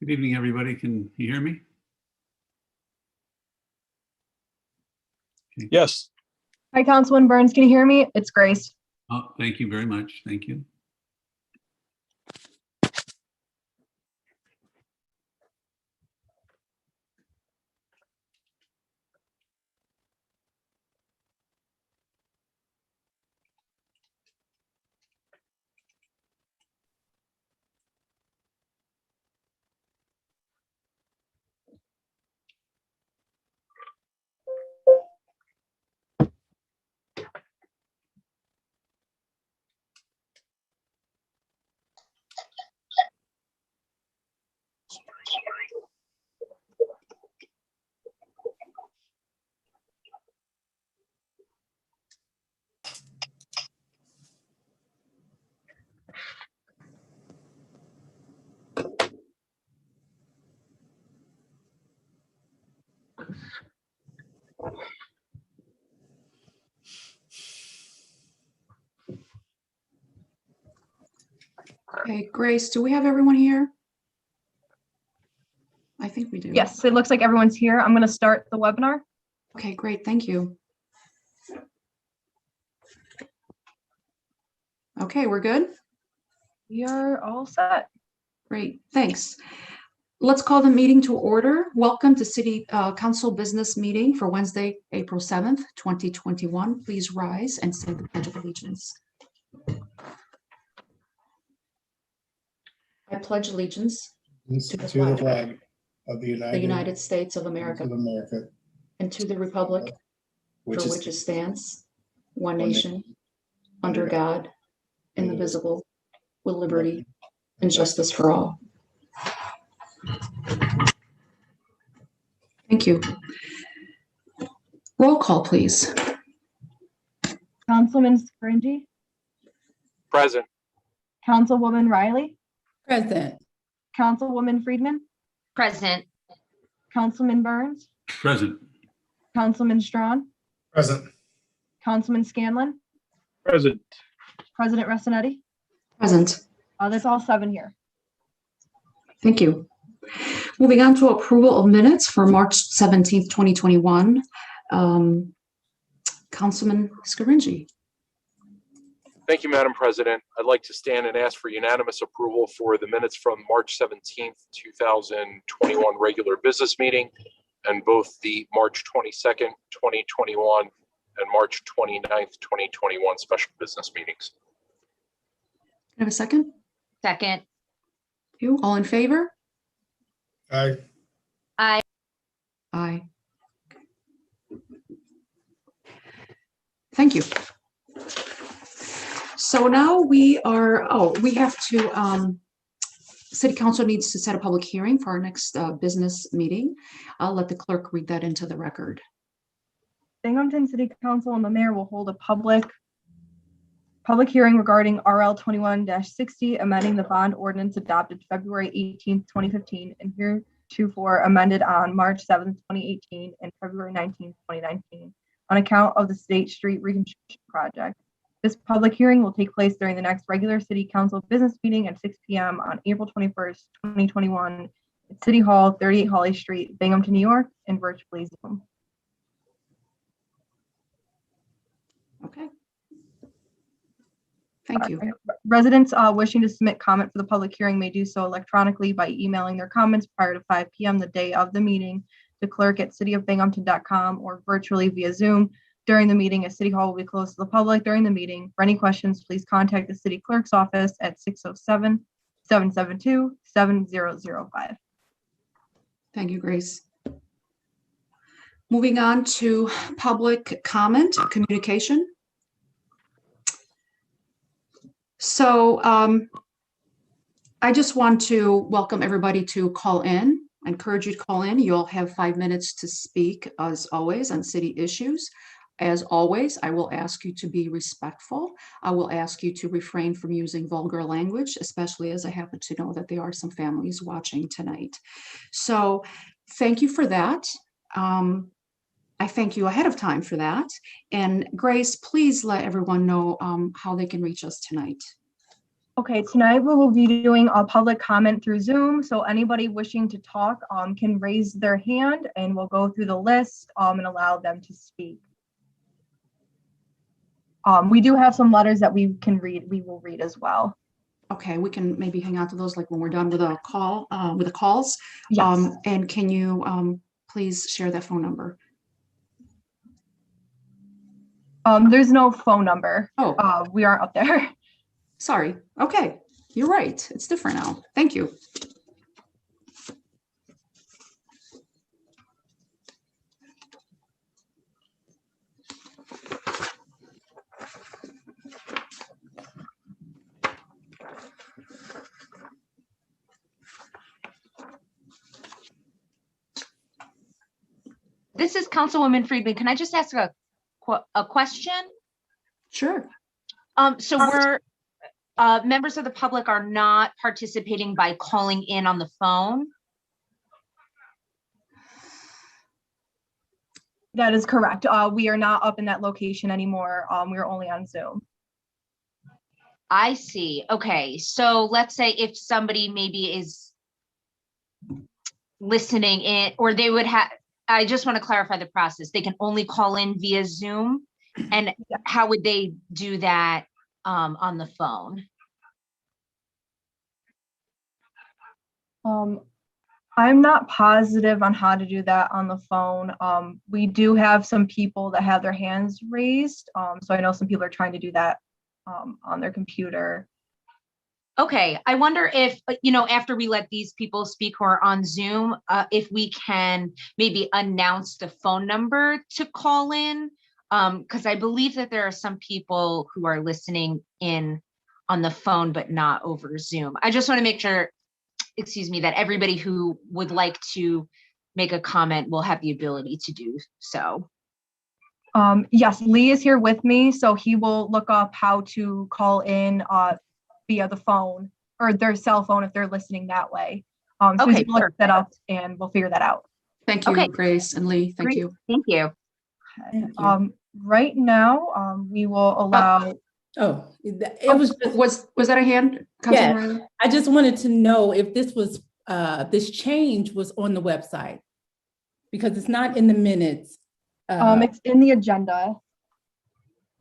Good evening, everybody. Can you hear me? Yes. Hi, Councilman Burns. Can you hear me? It's Grace. Oh, thank you very much. Thank you. Okay, Grace, do we have everyone here? I think we do. Yes, it looks like everyone's here. I'm going to start the webinar. Okay, great. Thank you. Okay, we're good? We are all set. Great, thanks. Let's call the meeting to order. Welcome to City Council Business Meeting for Wednesday, April 7th, 2021. Please rise and say the Pledge of Allegiance. I pledge allegiance To the flag of the United States of America and to the republic for which it stands, one nation, under God, indivisible, with liberty and justice for all. Thank you. Roll call, please. Councilman Scringy, Present. Councilwoman Riley, Present. Councilwoman Friedman, Present. Councilman Burns, Present. Councilman Strawn, Present. Councilman Scanlon, Present. President Ressinetti. Present. That's all 7 here. Thank you. Moving on to approval of minutes for March 17th, 2021. Councilman Scaringi. Thank you, Madam President. I'd like to stand and ask for unanimous approval for the minutes from March 17th, 2021 regular business meeting and both the March 22nd, 2021 and March 29th, 2021 special business meetings. Can I have a second? Second. You all in favor? Aye. Aye. Aye. Thank you. So now we have to, City Council needs to set a public hearing for our next business meeting. I'll let the clerk read that into the record. Binghamton City Council and the mayor will hold a public hearing regarding RL 21-60, amending the bond ordinance adopted February 18th, 2015, and heretofore amended on March 7th, 2018, and February 19th, 2019, on account of the State Street reconstruction project. This public hearing will take place during the next regular City Council business meeting at 6 p.m. on April 21st, 2021, at City Hall, 38 Holly Street, Binghamton, New York, and virtually Zoom. Okay. Thank you. Residents wishing to submit comment for the public hearing may do so electronically by emailing their comments prior to 5 p.m. the day of the meeting to clerk@cityofbinghamton.com or virtually via Zoom. During the meeting, a City Hall will be closed to the public during the meeting. For any questions, please contact the City Clerk's office at 607-772-7005. Thank you, Grace. Moving on to public comment, communication. So I just want to welcome everybody to call in. I encourage you to call in. You'll have 5 minutes to speak, as always, on city issues. As always, I will ask you to be respectful. I will ask you to refrain from using vulgar language, especially as I happen to know that there are some families watching tonight. So thank you for that. I thank you ahead of time for that. And Grace, please let everyone know how they can reach us tonight. Okay, tonight we will be doing a public comment through Zoom. So anybody wishing to talk can raise their hand and we'll go through the list and allow them to speak. We do have some letters that we can read. We will read as well. Okay, we can maybe hang out to those like when we're done with a call, with the calls. Yes. And can you please share that phone number? There's no phone number. Oh, We aren't up there. sorry. Okay, you're right. It's different now. Thank you. This is Councilwoman Friedman. Can I just ask a question? Sure. So we're, members of the public are not participating by calling in on the phone? That is correct. We are not up in that location anymore. We are only on Zoom. I see. Okay, so let's say if somebody maybe is listening in, or they would have, I just want to clarify the process. They can only call in via Zoom, and how would they do that on the phone? I'm not positive on how to do that on the phone. We do have some people that have their hands raised. So I know some people are trying to do that on their computer. Okay, I wonder if, after we let these people speak who are on Zoom, if we can maybe announce the phone number to call in, because I believe that there are some people who are listening in on the phone, but not over Zoom. I just want to make sure, excuse me, that everybody who would like to make a comment will have the ability to do so. Yes, Lee is here with me, so he will look up how to call in via the phone or their cell phone if they're listening that way. So Okay, he's gonna look that up and we'll figure that out. Thank you, Okay. Grace and Lee. Thank Great. you. Thank you. Right now, we will allow. Oh, it was just, Was that a hand? Yeah. Councilman Riley? I just wanted to know if this was, this change was on the website. Because it's not in the minutes. It's in the agenda.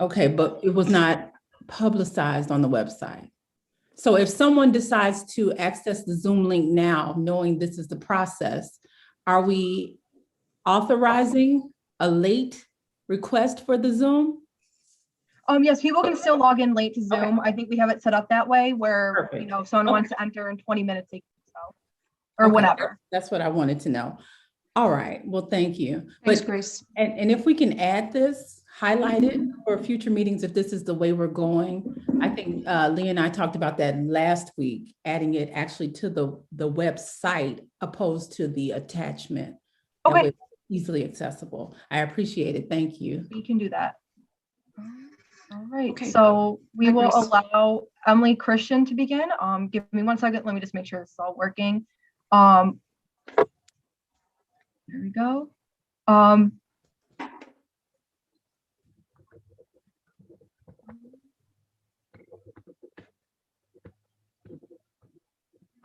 Okay, but it was not publicized on the website. So if someone decides to access the Zoom link now, knowing this is the process, are we authorizing a late request for the Zoom? Yes, people can still log in late to Zoom. I think we have it set up that way where, Perfect. if someone wants to enter in 20 minutes, they can so, or Okay, whenever. That's what I wanted to know. All right, well, thank you. Thanks, But, Grace. and if we can add this, highlight it for future meetings, if this is the way we're going. I think Lee and I talked about that last week, adding it actually to the website opposed to the attachment. That Okay. way it's easily accessible. I appreciate it. Thank you. We can do that. All right, Okay. so we Hi, will Grace. allow Emily Christian to begin. Give me 1 second. Let me just make sure this is all working. There we go.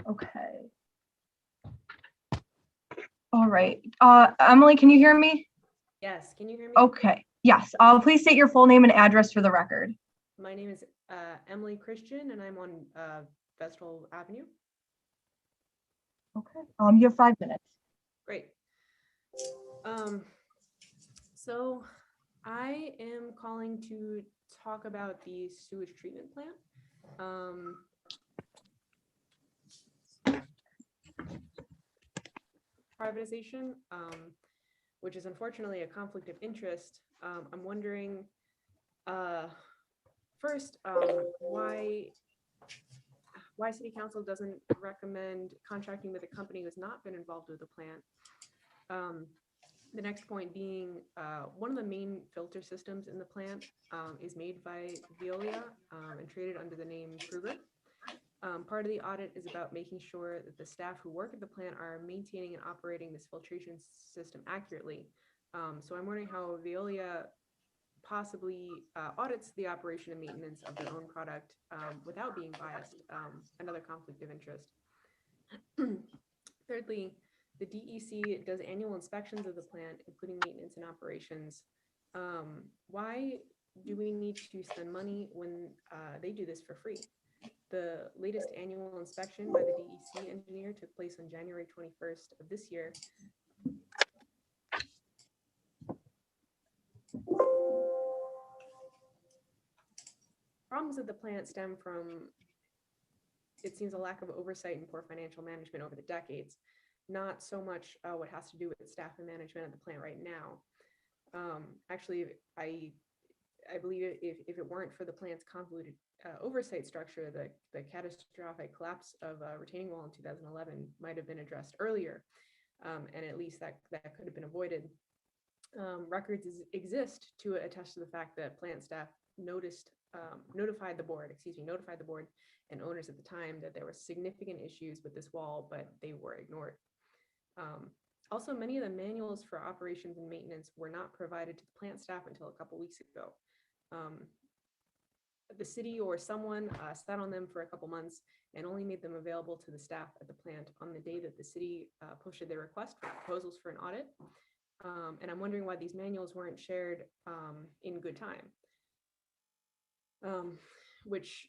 Okay. All right. Emily, can you hear me? Yes, can you hear me? Okay. Yes. Please state your full name and address for the record. My name is Emily Christian and I'm on Vestal Avenue. Okay. You have 5 minutes. Great. So I am calling to talk about the sewage treatment plant. Privatization, which is unfortunately a conflict of interest. I'm wondering, first, why City Council doesn't recommend contracting with a company who has not been involved with the plant. The next point being, one of the main filter systems in the plant is made by Violia and traded under the name Kruger. Part of the audit is about making sure that the staff who work at the plant are maintaining and operating this filtration system accurately. So I'm wondering how Violia possibly audits the operation and maintenance of their own product without being biased, another conflict of interest. Thirdly, the DEC does annual inspections of the plant, including maintenance and operations. Why do we need to spend money when they do this for free? The latest annual inspection by the DEC engineer took place on January 21st of this year. Problems at the plant stem from, it seems, a lack of oversight and poor financial management over the decades, not so much what has to do with staff and management at the plant right now. Actually, I believe if it weren't for the plant's convoluted oversight structure, the catastrophic collapse of a retaining wall in 2011 might have been addressed earlier, and at least that could have been avoided. Records exist to attest to the fact that plant staff notified the board and owners at the time that there were significant issues with this wall, but they were ignored. Also, many of the manuals for operations and maintenance were not provided to the plant staff until a couple weeks ago. The city or someone sat on them for a couple months and only made them available to the staff at the plant on the day that the city posted their request for proposals for an audit. And I'm wondering why these manuals weren't shared in good time, which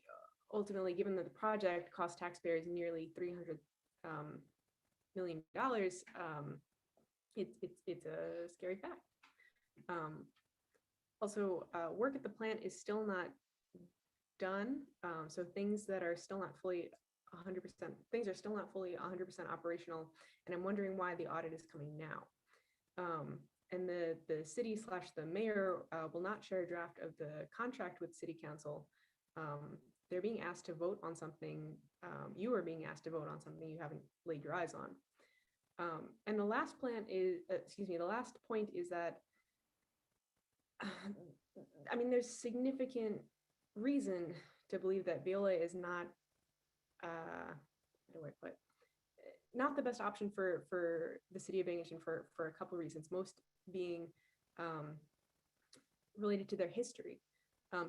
ultimately, given that the project cost taxpayers nearly $300 million, it's a scary fact. Also, work at the plant is still not done. So things that are still not fully 100%, things are still not fully 100% operational. And I'm wondering why the audit is coming now. And the city / the mayor will not share a draft of the contract with city council. They're being asked to vote on something. You are being asked to vote on something you haven't laid your eyes on. And the last point is that, I mean, there's significant reason to believe that Violia is not, not the best option for the city of Binghamton for a couple of reasons, most being related to their history.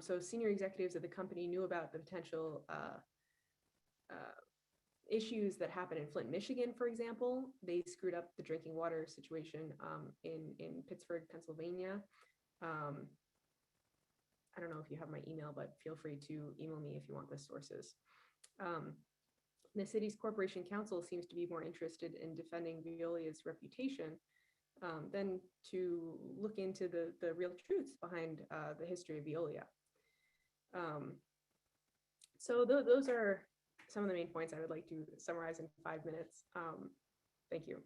So senior executives of the company knew about the potential issues that happened in Flint, Michigan, for example. They screwed up the drinking water situation in Pittsburgh, Pennsylvania. I don't know if you have my email, but feel free to email me if you want the sources. The city's corporation council seems to be more interested in defending Violia's reputation than to look into the real truths behind the history of Violia. So those are some of the main points I would like to summarize in 5 minutes. Thank you.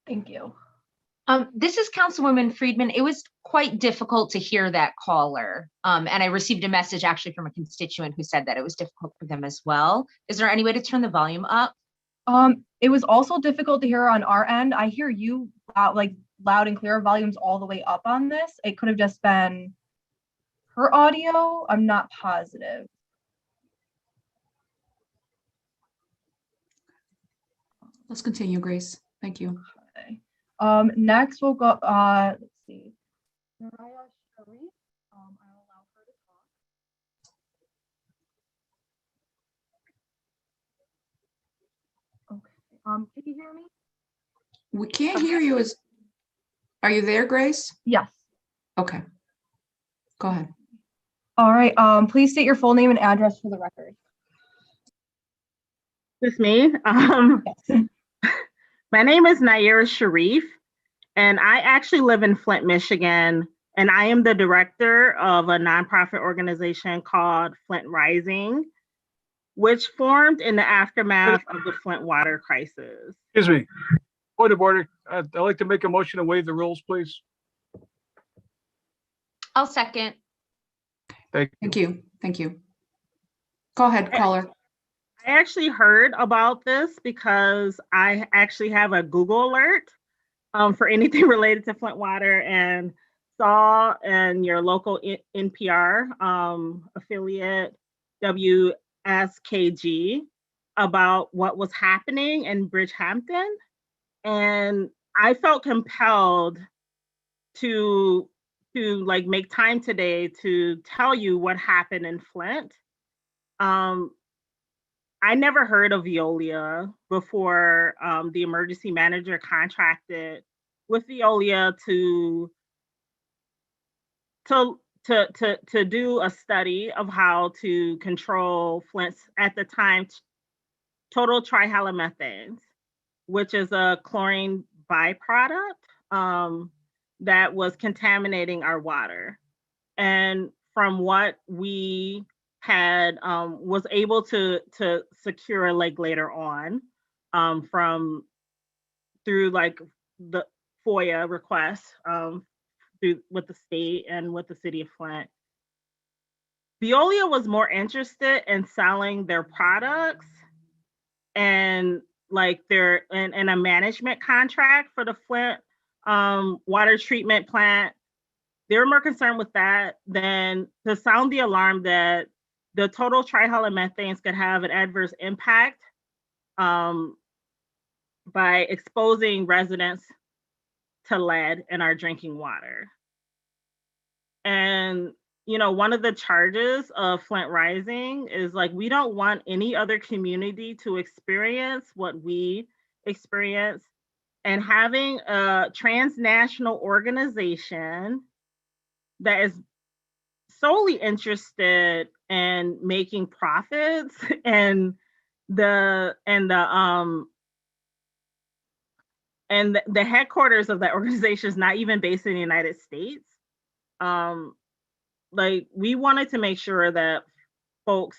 Thank you. This is Councilwoman Friedman. It was quite difficult to hear that caller. And I received a message actually from a constituent who said that it was difficult for them as well. Is there any way to turn the volume up? It was also difficult to hear on our end. I hear you loud and clear, volumes all the way up on this. It could have just been her audio. I'm not positive. Let's continue, Grace. Thank you. Okay. Next we'll go, let's see. Mariah Sharif, I'll allow her to talk. Okay, can you hear me? We can't hear you. Are you there, Grace? Yes. Okay. Go ahead. All right, please state your full name and address for the record. It's me. Yes. My name is Naira Sharif, and I actually live in Flint, Michigan, and I am the director of a nonprofit organization called Flint Rising, which formed in the aftermath of the Flint water crisis. Excuse me. Point of order. I'd like to make a motion to waive the rules, please. I'll second. Thank you. Thank you. Thank you. Go ahead, caller. I actually heard about this because I actually have a Google alert for anything related to Flint water, and saw in your local NPR affiliate WSKG about what was happening in Bridgehampton. And I felt compelled to like make time today to tell you what happened in Flint. I never heard of Violia before the emergency manager contracted with Violia to do a study of how to control Flint's, at the time, total trihalomethanes, which is a chlorine byproduct that was contaminating our water. And from what we had was able to secure like later on from through like the FOIA requests through with the state and with the city of Flint. Violia was more interested in selling their products and like their and a management contract for the Flint water treatment plant. They were more concerned with that than to sound the alarm that the total trihalomethanes could have an adverse impact by exposing residents to lead in our drinking water. And, you know, one of the charges of Flint Rising is like, we don't want any other community to experience what we experience. And having a transnational organization that is solely interested in making profits and the headquarters of that organization is not even based in the United States. Like we wanted to make sure that folks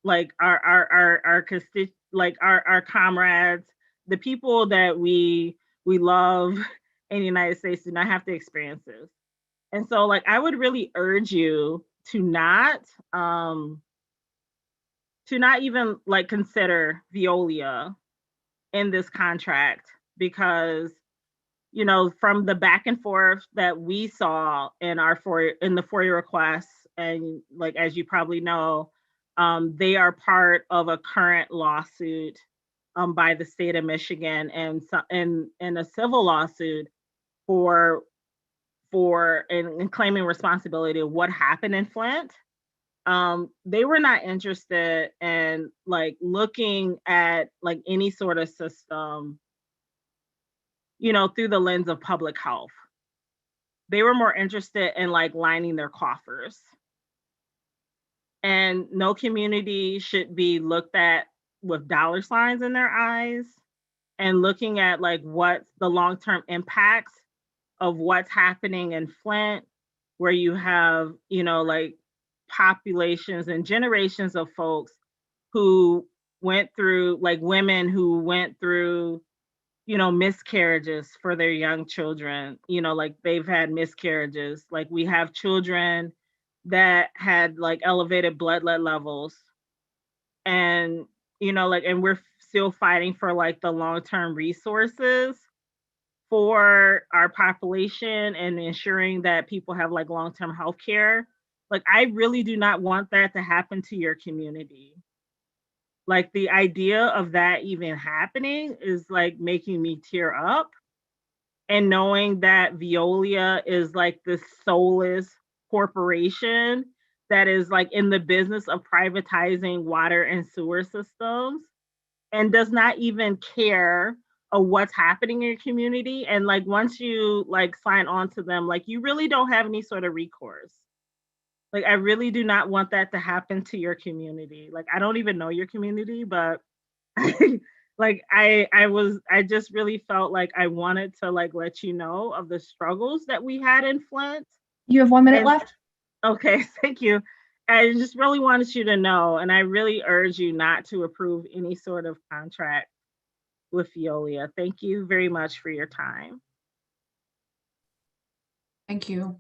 like our comrades, the people that we love in the United States do not have to experience this. And so like I would really urge you to not even like consider Violia in this contract, because you know, from the back and forth that we saw in the FOIA requests, and like as you probably know, they are part of a current lawsuit by the state of Michigan and a civil lawsuit for claiming responsibility of what happened in Flint. They were not interested in like looking at like any sort of system, you know, through the lens of public health. They were more interested in like lining their coffers. And no community should be looked at with dollar signs in their eyes and looking at like what's the long-term impacts of what's happening in Flint, where you have, you know, like populations and generations of folks who went through, like women who went through, you know, miscarriages for their young children, you know, like they've had miscarriages. Like we have children that had like elevated blood lead levels. And, you know, like, and we're still fighting for like the long-term resources for our population and ensuring that people have like long-term health care. Like, I really do not want that to happen to your community. Like the idea of that even happening is like making me tear up. And knowing that Violia is like this soulless corporation that is like in the business of privatizing water and sewer systems and does not even care of what's happening in your community. And like once you like sign on to them, like you really don't have any sort of recourse. Like I really do not want that to happen to your community. Like I don't even know your community, but like I just really felt like I wanted to like let you know of the struggles that we had in Flint. You have 1 minute left. Okay, thank you. I just really wanted you to know, and I really urge you not to approve any sort of contract with Violia. Thank you very much for your time. Thank you.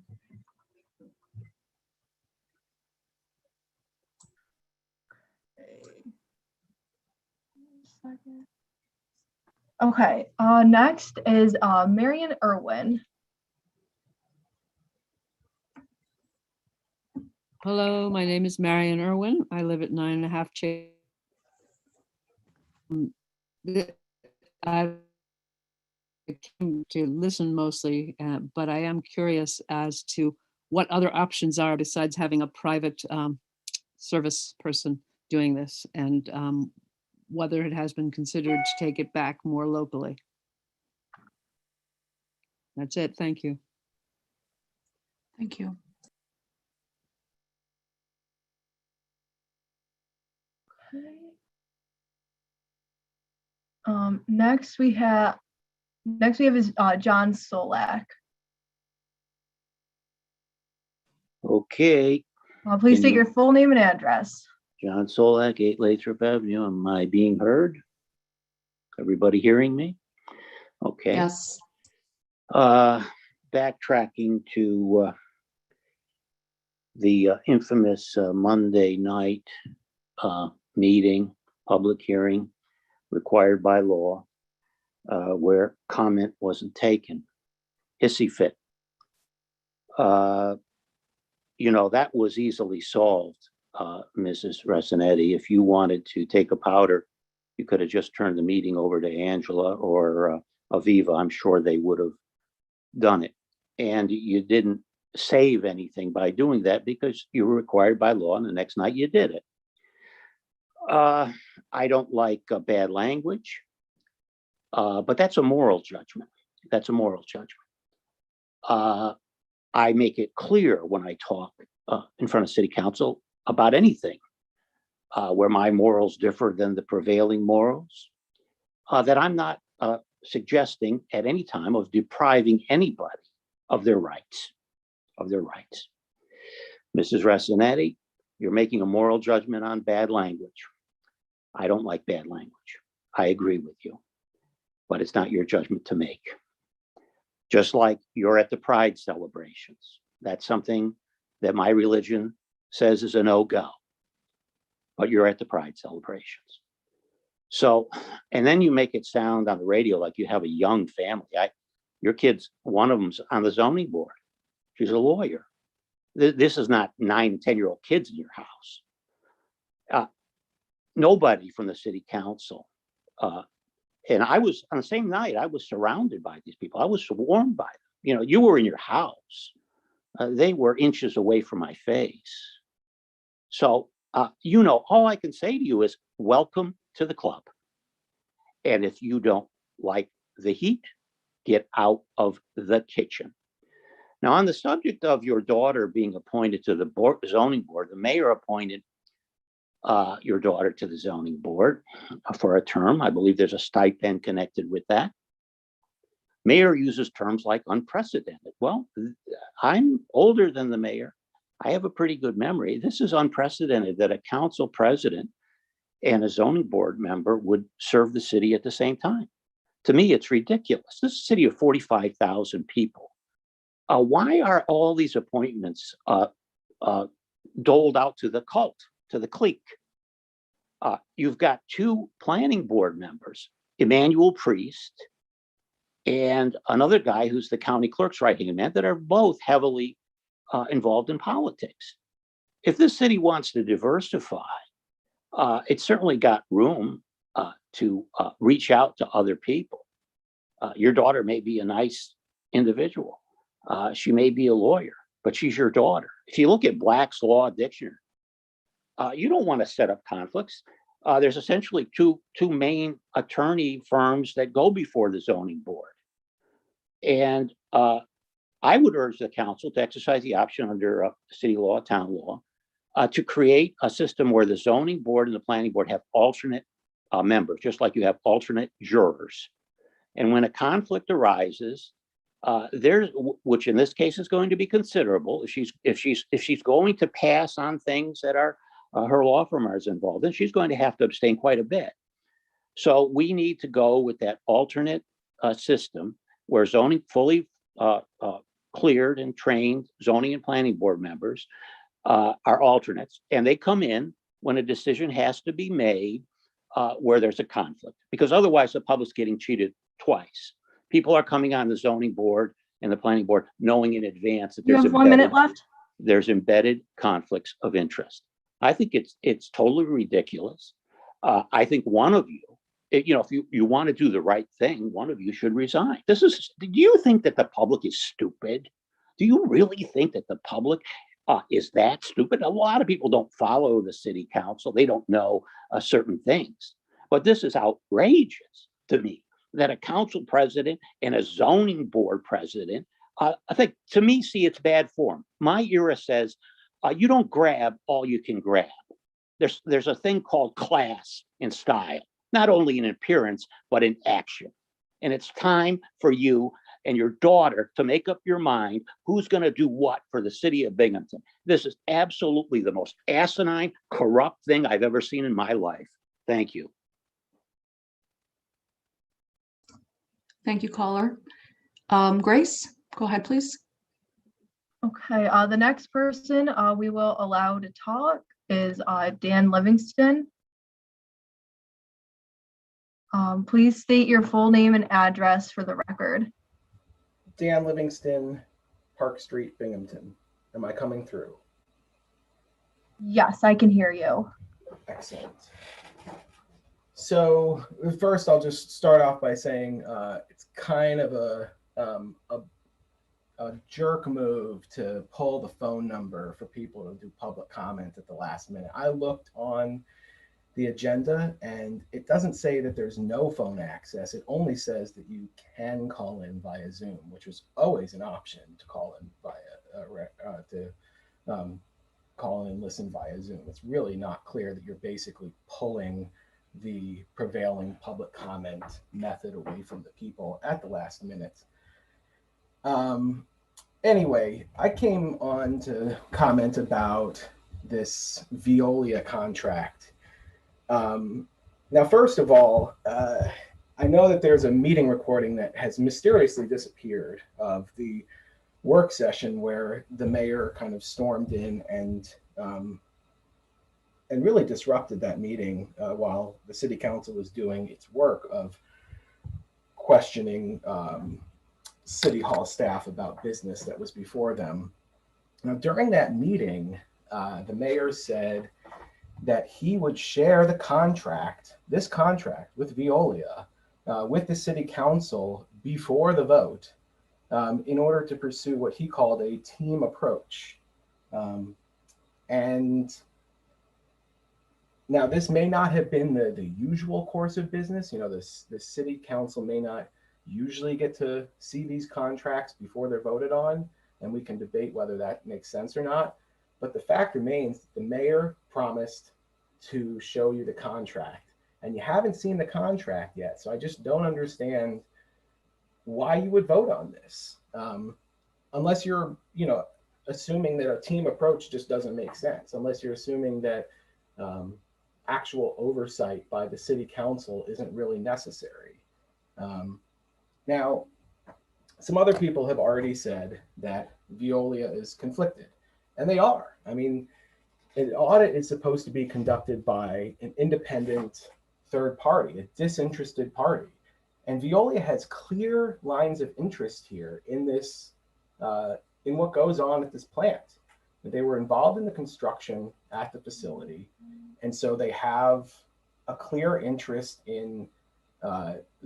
Okay, next is Marion Irwin. Hello, my name is Marion Irwin. I live at 9.5 Chase. came to listen mostly, but I am curious as to what other options are besides having a private service person doing this, and whether it has been considered to take it back more locally. That's it. Thank you. Thank you. Next we have is John Solak. Okay, Please Can state you- your full name and address. John Solak, 8 Lathrop Avenue. Am I being heard? Everybody hearing me? Okay. Yes. Backtracking to the infamous Monday night meeting, public hearing required by law, where comment wasn't taken. Hissy fit. You know, that was easily solved, Mrs. Resinetti. If you wanted to take a powder, you could have just turned the meeting over to Angela or Aviva. I'm sure they would have done it. And you didn't save anything by doing that because you were required by law, and the next night you did it. I don't like bad language, but that's a moral judgment. That's a moral judgment. I make it clear when I talk in front of city council about anything where my morals differ than the prevailing morals, that I'm not suggesting at any time of depriving anybody of their rights, Mrs. Resinetti, you're making a moral judgment on bad language. I don't like bad language. I agree with you, but it's not your judgment to make. Just like you're at the Pride celebrations. That's something that my religion says is a no-go, but you're at the Pride celebrations. So, and then you make it sound on the radio like you have a young family. Your kids, one of them's on the zoning board. She's a lawyer. This is not 9 and 10-year-old kids in your house. Nobody from the city council, and I was on the same night, I was surrounded by these people. I was swarmed by them. You know, you were in your house. They were inches away from my face. So, you know, all I can say to you is welcome to the club. And if you don't like the heat, get out of the kitchen. Now, on the subject of your daughter being appointed to the zoning board, the mayor appointed your daughter to the zoning board for a term. I believe there's a stipend connected with that. Mayor uses terms like unprecedented. Well, I'm older than the mayor. I have a pretty good memory. This is unprecedented that a council president and a zoning board member would serve the city at the same time. To me, it's ridiculous. This is a city of 45,000 people. Why are all these appointments doled out to the cult, to the clique? You've got 2 planning board members, Emmanuel Priest and another guy who's the county clerk's right-hand man, that are both heavily involved in politics. If this city wants to diversify, it's certainly got room to reach out to other people. Your daughter may be a nice individual. She may be a lawyer, but she's your daughter. If you look at Black's Law Dictionary, you don't want to set up conflicts. There's essentially two main attorney firms that go before the zoning board. And I would urge the council to exercise the option under city law, town law, to create a system where the zoning board and the planning board have alternate members, just like you have alternate jurors. And when a conflict arises, which in this case is going to be considerable, if she's going to pass on things that are her law firm is involved in, she's going to have to abstain quite a bit. So we need to go with that alternate system where zoning fully cleared and trained zoning and planning board members are alternates, and they come in when a decision has to be made where there's a conflict, because otherwise the public's getting cheated twice. People are coming on the zoning board and the planning board knowing in advance that You have 1 minute left. There's embedded conflicts of interest. I think it's totally ridiculous. I think one of you if you want to do the right thing, one of you should resign. Do you think that the public is stupid? Do you really think that the public is that stupid? A lot of people don't follow the city council. They don't know certain things. But this is outrageous to me that a council president and a zoning board president, I think, to me, see, it's bad form. My era says you don't grab all you can grab. There's a thing called class and style, not only in appearance, but in action. And it's time for you and your daughter to make up your mind who's going to do what for the city of Binghamton. This is absolutely the most asinine, corrupt thing I've ever seen in my life. Thank you. Thank you, caller. Grace, go ahead, please. Okay, the next person we will allow to talk is Dan Livingston. Please state your full name and address for the record. Dan Livingston, Park Street, Binghamton. Am I coming through? Yes, I can hear you. Excellent. So first, I'll just start off by saying it's kind of a jerk move to pull the phone number for people to do public comment at the last minute. I looked on the agenda and it doesn't say that there's no phone access. It only says that you can call in via Zoom, which was always an option to call in call in and listen via Zoom. It's really not clear that you're basically pulling the prevailing public comment method away from the people at the last minute. Anyway, I came on to comment about this Violia contract. Now, first of all, I know that there's a meeting recording that has mysteriously disappeared of the work session where the mayor kind of stormed in and really disrupted that meeting while the city council was doing its work of questioning city hall staff about business that was before them. Now, during that meeting, the mayor said that he would share this contract with Violia, with the city council before the vote in order to pursue what he called a team approach. And now this may not have been the usual course of business. You know, the city council may not usually get to see these contracts before they're voted on, and we can debate whether that makes sense or not. But the fact remains, the mayor promised to show you the contract, and you haven't seen the contract yet. So I just don't understand why you would vote on this, unless you're, assuming that a team approach just doesn't make sense, unless you're assuming that actual oversight by the city council isn't really necessary. Now, some other people have already said that Violia is conflicted, and they are. I mean, an audit is supposed to be conducted by an independent third party, a disinterested party. And Violia has clear lines of interest here in this, in what goes on at this plant. They were involved in the construction at the facility, and so they have a clear interest in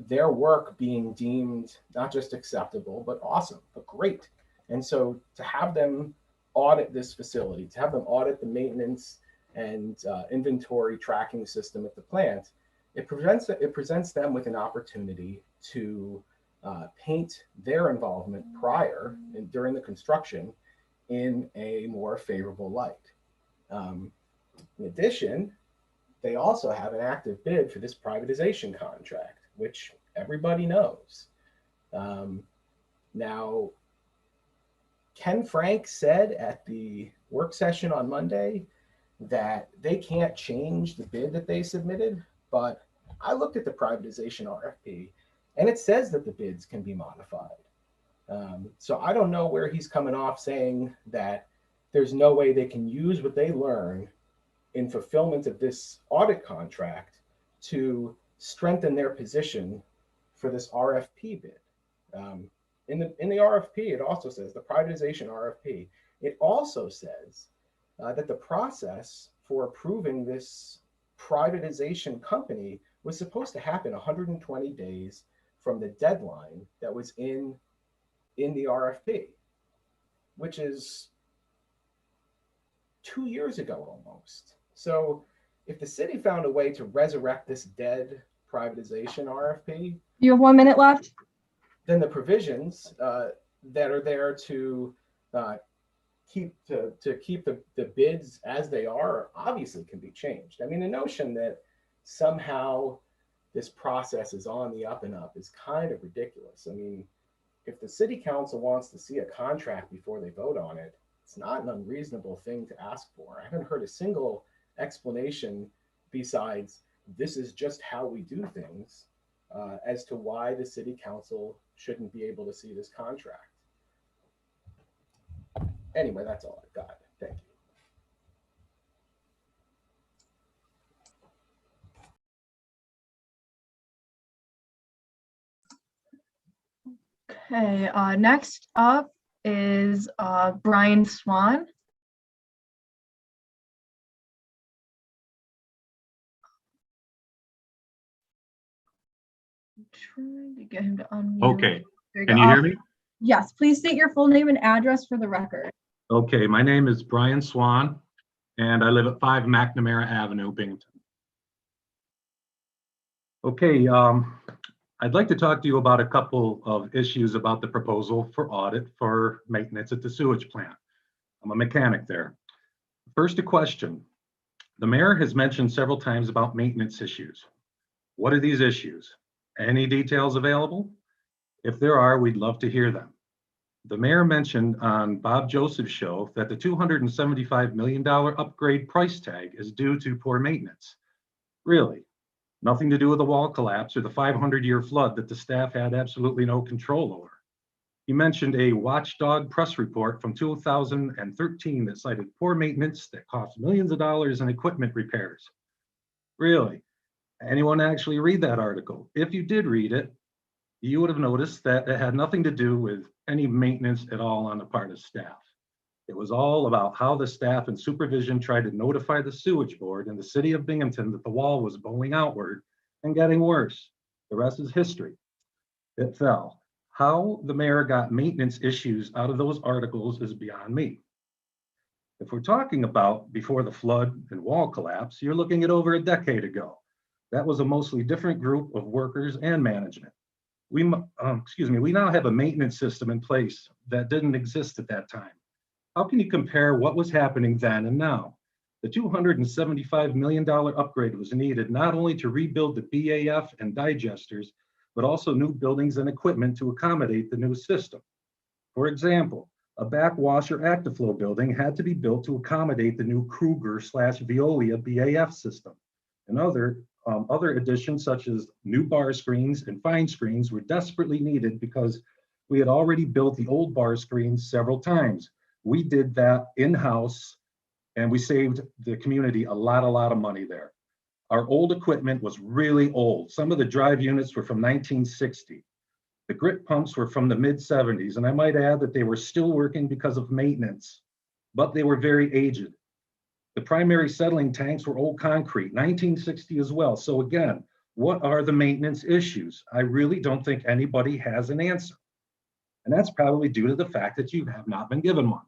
their work being deemed not just acceptable, but awesome, but great. And so to have them audit this facility, to have them audit the maintenance and inventory tracking system at the plant, it presents them with an opportunity to paint their involvement prior and during the construction in a more favorable light. In addition, they also have an active bid for this privatization contract, which everybody knows. Now, Ken Frank said at the work session on Monday that they can't change the bid that they submitted, but I looked at the privatization RFP and it says that the bids can be modified. So I don't know where he's coming off saying that there's no way they can use what they learn in fulfillment of this audit contract to strengthen their position for this RFP bid. In the RFP, it also says, the privatization RFP, it also says that the process for approving this privatization company was supposed to happen 120 days from the deadline that was in the RFP, which is 2 years ago almost. So if the city found a way to resurrect this dead privatization RFP, You have 1 minute left. then the provisions that are there to keep the bids as they are obviously can be changed. I mean, the notion that somehow this process is on the up and up is kind of ridiculous. I mean, if the city council wants to see a contract before they vote on it, it's not an unreasonable thing to ask for. I haven't heard a single explanation besides this is just how we do things as to why the city council shouldn't be able to see this contract. Anyway, that's all I've got. Thank you. Okay, next up is Brian Swan. I'm trying to get him to unmute. Okay, There can go. you hear me? Yes, please state your full name and address for the record. Okay, my name is Brian Swan, and I live at 5 McNamara Avenue, Binghamton. Okay, I'd like to talk to you about a couple of issues about the proposal for audit for maintenance at the sewage plant. I'm a mechanic there. First, a question. The mayor has mentioned several times about maintenance issues. What are these issues? Any details available? If there are, we'd love to hear them. The mayor mentioned on Bob Joseph's show that the $275 million upgrade price tag is due to poor maintenance. Really? Nothing to do with the wall collapse or the 500-year flood that the staff had absolutely no control over. He mentioned a watchdog press report from 2013 that cited poor maintenance that cost millions of dollars in equipment repairs. Really? Anyone actually read that article? If you did read it, you would have noticed that it had nothing to do with any maintenance at all on the part of staff. It was all about how the staff and supervision tried to notify the sewage board in the city of Binghamton that the wall was bowing outward and getting worse. The rest is history. It fell. How the mayor got maintenance issues out of those articles is beyond me. If we're talking about before the flood and wall collapse, you're looking at over a decade ago. That was a mostly different group of workers and management. We now have a maintenance system in place that didn't exist at that time. How can you compare what was happening then and now? The $275 million upgrade was needed not only to rebuild the BAF and digesters, but also new buildings and equipment to accommodate the new system. For example, a backwasher Actiflow building had to be built to accommodate the new Kruger/Violia BAF system. And other additions such as new bar screens and fine screens were desperately needed because we had already built the old bar screens several times. We did that in-house and we saved the community a lot of money there. Our old equipment was really old. Some of the drive units were from 1960. The grit pumps were from the mid-70s, and I might add that they were still working because of maintenance, but they were very aged. The primary settling tanks were old concrete, 1960 as well. So again, what are the maintenance issues? I really don't think anybody has an answer. And that's probably due to the fact that you have not been given one.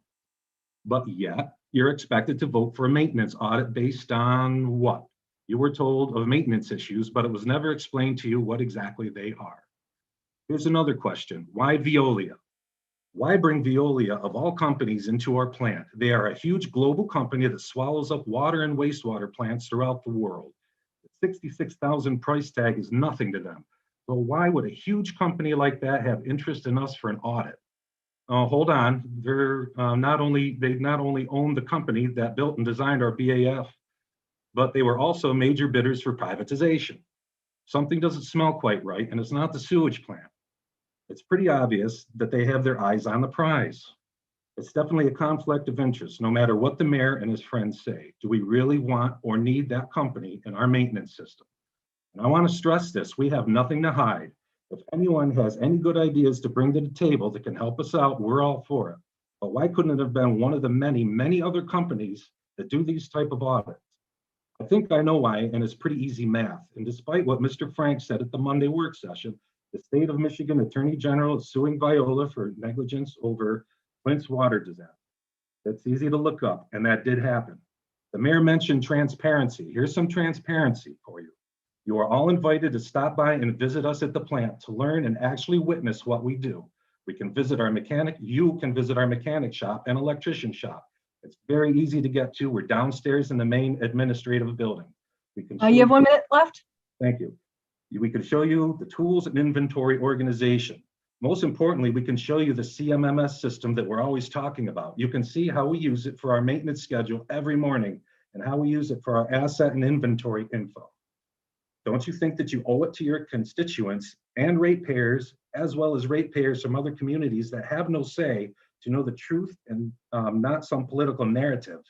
But yet, you're expected to vote for a maintenance audit based on what? You were told of maintenance issues, but it was never explained to you what exactly they are. Here's another question. Why Violia? Why bring Violia of all companies into our plant? They are a huge global company that swallows up water and wastewater plants throughout the world. The 66,000 price tag is nothing to them. So why would a huge company like that have interest in us for an audit? Hold on, they not only own the company that built and designed our BAF, but they were also major bidders for privatization. Something doesn't smell quite right, and it's not the sewage plant. It's pretty obvious that they have their eyes on the prize. It's definitely a conflict of interest, no matter what the mayor and his friends say. Do we really want or need that company in our maintenance system? And I want to stress this, we have nothing to hide. If anyone has any good ideas to bring to the table that can help us out, we're all for it. But why couldn't it have been one of the many other companies that do these type of audits? I think I know why, and it's pretty easy math. And despite what Mr. Frank said at the Monday work session, the state of Michigan Attorney General is suing Viola for negligence over Flint's water disaster. That's easy to look up, and that did happen. The mayor mentioned transparency. Here's some transparency for you. You are all invited to stop by and visit us at the plant to learn and actually witness what we do. We can visit our mechanic, you can visit our mechanic shop and electrician shop. It's very easy to get to. We're downstairs in the main administrative building. We can You have 1 minute left. Thank you. We can show you the tools and inventory organization. Most importantly, we can show you the CMMS system that we're always talking about. You can see how we use it for our maintenance schedule every morning and how we use it for our asset and inventory info. Don't you think that you owe it to your constituents and ratepayers, as well as ratepayers from other communities that have no say, to know the truth and not some political narrative?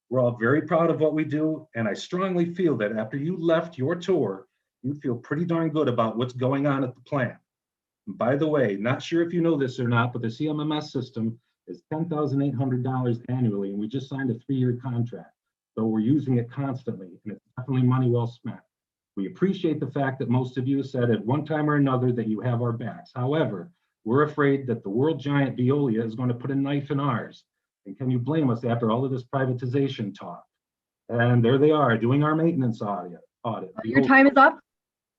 We're all very proud of what we do, and I strongly feel that after you left your tour, you feel pretty darn good about what's going on at the plant. And by the way, not sure if you know this or not, but the CMMS system is $10,800 annually, and we just signed a 3-year contract. So we're using it constantly, and it's definitely money well spent. We appreciate the fact that most of you said at one time or another that you have our backs. However, we're afraid that the world giant Violia is going to put a knife in ours. And can you blame us after all of this privatization talk? And there they are doing our maintenance audit. Your time is up.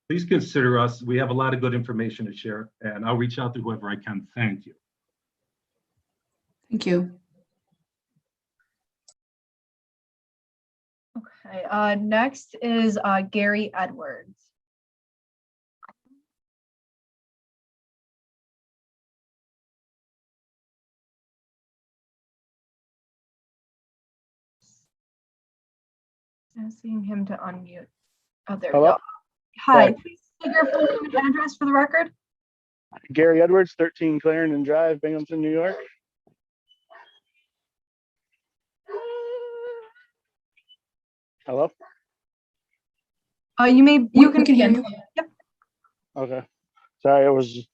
Please consider us. We have a lot of good information to share, and I'll reach out to whoever I can. Thank you. Thank you. Okay, next is Gary Edwards. Asking him to unmute. Oh, there we Hello? go. Hi, Hi. please state your full name and address for the record. Gary Edwards, 13 Clarendon Drive, Binghamton, New York. Hello? You can hear begin. you. Yep. Okay. Sorry, I was,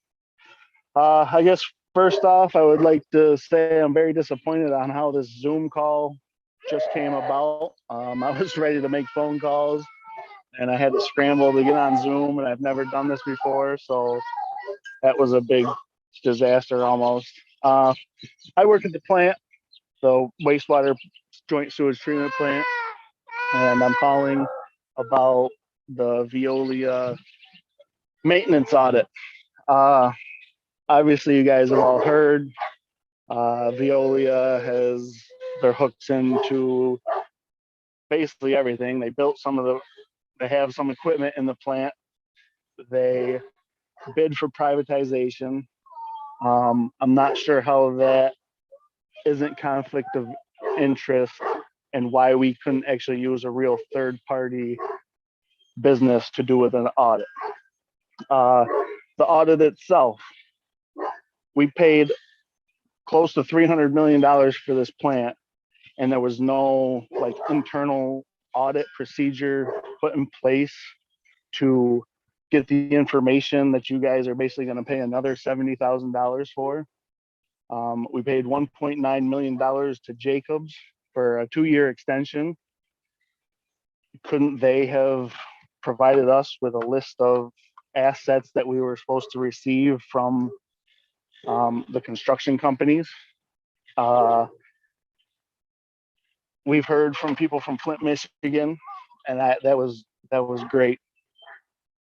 I guess first off, I would like to say I'm very disappointed on how this Zoom call just came about. I was ready to make phone calls and I had to scramble to get on Zoom, and I've never done this before. So that was a big disaster almost. I work at the plant, the wastewater joint sewage treatment plant, and I'm calling about the Violia maintenance audit. Obviously, you guys have all heard Violia has their hooks into basically everything. They built they have some equipment in the plant. They bid for privatization. I'm not sure how that isn't conflict of interest and why we couldn't actually use a real third party business to do with an audit. The audit itself, we paid close to $300 million for this plant, and there was no internal audit procedure put in place to get the information that you guys are basically going to pay another $70,000 for. We paid $1.9 million to Jacobs for a 2-year extension. Couldn't they have provided us with a list of assets that we were supposed to receive from the construction companies? We've heard from people from Flint, Michigan, and that was great.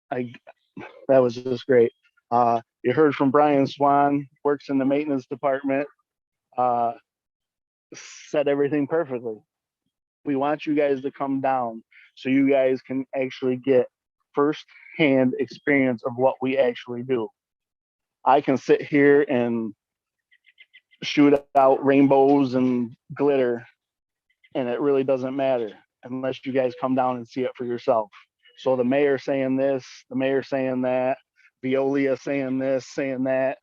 That was just great. You heard from Brian Swan, works in the maintenance department, said everything perfectly. We want you guys to come down so you guys can actually get first-hand experience of what we actually do. I can sit here and shoot out rainbows and glitter, and it really doesn't matter unless you guys come down and see it for yourself. So the mayor saying this, the mayor saying that, Violia saying this, saying that,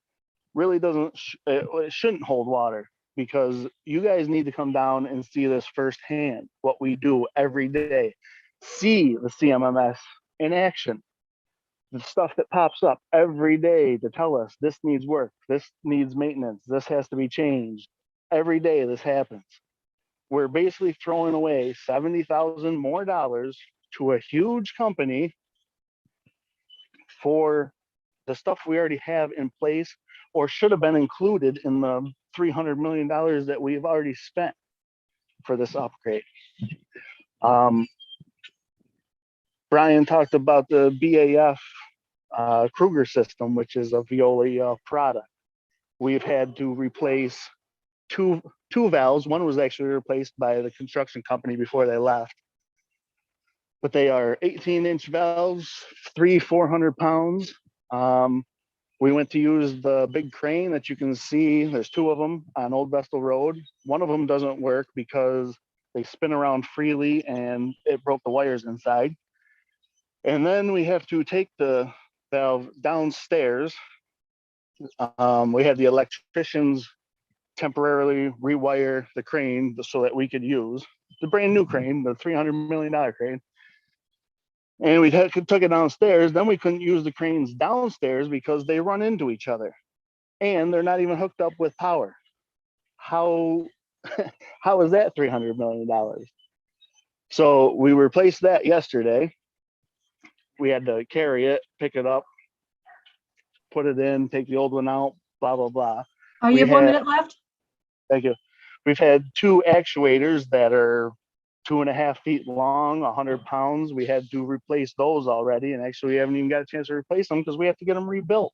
really it shouldn't hold water, because you guys need to come down and see this firsthand, what we do every day. See the CMMS in action. The stuff that pops up every day to tell us this needs work, this needs maintenance, this has to be changed. Every day this happens. we're basically throwing away $70,000 more to a huge company for the stuff we already have in place or should have been included in the $300 million that we've already spent for this upgrade. Brian talked about the BAF Kruger system, which is a Violia product. We've had to replace two valves. One was actually replaced by the construction company before they left. But they are 18-inch valves, 400 pounds. We went to use the big crane that you can see. There's two of them on Old Vestal Road. One of them doesn't work because they spin around freely and it broke the wires inside. And then we have to take the valve downstairs. We had the electricians temporarily rewire the crane so that we could use the brand new crane, the $300 million crane. And we took it downstairs. Then we couldn't use the cranes downstairs because they run into each other and they're not even hooked up with power. How is that $300 million? So we replaced that yesterday. We had to carry it, pick it up, put it in, take the old one out, blah, blah, blah. Oh, you have 1 minute left? Thank you. We've had two actuators that are 2.5 feet long, 100 pounds. We had to replace those already. And actually we haven't even got a chance to replace them because we have to get them rebuilt.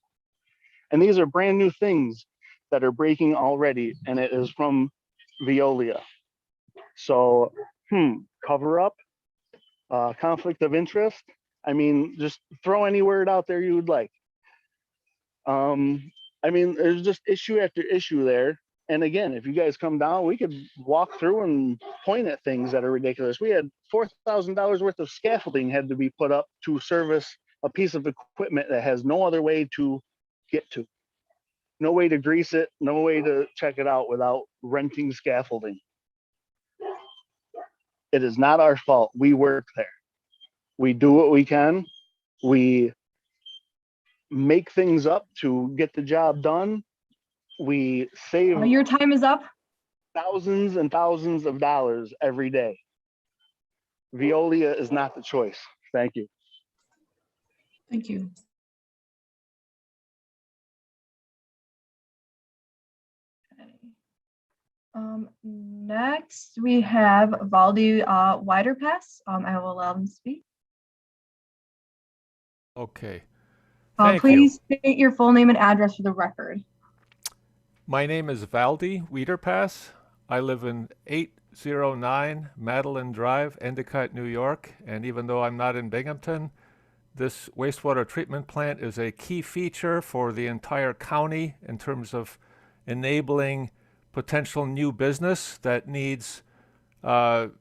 And these are brand new things that are breaking already. And it is from Violia. So, cover up, conflict of interest. I mean, just throw any word out there you would like. I mean, there's just issue after issue there. And again, if you guys come down, we could walk through and point at things that are ridiculous. We had $4,000 worth of scaffolding had to be put up to service a piece of equipment that has no other way to get to. No way to grease it, no way to check it out without renting scaffolding. It is not our fault. We work there. We do what we can. We make things up to get the job done. We save Your time is up. thousands and thousands of dollars every day. Violia is not the choice. Thank you. Thank you. Next we have Valdi Widerpass. I will allow them to speak. Okay. Thank Please state your full name and address for the record. My name is Valdi Wiederpass. I live in 809 Madeline Drive, Endicott, New York. And even though I'm not in Binghamton, this wastewater treatment plant is a key feature for the entire county in terms of enabling potential new business that needs an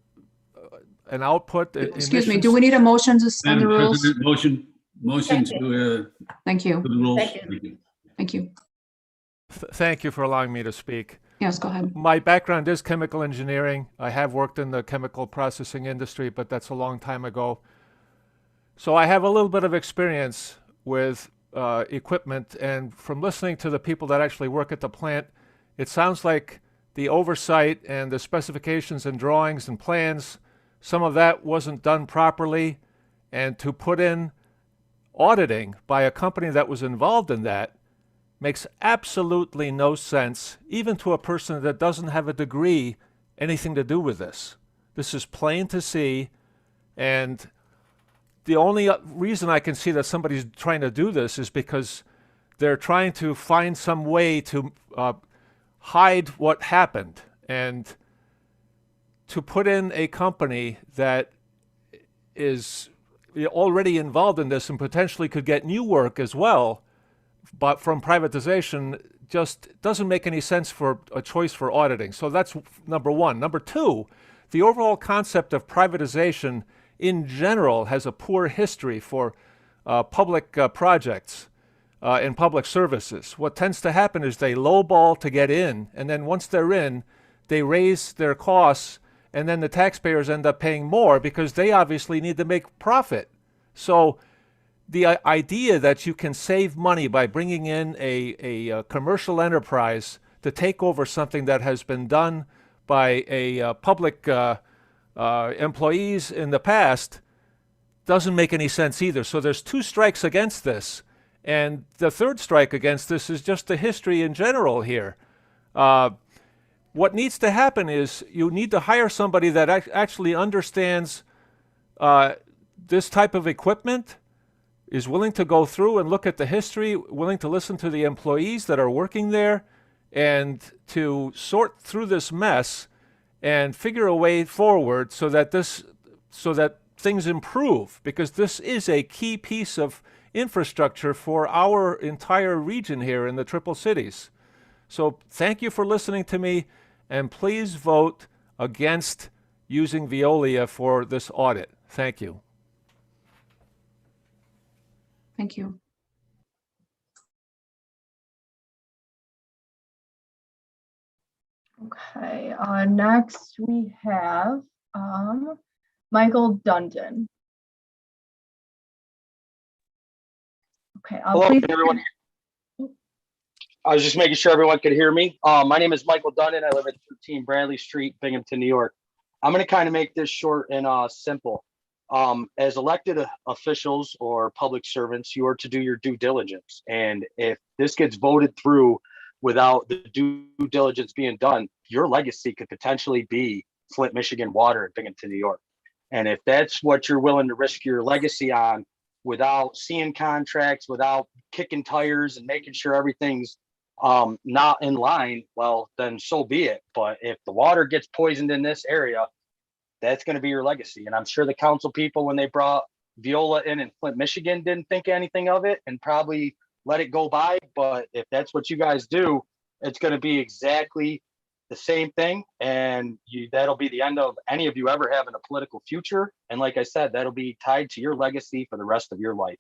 output. Excuse me, do we need a motion to suspend the Madam rules? President, motion to Thank you. to the rules. Second. Thank you. Thank you. Thank you for allowing me to speak. Yes, go ahead. My background is chemical engineering. I have worked in the chemical processing industry, but that's a long time ago. So I have a little bit of experience with equipment, and from listening to the people that actually work at the plant, it sounds like the oversight and the specifications and drawings and plans, some of that wasn't done properly, and to put in auditing by a company that was involved in that makes absolutely no sense, even to a person that doesn't have a degree, anything to do with this. This is plain to see, and the only reason I can see that somebody's trying to do this is because they're trying to find some way to hide what happened, and to put in a company that is already involved in this and potentially could get new work as well, but from privatization, just doesn't make any sense for a choice for auditing. So that's number one. Number two, the overall concept of privatization in general has a poor history for public projects and public services. What tends to happen is they lowball to get in, and then once they're in, they raise their costs, and then the taxpayers end up paying more because they obviously need to make profit. So the idea that you can save money by bringing in a commercial enterprise to take over something that has been done by a public employees in the past doesn't make any sense either. So there's 2 strikes against this. And the 3rd strike against this is just the history in general here. What needs to happen is you need to hire somebody that actually understands this type of equipment, is willing to go through and look at the history, willing to listen to the employees that are working there, and to sort through this mess and figure a way forward so that things improve, because this is a key piece of infrastructure for our entire region here in the Triple Cities. So thank you for listening to me, and please vote against using Violia for this audit. Thank you. Thank you. Okay, next we have Michael Dundon. Okay, Hello, please. everyone. I was just making sure everyone could hear me. My name is Michael Dundon. I live at 13 Bradley Street, Binghamton, New York. I'm going to kind of make this short and simple. As elected officials or public servants, you are to do your due diligence. And if this gets voted through without the due diligence being done, your legacy could potentially be Flint, Michigan water in Binghamton, New York. And if that's what you're willing to risk your legacy on without seeing contracts, without kicking tires and making sure everything's not in line, well, then so be it. But if the water gets poisoned in this area, that's going to be your legacy. And I'm sure the council people, when they brought Viola in Flint, Michigan, didn't think anything of it and probably let it go by. But if that's what you guys do, it's going to be exactly the same thing. And that'll be the end of any of you ever having a political future. And like I said, that'll be tied to your legacy for the rest of your life.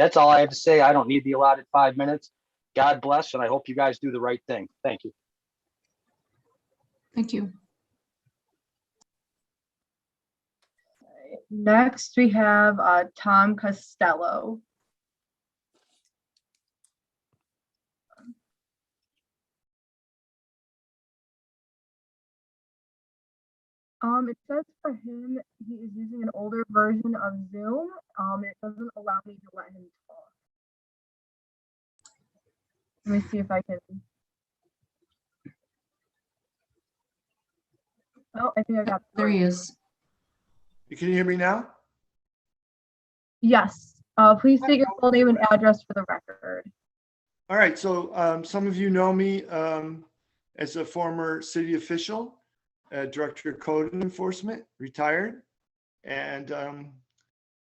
That's all I have to say. I don't need the allotted 5 minutes. God bless, and I hope you guys do the right thing. Thank you. Thank you. Next, we have Tom Costello. It says for him, he is using an older version of Zoom. It doesn't allow me to let him talk. Let me see if I can. Oh, I think I got. There he is. Can you hear me now? Yes. Please state your full name and address for the record. All right, so some of you know me as a former city official, Director of Code Enforcement, retired. And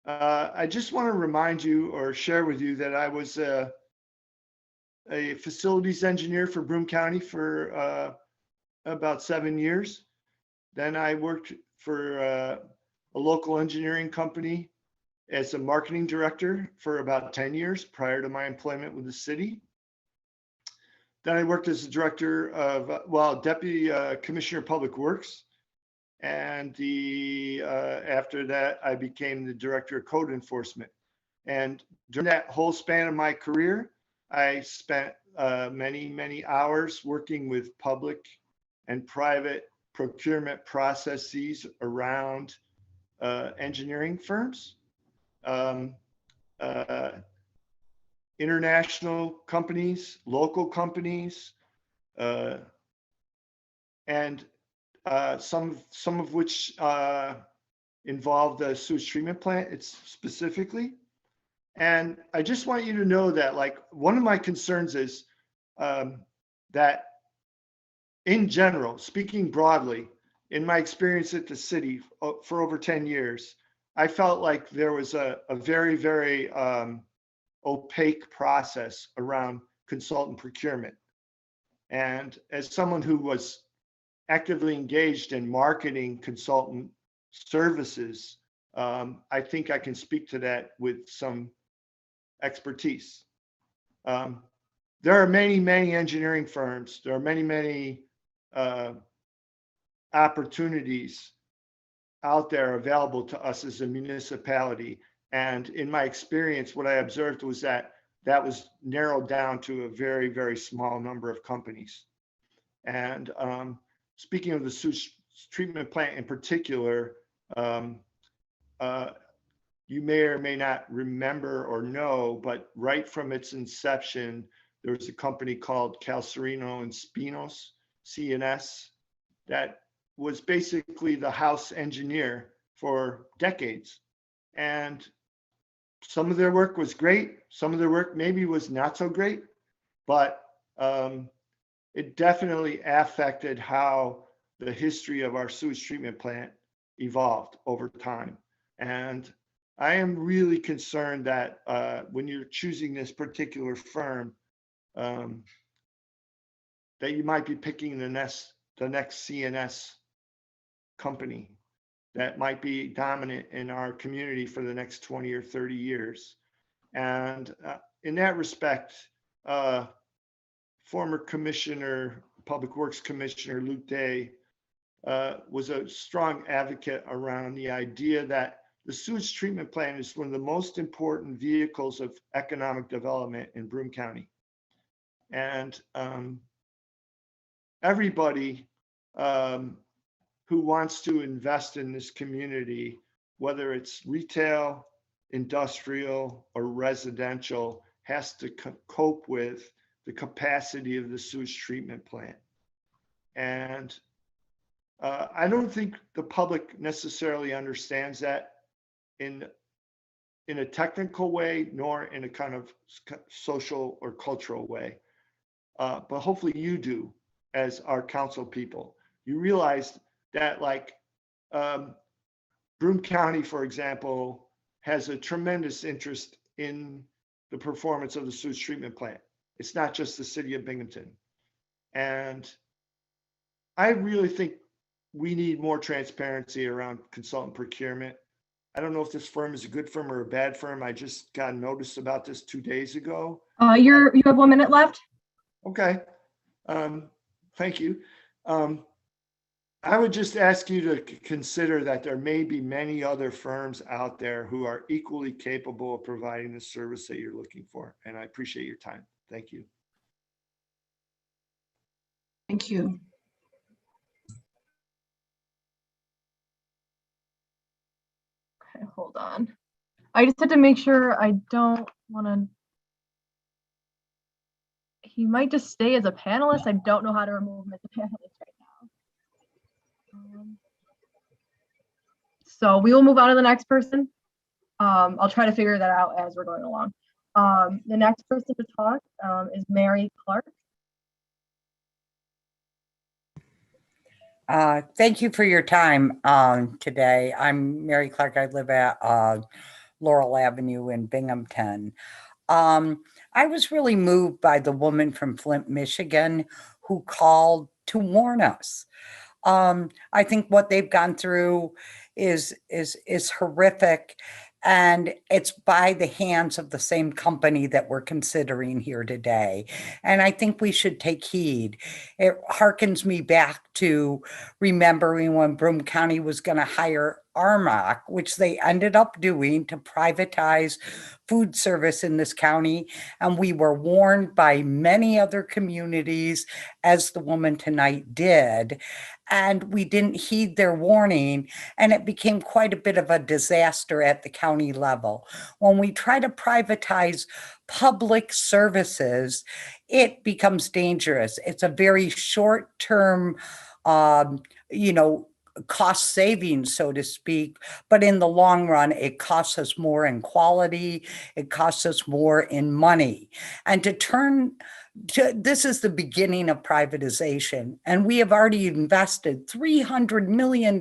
I just want to remind you or share with you that I was a facilities engineer for Broome County for about 7 years. Then I worked for a local engineering company as a marketing director for about 10 years prior to my employment with the city. Then I worked as a director of, Deputy Commissioner of Public Works. And after that, I became the Director of Code Enforcement. And during that whole span of my career, I spent many, many hours working with public and private procurement processes around engineering firms, international companies, local companies, and some of which involved the sewage treatment plant. It's specifically. And I just want you to know that, like, one of my concerns is that in general, speaking broadly, in my experience at the city for over 10 years, I felt like there was a very, very opaque process around consultant procurement. And as someone who was actively engaged in marketing consultant services, I think I can speak to that with some expertise. There are many, many engineering firms. There are many, many opportunities out there available to us as a municipality. And in my experience, what I observed was that that was narrowed down to a very, very small number of companies. And speaking of the sewage treatment plant in particular, you may or may not remember or know, but right from its inception, there was a company called Calcerino and Spinos, CNS, that was basically the house engineer for decades. And some of their work was great. Some of their work maybe was not so great, but it definitely affected how the history of our sewage treatment plant evolved over time. And I am really concerned that when you're choosing this particular firm, that you might be picking the next CNS company that might be dominant in our community for the next 20 or 30 years. And in that respect, former Commissioner, Public Works Commissioner Luke Day was a strong advocate around the idea that the sewage treatment plant is one of the most important vehicles of economic development in Broome County. And everybody who wants to invest in this community, whether it's retail, industrial, or residential, has to cope with the capacity of the sewage treatment plant. And I don't think the public necessarily understands that in a technical way, nor in a kind of social or cultural way. But hopefully you do, as our council people. You realize that, like, Broome County, for example, has a tremendous interest in the performance of the sewage treatment plant. It's not just the city of Binghamton. And I really think we need more transparency around consultant procurement. I don't know if this firm is a good firm or a bad firm. I just got notice about this 2 days ago. You have 1 minute left. Okay. Thank you. I would just ask you to consider that there may be many other firms out there who are equally capable of providing the service that you're looking for. And I appreciate your time. Thank you. Thank you. Okay, hold on. I just had to make sure I don't want to. He might just stay as a panelist. I don't know how to remove him as a panelist right now. So we will move on to the next person. I'll try to figure that out as we're going along. The next person to talk is Mary Clark. Thank you for your time today. I'm Mary Clark. I live at Laurel Avenue in Binghamton. I was really moved by the woman from Flint, Michigan, who called to warn us. I think what they've gone through is horrific, and it's by the hands of the same company that we're considering here today. And I think we should take heed. It harkens me back to remembering when Broome County was going to hire Armach, which they ended up doing to privatize food service in this county. And we were warned by many other communities, as the woman tonight did, and we didn't heed their warning, and it became quite a bit of a disaster at the county level. When we try to privatize public services, it becomes dangerous. It's a very short-term, cost savings, so to speak, but in the long run, it costs us more in quality, it costs us more in money. And this is the beginning of privatization, and we have already invested $300 million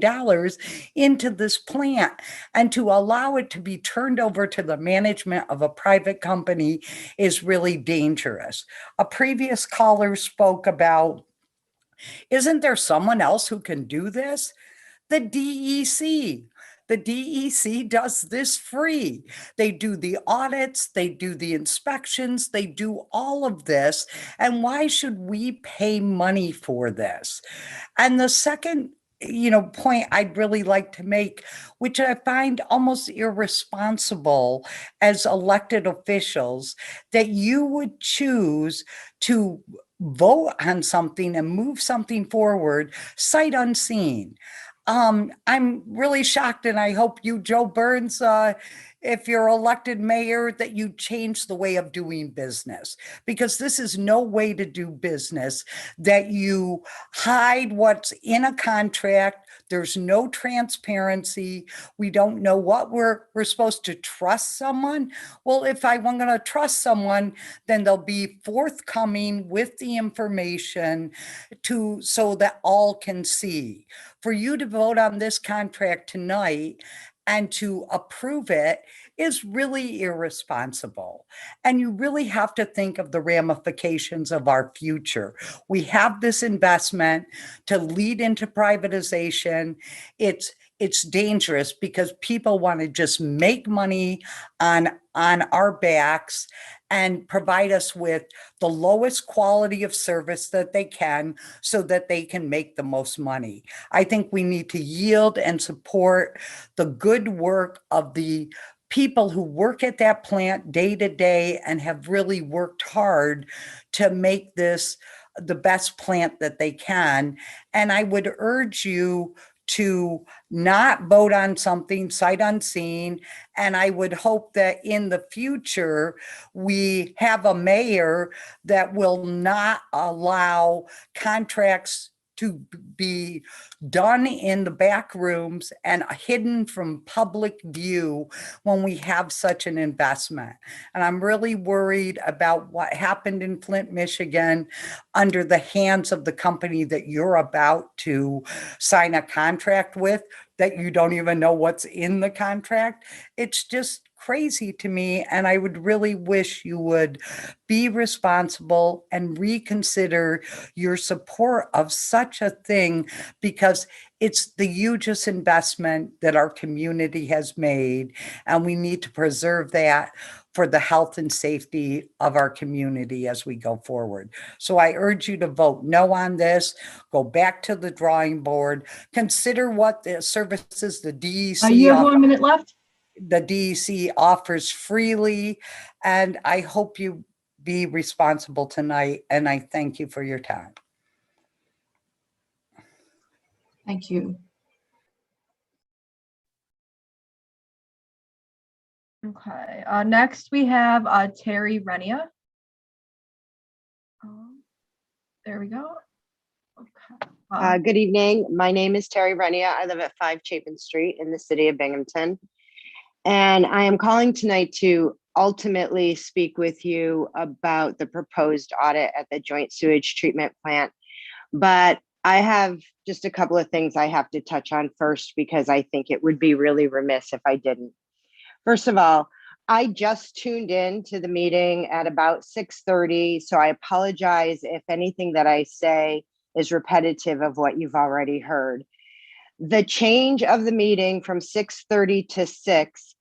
into this plant, and to allow it to be turned over to the management of a private company is really dangerous. A previous caller spoke about, isn't there someone else who can do this? The DEC. The DEC does this free. They do the audits, they do the inspections, they do all of this. And why should we pay money for this? And the second point I'd really like to make, which I find almost irresponsible as elected officials, that you would choose to vote on something and move something forward sight unseen. I'm really shocked, and I hope you, Joe Burns, if you're elected mayor, that you change the way of doing business, because this is no way to do business, that you hide what's in a contract. There's no transparency. We don't know what we're supposed to trust someone. Well, if I'm going to trust someone, then they'll be forthcoming with the information so that all can see. For you to vote on this contract tonight and to approve it is really irresponsible. And you really have to think of the ramifications of our future. We have this investment to lead into privatization. It's dangerous because people want to just make money on our backs and provide us with the lowest quality of service that they can so that they can make the most money. I think we need to yield and support the good work of the people who work at that plant day to day and have really worked hard to make this the best plant that they can. And I would urge you to not vote on something sight unseen. And I would hope that in the future, we have a mayor that will not allow contracts to be done in the back rooms and hidden from public view when we have such an investment. And I'm really worried about what happened in Flint, Michigan, under the hands of the company that you're about to sign a contract with, that you don't even know what's in the contract. It's just crazy to me. And I would really wish you would be responsible and reconsider your support of such a thing, because it's the hugest investment that our community has made. And we need to preserve that for the health and safety of our community as we go forward. So I urge you to vote no on this, go back to the drawing board, consider what the services the DEC You have 1 minute left. The DEC offers freely, and I hope you be responsible tonight, and I thank you for your time. Thank you. Okay, next we have Terry Renia. There we go. Okay. Good evening. My name is Terry Renia. I live at 5 Chapin Street in the city of Binghamton. And I am calling tonight to ultimately speak with you about the proposed audit at the joint sewage treatment plant. But I have just a couple of things I have to touch on first, because I think it would be really remiss if I didn't. First of all, I just tuned in to the meeting at about 6:30, so I apologize if anything that I say is repetitive of what you've already heard. The change of the meeting from 6:30 to 6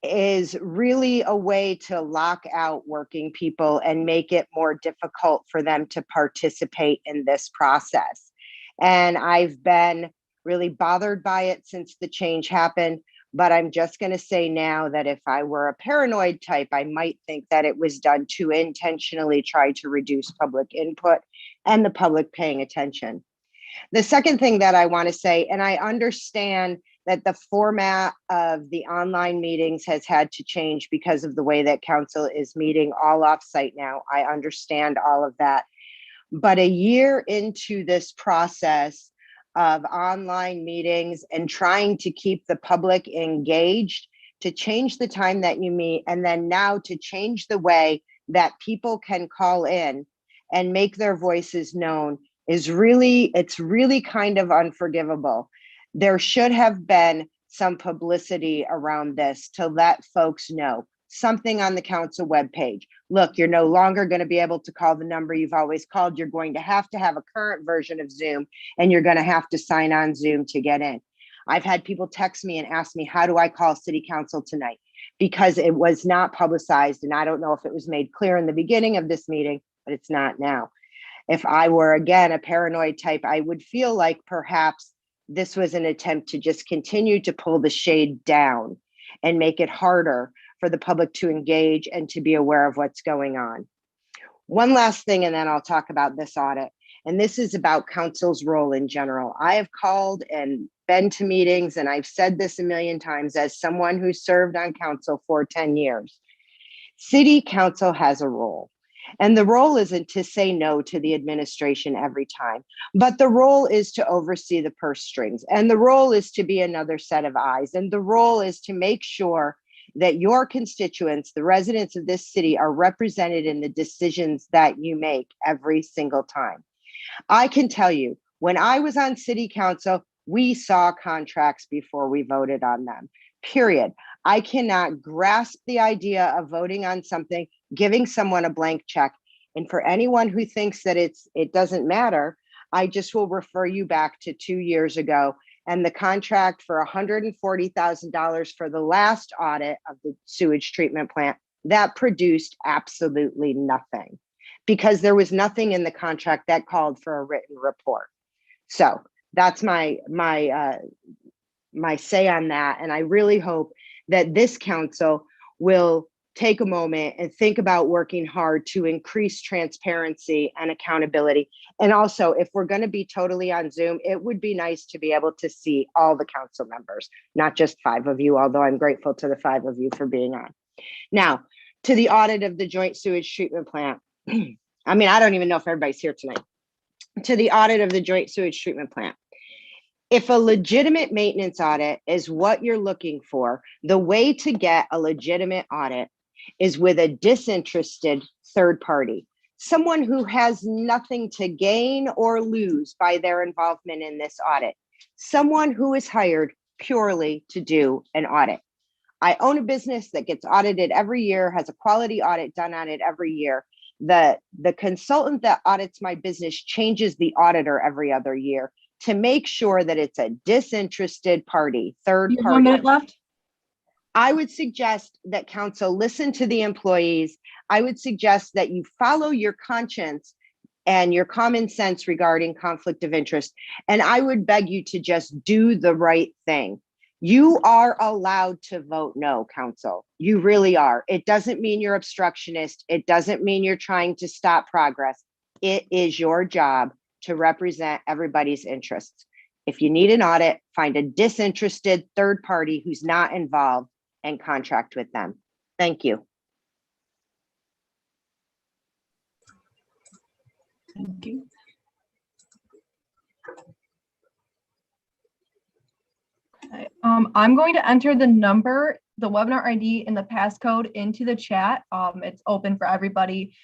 is really a way to lock out working people and make it more difficult for them to participate in this process. And I've been really bothered by it since the change happened. But I'm just going to say now that if I were a paranoid type, I might think that it was done to intentionally try to reduce public input and the public paying attention. The second thing that I want to say, and I understand that the format of the online meetings has had to change because of the way that council is meeting all off-site now. I understand all of that. But a year into this process of online meetings and trying to keep the public engaged, to change the time that you meet, and then now to change the way that people can call in and make their voices known is really, it's really kind of unforgivable. There should have been some publicity around this to let folks know. Something on the council webpage. Look, you're no longer going to be able to call the number you've always called. You're going to have a current version of Zoom, and you're going to have to sign on Zoom to get in. I've had people text me and ask me, how do I call city council tonight? Because it was not publicized, and I don't know if it was made clear in the beginning of this meeting, but it's not now. If I were, again, a paranoid type, I would feel like perhaps this was an attempt to just continue to pull the shade down and make it harder for the public to engage and to be aware of what's going on. one last thing, and then I'll talk about this audit. And this is about council's role in general. I have called and been to meetings, and I've said this a million times as someone who served on council for 10 years. City council has a role. And the role isn't to say no to the administration every time, but the role is to oversee the purse strings. And the role is to be another set of eyes. And the role is to make sure that your constituents, the residents of this city, are represented in the decisions that you make every single time. I can tell you, when I was on city council, we saw contracts before we voted on them, period. I cannot grasp the idea of voting on something, giving someone a blank check. And for anyone who thinks that it doesn't matter, I just will refer you back to 2 years ago and the contract for $140,000 for the last audit of the sewage treatment plant that produced absolutely nothing, because there was nothing in the contract that called for a written report. So that's my say on that. And I really hope that this council will take a moment and think about working hard to increase transparency and accountability. And also, if we're going to be totally on Zoom, it would be nice to be able to see all the council members, not just 5 of you, although I'm grateful to the 5 of you for being on. Now, to the audit of the joint sewage treatment plant. I mean, I don't even know if everybody's here tonight. To the audit of the joint sewage treatment plant. If a legitimate maintenance audit is what you're looking for, the way to get a legitimate audit is with a disinterested third party, someone who has nothing to gain or lose by their involvement in this audit, someone who is hired purely to do an audit. I own a business that gets audited every year, has a quality audit done on it every year. The consultant that audits my business changes the auditor every other year to make sure that it's a disinterested party, third You have party. 1 minute left. I would suggest that council listen to the employees. I would suggest that you follow your conscience and your common sense regarding conflict of interest. And I would beg you to just do the right thing. You are allowed to vote no, council. You really are. It doesn't mean you're obstructionist. It doesn't mean you're trying to stop progress. It is your job to represent everybody's interests. If you need an audit, find a disinterested third party who's not involved and contract with them. Thank you. Thank you. Okay. I'm going to enter the number, the webinar ID and the passcode into the chat. It's open for everybody.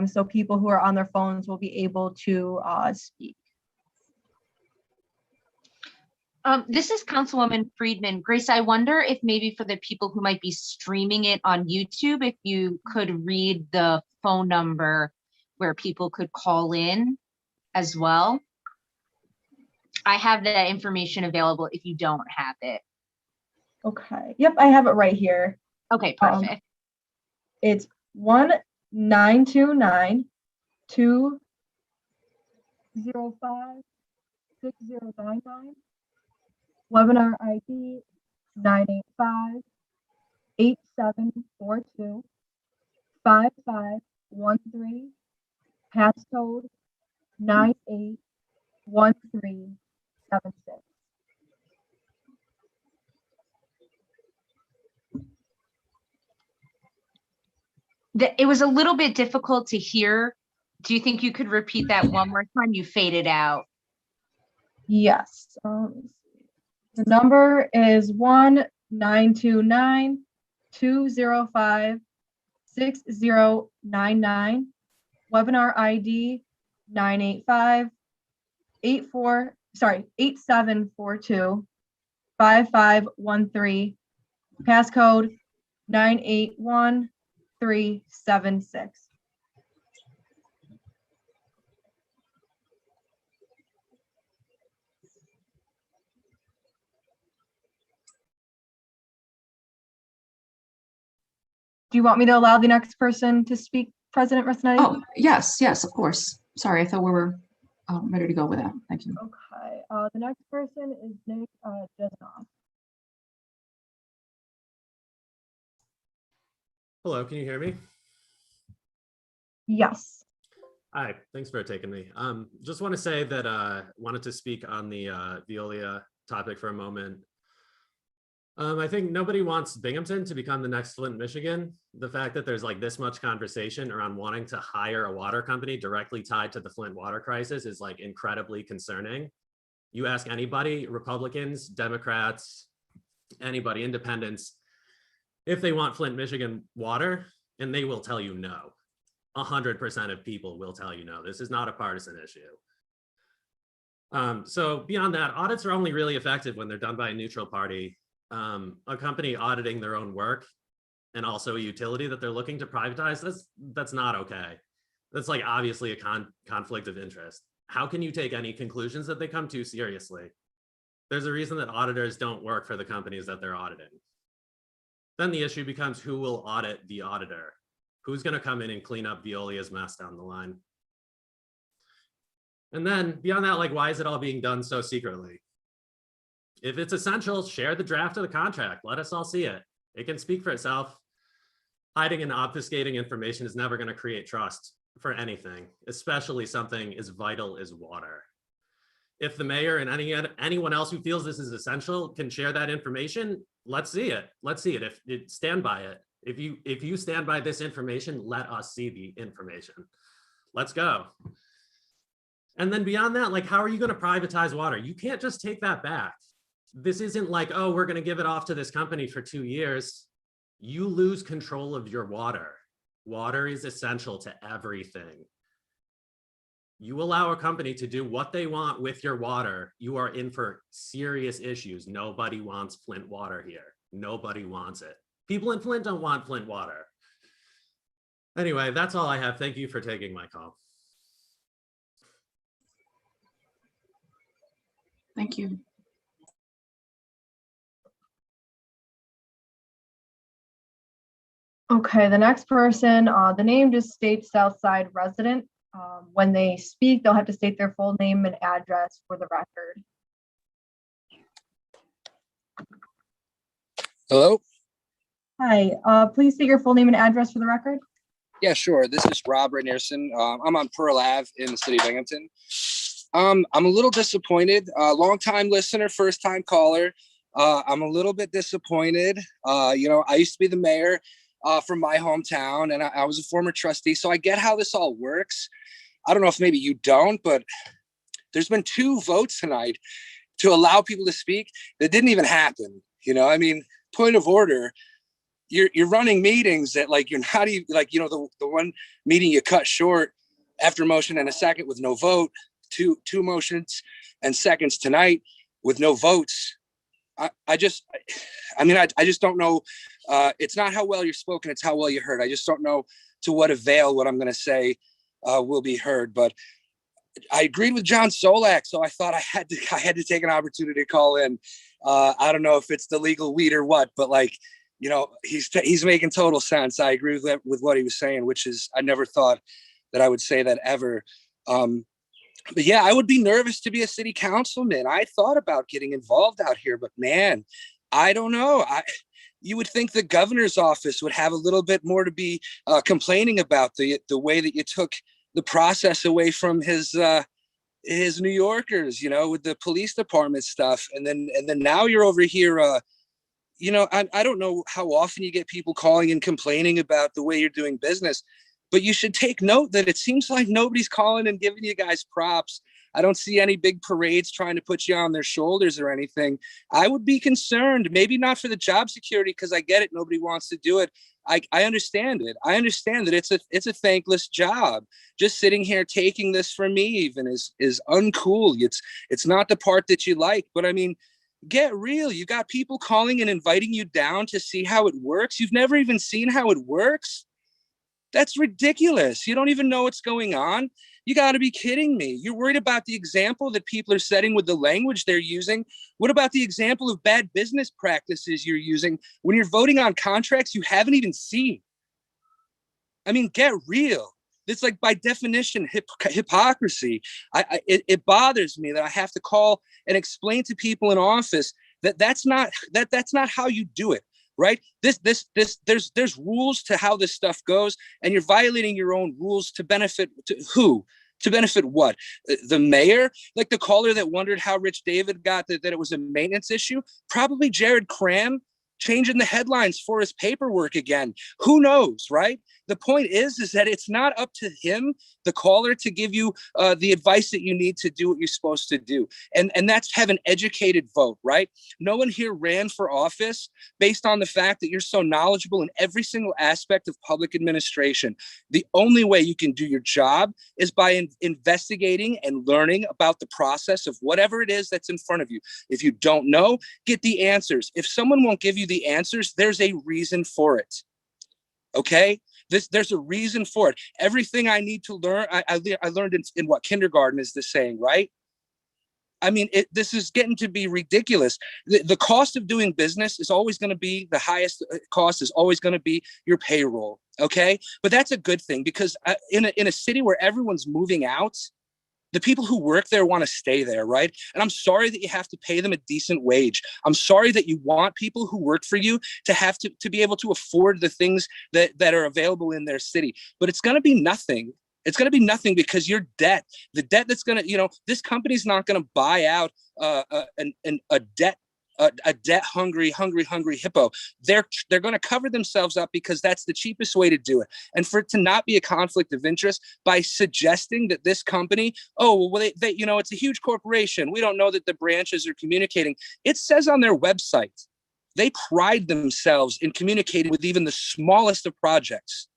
So people who are on their phones will be able to speak. This is Councilwoman Friedman. Grace, I wonder if maybe for the people who might be streaming it on YouTube, if you could read the phone number where people could call in as well. I have that information available if you don't have it. Okay. Yep, I have it right here. Okay, perfect. It's 1-929-205-6099. Webinar ID 985-8742-5513. Passcode 981376. It was a little bit difficult to hear. Do you think you could repeat that one more time? You faded out. Yes. The number is 1-929-205-6099. Webinar ID 8742-5513. Passcode 981376. Do you want me to allow the next person to speak, President Rossetti? Oh, yes, of course. Sorry, I thought we were ready to go with that. Thank you. Okay. The next person is Nick Jesnoff. Hello, can you hear me? Yes. Hi, thanks for taking me. Just want to say that wanted to speak on the Violia topic for a moment. I think nobody wants Binghamton to become the next Flint, Michigan. The fact that there's like this much conversation around wanting to hire a water company directly tied to the Flint water crisis is like incredibly concerning. You ask anybody, Republicans, Democrats, anybody, independents, if they want Flint, Michigan water, and they will tell you no. 100% of people will tell you no. This is not a partisan issue. So beyond that, audits are only really effective when they're done by a neutral party. A company auditing their own work and also a utility that they're looking to privatize, that's not okay. That's like obviously a conflict of interest. How can you take any conclusions that they come to seriously? There's a reason that auditors don't work for the companies that they're auditing. Then the issue becomes who will audit the auditor? Who's going to come in and clean up Violia's mess down the line? And then beyond that, like, why is it all being done so secretly? If it's essential, share the draft of the contract. Let us all see it. It can speak for itself. Hiding and obfuscating information is never going to create trust for anything, especially something as vital as water. If the mayor and anyone else who feels this is essential can share that information, let's see it. Let's see it. Stand by it. If you stand by this information, let us see the information. Let's go. And then beyond that, like, how are you going to privatize water? You can't just take that back. This isn't like, oh, we're going to give it off to this company for 2 years. You lose control of your water. Water is essential to everything. You allow a company to do what they want with your water, you are in for serious issues. Nobody wants Flint water here. Nobody wants it. People in Flint don't want Flint water. Anyway, that's all I have. Thank you for taking my call. Thank you. Okay, the next person, the name just states Southside resident. When they speak, they'll have to state their full name and address for the record. Hello? Hi, please state your full name and address for the record. Yeah, sure. This is Rob Rainierson. I'm on Pearl Ave in the city of Binghamton. I'm a little disappointed. Long-time listener, first-time caller. I'm a little bit disappointed. You know, I used to be the mayor from my hometown, and I was a former trustee, so I get how this all works. I don't know if maybe you don't, but there's been 2 votes tonight to allow people to speak that didn't even happen. You know, I mean, point of order. You're running meetings that, like, you're not even, like, you know, the one meeting you cut short after motion and a second with no vote, two motions and seconds tonight with no votes. I just don't know. It's not how well you're spoken, it's how well you heard. I just don't know to what avail what I'm going to say will be heard. But I agreed with John Solak, so I thought I had to take an opportunity to call in. I don't know if it's the legal weed or what, but, like, you know, he's making total sense. I agree with what he was saying, which is, I never thought that I would say that ever. But yeah, I would be nervous to be a city councilman. I thought about getting involved out here, but man, I don't know. You would think the governor's office would have a little bit more to be complaining about, the way that you took the process away from his New Yorkers, you know, with the police department stuff. And then now you're over here, you know, I don't know how often you get people calling and complaining about the way you're doing business, but you should take note that it seems like nobody's calling and giving you guys props. I don't see any big parades trying to put you on their shoulders or anything. I would be concerned, maybe not for the job security, because I get it. Nobody wants to do it. I understand it. I understand that it's a thankless job. Just sitting here taking this from me even is uncool. It's not the part that you like, but I mean, get real. You got people calling and inviting you down to see how it works. You've never even seen how it works. That's ridiculous. You don't even know what's going on. You got to be kidding me. You're worried about the example that people are setting with the language they're using. What about the example of bad business practices you're using when you're voting on contracts you haven't even seen? I mean, get real. It's like, by definition, hypocrisy. It bothers me that I have to call and explain to people in office that that's not how you do it. right? There's rules to how this stuff goes, and you're violating your own rules to benefit who? To benefit what? The mayor? Like the caller that wondered how Rich David got that it was a maintenance issue? Probably Jared Cram changing the headlines for his paperwork again. Who knows, right? The point is that it's not up to him, the caller, to give you the advice that you need to do what you're supposed to do. And that's have an educated vote, right? No one here ran for office based on the fact that you're so knowledgeable in every single aspect of public administration. The only way you can do your job is by investigating and learning about the process of whatever it is that's in front of you. If you don't know, get the answers. If someone won't give you the answers, there's a reason for it. Okay? There's a reason for it. Everything I need to learn, I learned in what, kindergarten is the saying, right? I mean, this is getting to be ridiculous. The cost of doing business is always going to be, the highest cost is always going to be your payroll, okay? But that's a good thing, because in a city where everyone's moving out, the people who work there want to stay there, right? And I'm sorry that you have to pay them a decent wage. I'm sorry that you want people who work for you to have to be able to afford the things that are available in their city. But it's going to be nothing. It's going to be nothing because your debt, the debt that's going to, this company's not going to buy out a debt hungry hippo. They're going to cover themselves up because that's the cheapest way to do it. And for it to not be a conflict of interest by suggesting that this company, they it's a huge corporation, we don't know that the branches are communicating. It says on their website, they pride themselves in communicating with even the smallest of projects.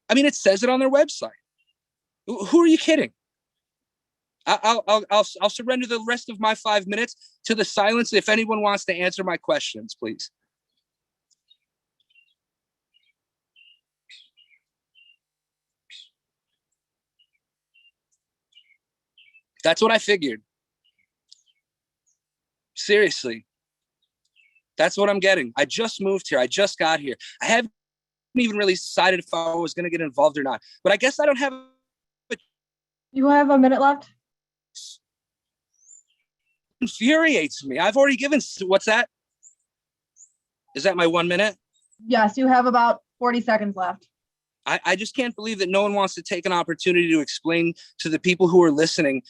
I mean, it says it on their website. Who are you kidding? I'll surrender the rest of my 5 minutes to the silence if anyone wants to answer my questions, please. That's what I figured. Seriously. That's what I'm getting. I just moved here. I just got here. I haven't even really decided if I was going to get involved or not. But I guess I don't have. You have a minute left. Infuriates me. I've already given, what's that? Is that my 1 minute? Yes, you have about 40 seconds left. I just can't believe that no one wants to take an opportunity to explain to the people who are listening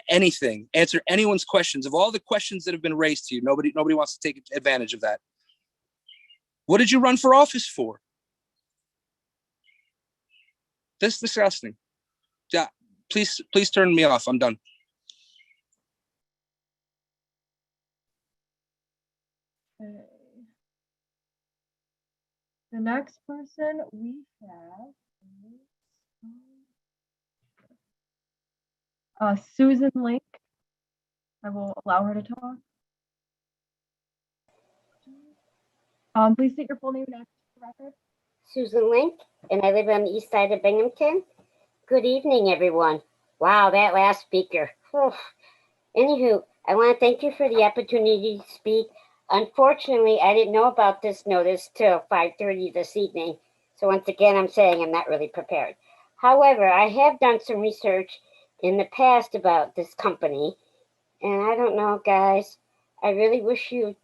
anything, answer anyone's questions. Of all the questions that have been raised to you, nobody wants to take advantage of that. What did you run for office for? This is disgusting. Yeah, please turn me off. I'm done. Okay. The next person we have is Susan Link. I will allow her to talk. Please state your full name and address for the record. Susan Link, and I live on the east side of Binghamton. Good evening, everyone. Wow, that last speaker. Oh. Anywho, I want to thank you for the opportunity to speak. Unfortunately, I didn't know about this notice till 5:30 this evening. So once again, I'm saying I'm not really prepared. However, I have done some research in the past about this company. And I don't know, guys, I really wish you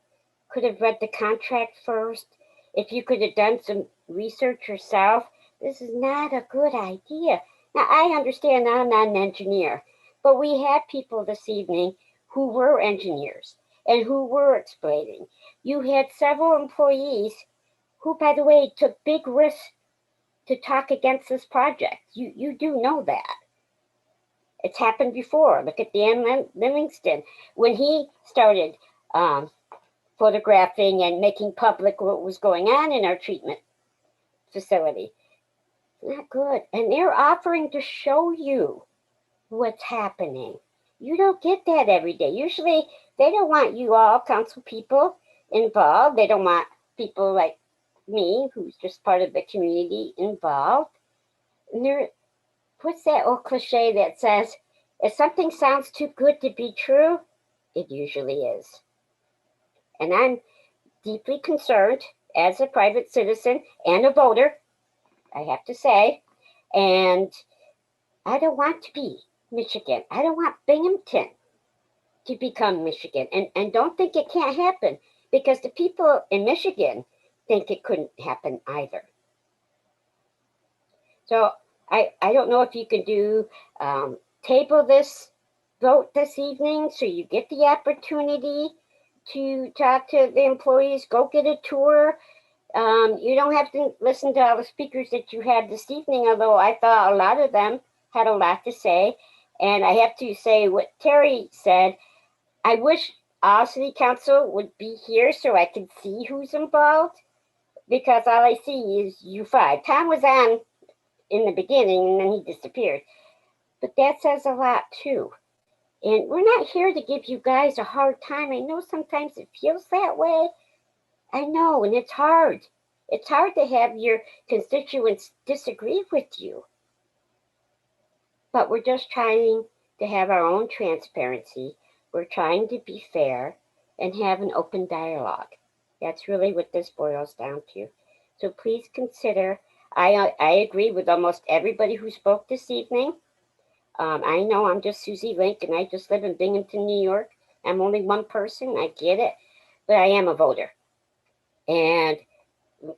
could have read the contract first. If you could have done some research yourself, this is not a good idea. Now, I understand I'm not an engineer, but we had people this evening who were engineers and who were explaining. You had several employees who, by the way, took big risks to talk against this project. You do know that. It's happened before. Look at Dan Livingston. When he started photographing and making public what was going on in our treatment facility. Not good. And they're offering to show you what's happening. You don't get that every day. Usually they don't want you all council people involved. They don't want people like me, who's just part of the community, involved. And there, what's that old cliche that says, if something sounds too good to be true, it usually is. And I'm deeply concerned as a private citizen and a voter, I have to say, and I don't want to be Michigan. I don't want Binghamton to become Michigan. And don't think it can't happen, because the people in Michigan think it couldn't happen either. So I don't know if you can do table this vote this evening so you get the opportunity to talk to the employees, go get a tour. You don't have to listen to all the speakers that you had this evening, although I thought a lot of them had a lot to say. And I have to say what Terry said, I wish all city council would be here so I could see who's involved, because all I see is you five. Tom was on in the beginning and then he disappeared. But that says a lot too. And we're not here to give you guys a hard time. I know sometimes it feels that way. I know, and it's hard. It's hard to have your constituents disagree with you. But we're just trying to have our own transparency. We're trying to be fair and have an open dialogue. That's really what this boils down to. So please consider, I agree with almost everybody who spoke this evening. I know I'm just Susie Link and I just live in Binghamton, New York. I'm only one person, I get it, but I am a voter. And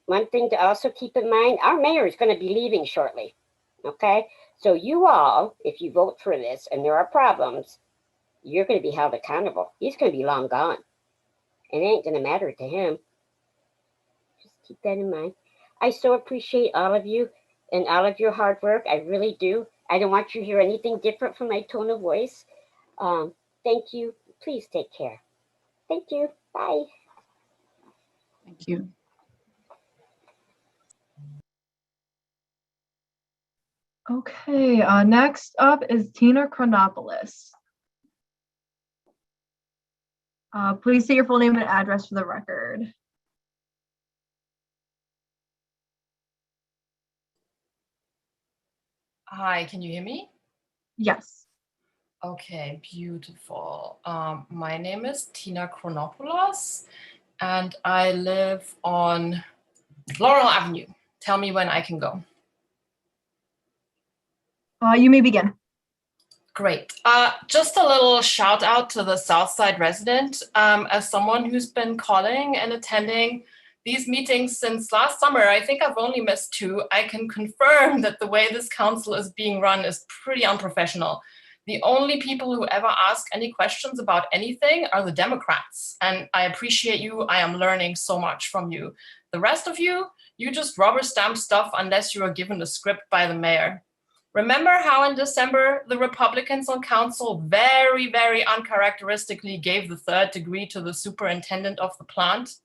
one thing to also keep in mind, our mayor is going to be leaving shortly, okay? So you all, if you vote for this and there are problems, you're going to be held accountable. He's going to be long gone. It ain't going to matter to him. Just keep that in mind. I so appreciate all of you and all of your hard work. I really do. I don't want you to hear anything different from my tone of voice. Thank you. Please take care. Thank you. Bye. Thank you. Okay, next up is Tina Chronopolis. Please state your full name and address for the record. Hi, can you hear me? Yes. Okay, beautiful. My name is Tina Chronopolis, and I live on Laurel Avenue. Tell me when I can go. You may begin. Great. Just a little shout out to the Southside resident. As someone who's been calling and attending these meetings since last summer, I think I've only missed 2. I can confirm that the way this council is being run is pretty unprofessional. The only people who ever ask any questions about anything are the Democrats. And I appreciate you. I am learning so much from you. The rest of you, you just rubber stamp stuff unless you are given a script by the mayor. Remember how in December, the Republicans on council very, very uncharacteristically gave the 3rd degree to the superintendent of the plant?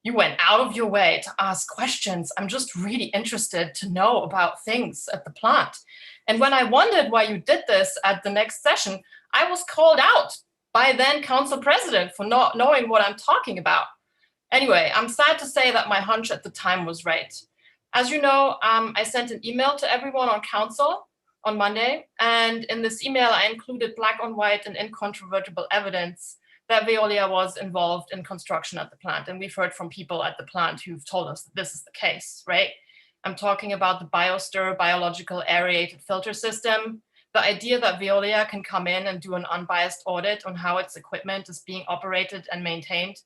You went out of your way to ask questions. I'm just really interested to know about things at the plant. And when I wondered why you did this at the next session, I was called out by then council president for not knowing what I'm talking about. Anyway, I'm sad to say that my hunch at the time was right. As you know, I sent an email to everyone on council on Monday, and in this email, I included black on white and incontrovertible evidence that Violia was involved in construction at the plant. And we've heard from people at the plant who've told us that this is the case, right? I'm talking about the BioStir biological aerated filter system, the idea that Violia can come in and do an unbiased audit on how its equipment is being operated and maintained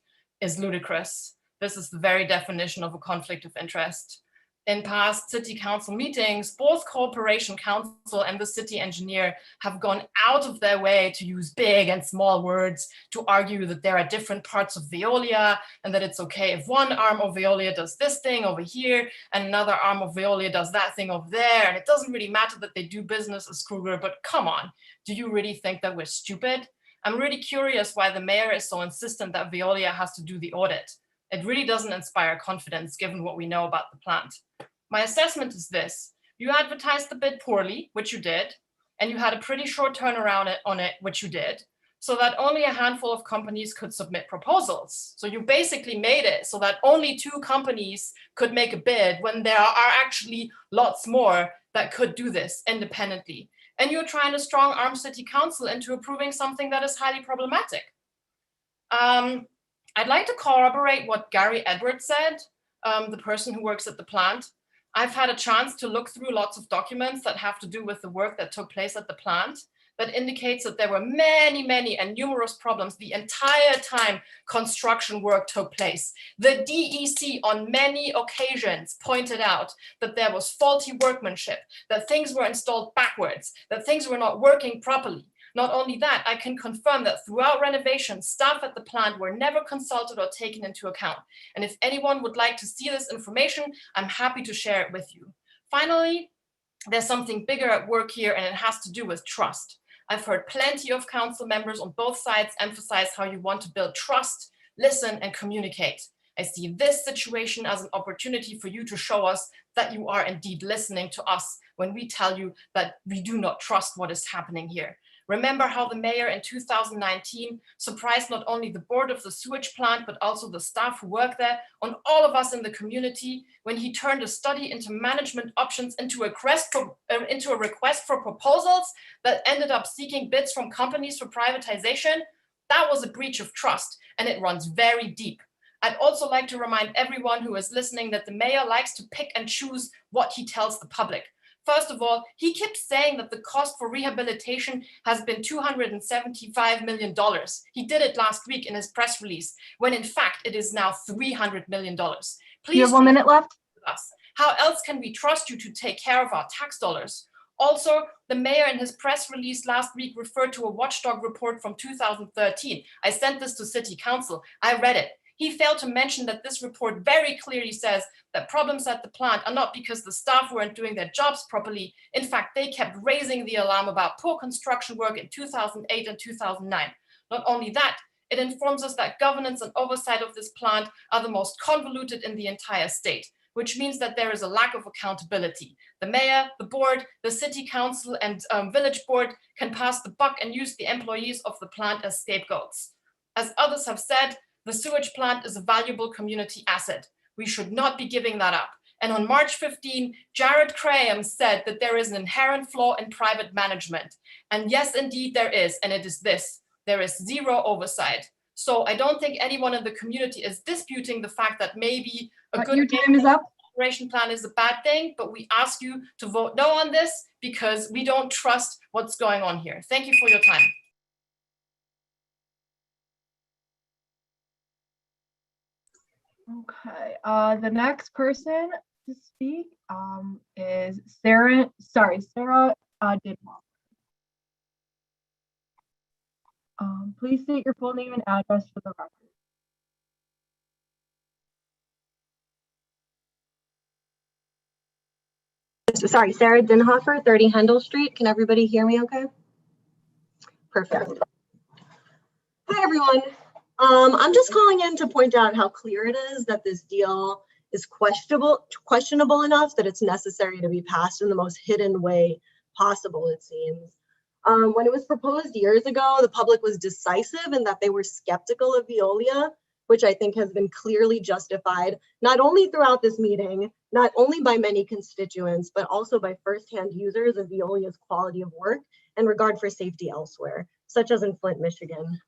is ludicrous. This is the very definition of a conflict of interest. In past city council meetings, both corporation council and the city engineer have gone out of their way to use big and small words to argue that there are different parts of Violia and that it's okay if one arm of Violia does this thing over here and another arm of Violia does that thing over there. And it doesn't really matter that they do business as Kruger, but come on, do you really think that we're stupid? I'm really curious why the mayor is so insistent that Violia has to do the audit. It really doesn't inspire confidence given what we know about the plant. My assessment is this: you advertised the bid poorly, which you did, and you had a pretty short turnaround on it, which you did, so that only a handful of companies could submit proposals. So you basically made it so that only 2 companies could make a bid when there are actually lots more that could do this independently. And you're trying to strong arm city council into approving something that is highly problematic. I'd like to corroborate what Gary Edwards said, the person who works at the plant. I've had a chance to look through lots of documents that have to do with the work that took place at the plant. that indicates that there were many and numerous problems the entire time construction work took place. The DEC on many occasions pointed out that there was faulty workmanship, that things were installed backwards, that things were not working properly. Not only that, I can confirm that throughout renovation, staff at the plant were never consulted or taken into account. And if anyone would like to see this information, I'm happy to share it with you. Finally, there's something bigger at work here, and it has to do with trust. I've heard plenty of council members on both sides emphasize how you want to build trust, listen, and communicate. I see this situation as an opportunity for you to show us that you are indeed listening to us when we tell you that we do not trust what is happening here. Remember how the mayor in 2019 surprised not only the board of the sewage plant, but also the staff who work there, on all of us in the community, when he turned a study into management options into a request for proposals that ended up seeking bids from companies for privatization? That was a breach of trust, and it runs very deep. I'd also like to remind everyone who is listening that the mayor likes to pick and choose what he tells the public. First of all, he keeps saying that the cost for rehabilitation has been $275 million. He did it last week in his press release, when in fact it is now $300 million. Please, you have 1 minute left. Us. How else can we trust you to take care of our tax dollars? Also, the mayor in his press release last week referred to a watchdog report from 2013. I sent this to City Council. I read it. He failed to mention that this report very clearly says that problems at the plant are not because the staff weren't doing their jobs properly. In fact, they kept raising the alarm about poor construction work in 2008 and 2009. Not only that, it informs us that governance and oversight of this plant are the most convoluted in the entire state, which means that there is a lack of accountability. The mayor, the board, the city council, and village board can pass the buck and use the employees of the plant as scapegoats. As others have said, the sewage plant is a valuable community asset. We should not be giving that up. And on March 15, Jared Graham said that there is an inherent flaw in private management. And yes, indeed there is, and it is this: there is zero oversight. So I don't think anyone in the community is disputing the fact that maybe a good your time is up. operation plan is a bad thing, but we ask you to vote no on this because we don't trust what's going on here. Thank you for your time. Okay, the next person to speak is Sarah Didwall. Please state your full name and address for the record. Sorry, Sarah Dinhofer, 30 Hendel Street. Can everybody hear me okay? Perfect. Hi, everyone. I'm just calling in to point out how clear it is that this deal is questionable enough that it's necessary to be passed in the most hidden way possible, it seems. When it was proposed years ago, the public was decisive in that they were skeptical of Violia, which I think has been clearly justified, not only throughout this meeting, not only by many constituents, but also by firsthand users of Violia's quality of work and regard for safety elsewhere, such as in Flint, Michigan.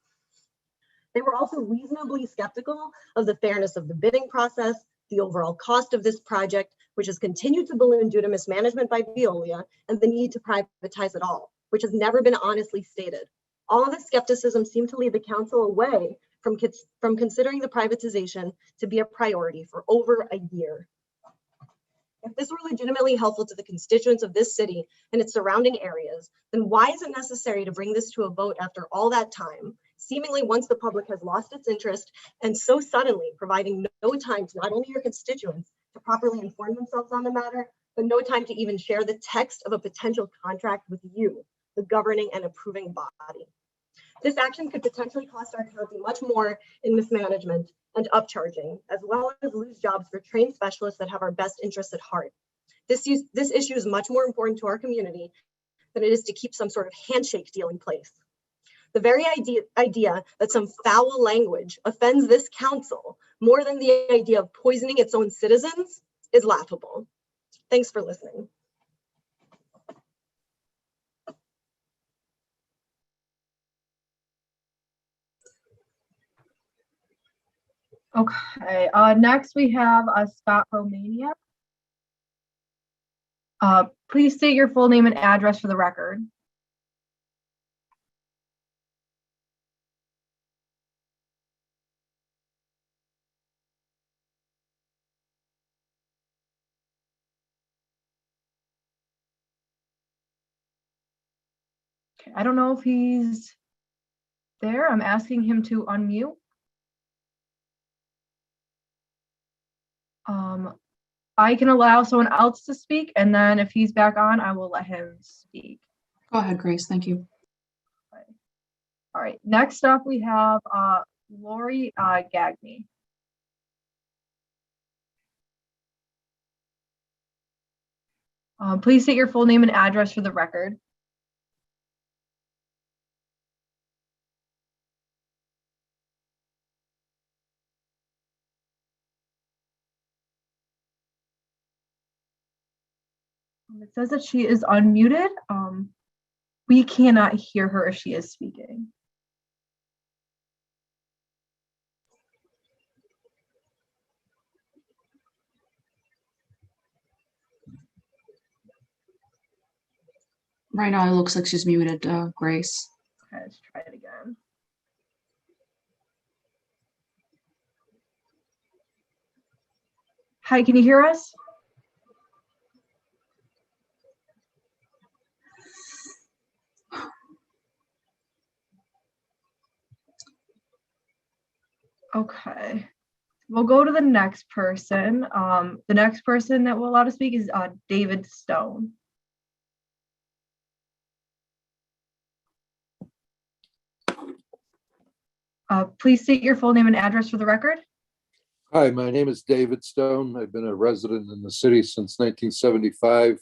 They were also reasonably skeptical of the fairness of the bidding process, the overall cost of this project, which has continued to balloon due to mismanagement by Violia, and the need to privatize it all, which has never been honestly stated. All of this skepticism seemed to lead the council away from considering the privatization to be a priority for over a year. If this were legitimately helpful to the constituents of this city and its surrounding areas, then why is it necessary to bring this to a vote after all that time, seemingly once the public has lost its interest, and so suddenly providing no time to not only your constituents to properly inform themselves on the matter, but no time to even share the text of a potential contract with you, the governing and approving body. This action could potentially cost our county much more in mismanagement and upcharging, as well as lose jobs for trained specialists that have our best interests at heart. This issue is much more important to our community than it is to keep some sort of handshake deal in place. The very idea that some foul language offends this council more than the idea of poisoning its own citizens is laughable. Thanks for listening. Okay, next we have Scott Romania. Please state your full name and address for the record. Okay, I don't know if he's there. I'm asking him to unmute. I can allow someone else to speak, and then if he's back on, I will let him speak. Go ahead, Grace. Thank you. All right, next up we have Lori Gagney. Please state your full name and address for the record. It says that she is unmuted. We cannot hear her if she is speaking. Right now, it looks like she's muted, Grace. Okay, let's try it again. Hi, can you hear us? Okay, we'll go to the next person. The next person that we'll allow to speak is David Stone. Please state your full name and address for the record. Hi, my name is David Stone. I've been a resident in the city since 1975.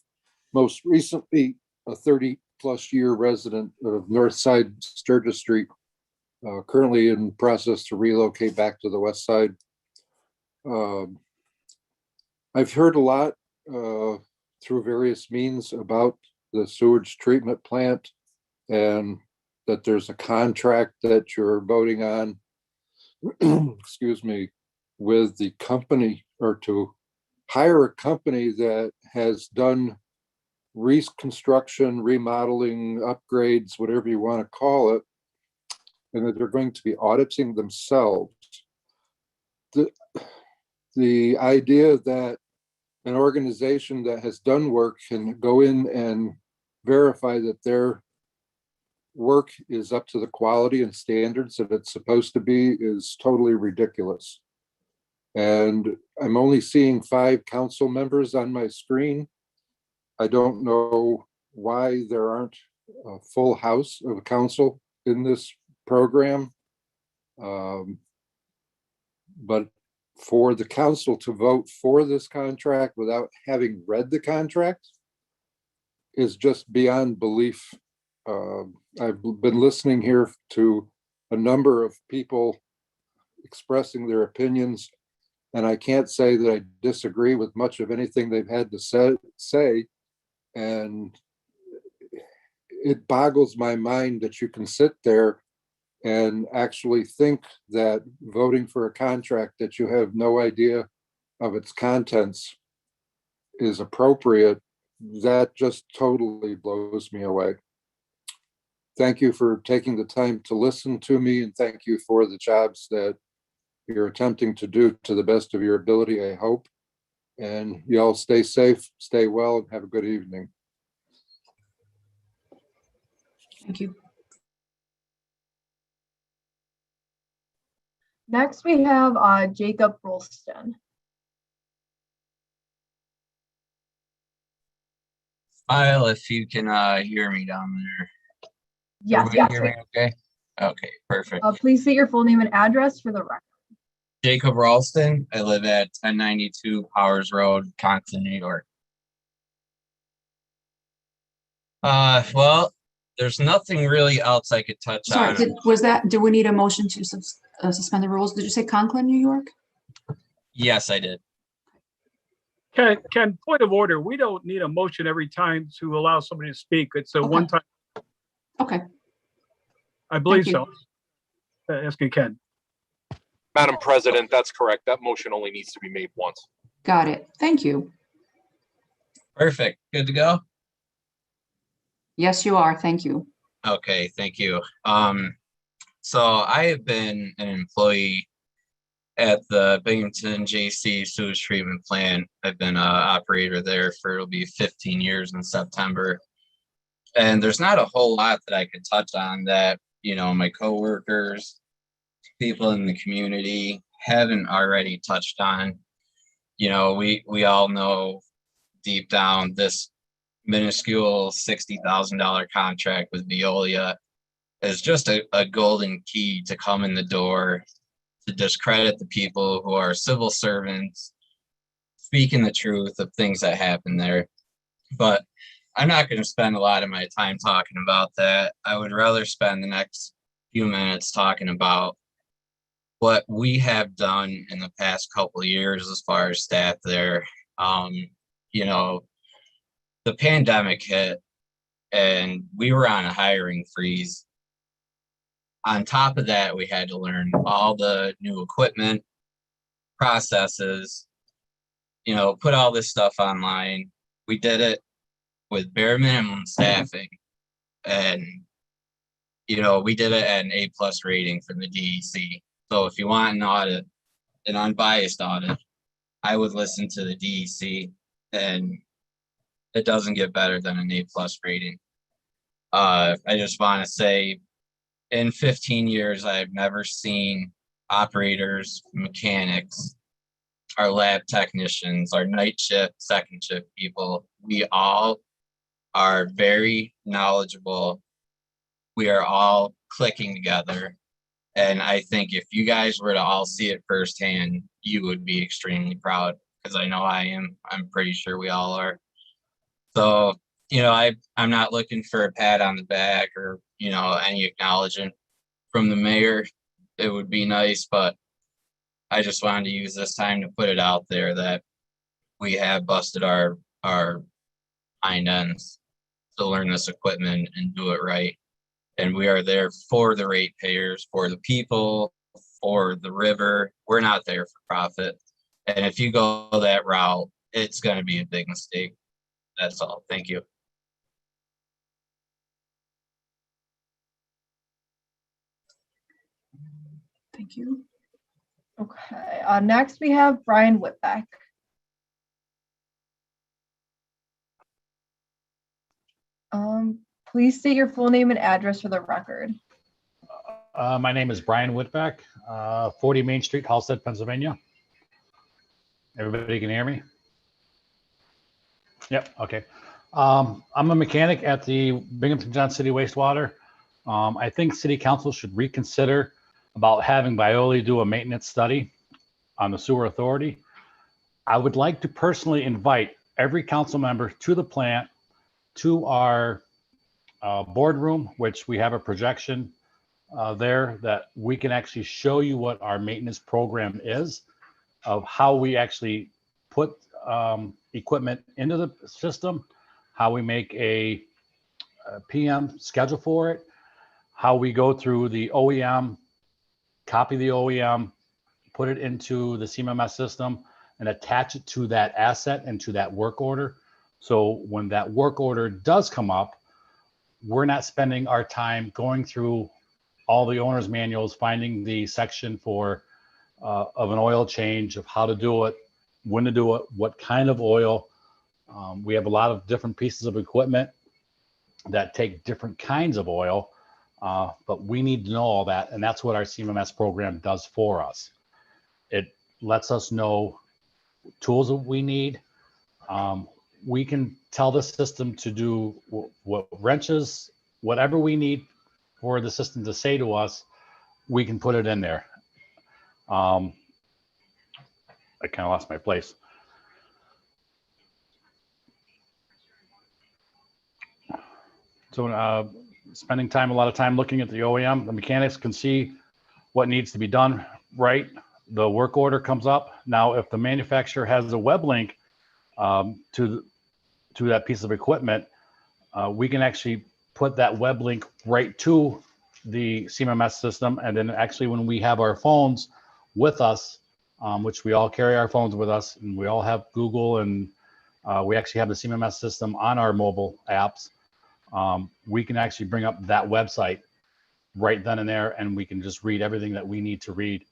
Most recently, a 30-plus year resident of Northside Sturgis Street. Currently in process to relocate back to the west side. I've heard a lot through various means about the sewage treatment plant and that there's a contract that you're voting on, excuse me, with the company, or to hire a company that has done reconstruction, remodeling, upgrades, whatever you want to call it, and that they're going to be auditing themselves. The idea that an organization that has done work can go in and verify that their work is up to the quality and standards that it's supposed to be is totally ridiculous. And I'm only seeing 5 council members on my screen. I don't know why there aren't a full house of council in this program. But for the council to vote for this contract without having read the contract is just beyond belief. I've been listening here to a number of people expressing their opinions, and I can't say that I disagree with much of anything they've had to say. And it boggles my mind that you can sit there and actually think that voting for a contract that you have no idea of its contents is appropriate. That just totally blows me away. Thank you for taking the time to listen to me, and thank you for the jobs that you're attempting to do to the best of your ability, I hope. And you all stay safe, stay well, and have a good evening. Thank you. Next, we have Jacob Rolston. Smile if you can hear me down there. Yes. Everybody hear me okay? Okay, perfect. Please state your full name and address for the record. Jacob Ralston. I live at 1092 Powers Road, Compton, New York. Well, there's nothing really else I could touch Sorry, on. do we need a motion to suspend the rules? Did you say Conklin, New York? Yes, I did. Ken, point of order, we don't need a motion every time to allow somebody to speak. It's a one-time. Okay. I believe Thank so. Asking Ken. Madam President, that's correct. That motion only needs to be made once. Got it. Thank you. Perfect. Good to go? Yes, you are. Thank you. Okay, thank you. So I have been an employee at the Binghamton JC sewage treatment plant. I've been an operator there for, it'll be 15 years in September. And there's not a whole lot that I could touch on that, you know, my coworkers, people in the community haven't already touched on. You know, we all know deep down this minuscule $60,000 contract with Violia is just a golden key to come in the door to discredit the people who are civil servants, speaking the truth of things that happen there. But I'm not going to spend a lot of my time talking about that. I would rather spend the next few minutes talking about what we have done in the past couple of years as far as staff there. You know, the pandemic hit and we were on a hiring freeze. On top of that, we had to learn all the new equipment, processes, you know, put all this stuff online. We did it with bare minimum staffing. And, you know, we did it at an A+ rating from the DEC. So if you want an audit, an unbiased audit, I would listen to the DEC, and it doesn't get better than an A+ rating. I just want to say, in 15 years, I've never seen operators, mechanics, our lab technicians, our night shift, second shift people. We all are very knowledgeable. We are all clicking together. And I think if you guys were to all see it firsthand, you would be extremely proud, because I know I am. I'm pretty sure we all are. So, you know, I'm not looking for a pat on the back or, you know, any acknowledgement from the mayor. It would be nice, but I just wanted to use this time to put it out there that we have busted our hind ends to learn this equipment and do it right. And we are there for the ratepayers, for the people, for the river. We're not there for profit. And if you go that route, it's going to be a big mistake. That's all. Thank you. Thank you. Okay, next we have Brian Whitbeck. Please state your full name and address for the record. My name is Brian Whitbeck, 40 Main Street, Halstead, Pennsylvania. Everybody can hear me? Yep, okay. I'm a mechanic at the Binghamton Johnson City Wastewater. I think City Council should reconsider about having Violia do a maintenance study on the sewer authority. I would like to personally invite every council member to the plant, to our boardroom, which we have a projection there that we can actually show you what our maintenance program is, of how we actually put equipment into the system, how we make a PM schedule for it, how we go through the OEM, copy the OEM, put it into the CMMS system, and attach it to that asset and to that work order. So when that work order does come up, we're not spending our time going through all the owner's manuals, finding the section for of an oil change, of how to do it, when to do it, what kind of oil. We have a lot of different pieces of equipment that take different kinds of oil, but we need to know all that, and that's what our CMMS program does for us. It lets us know tools that we need. We can tell the system to do what wrenches, whatever we need for the system to say to us, we can put it in there. I kind of lost my place. So spending time, a lot of time looking at the OEM, the mechanics can see what needs to be done right. The work order comes up. Now, if the manufacturer has a web link to that piece of equipment, we can actually put that web link right to the CMMS system. And then actually when we have our phones with us, which we all carry our phones with us, and we all have Google, and we actually have the CMMS system on our mobile apps, we can actually bring up that website right then and there, and we can just read everything that we need to read.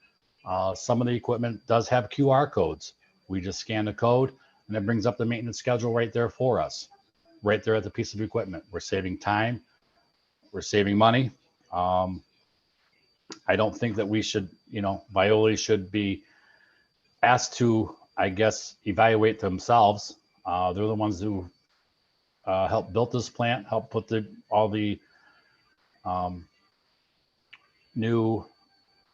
Some of the equipment does have QR codes. We just scan the code and it brings up the maintenance schedule right there for us. right there at the piece of equipment. We're saving time. We're saving money. I don't think that we should, Viola should be asked to, I guess, evaluate themselves. They're the ones who helped build this plant, helped put all the new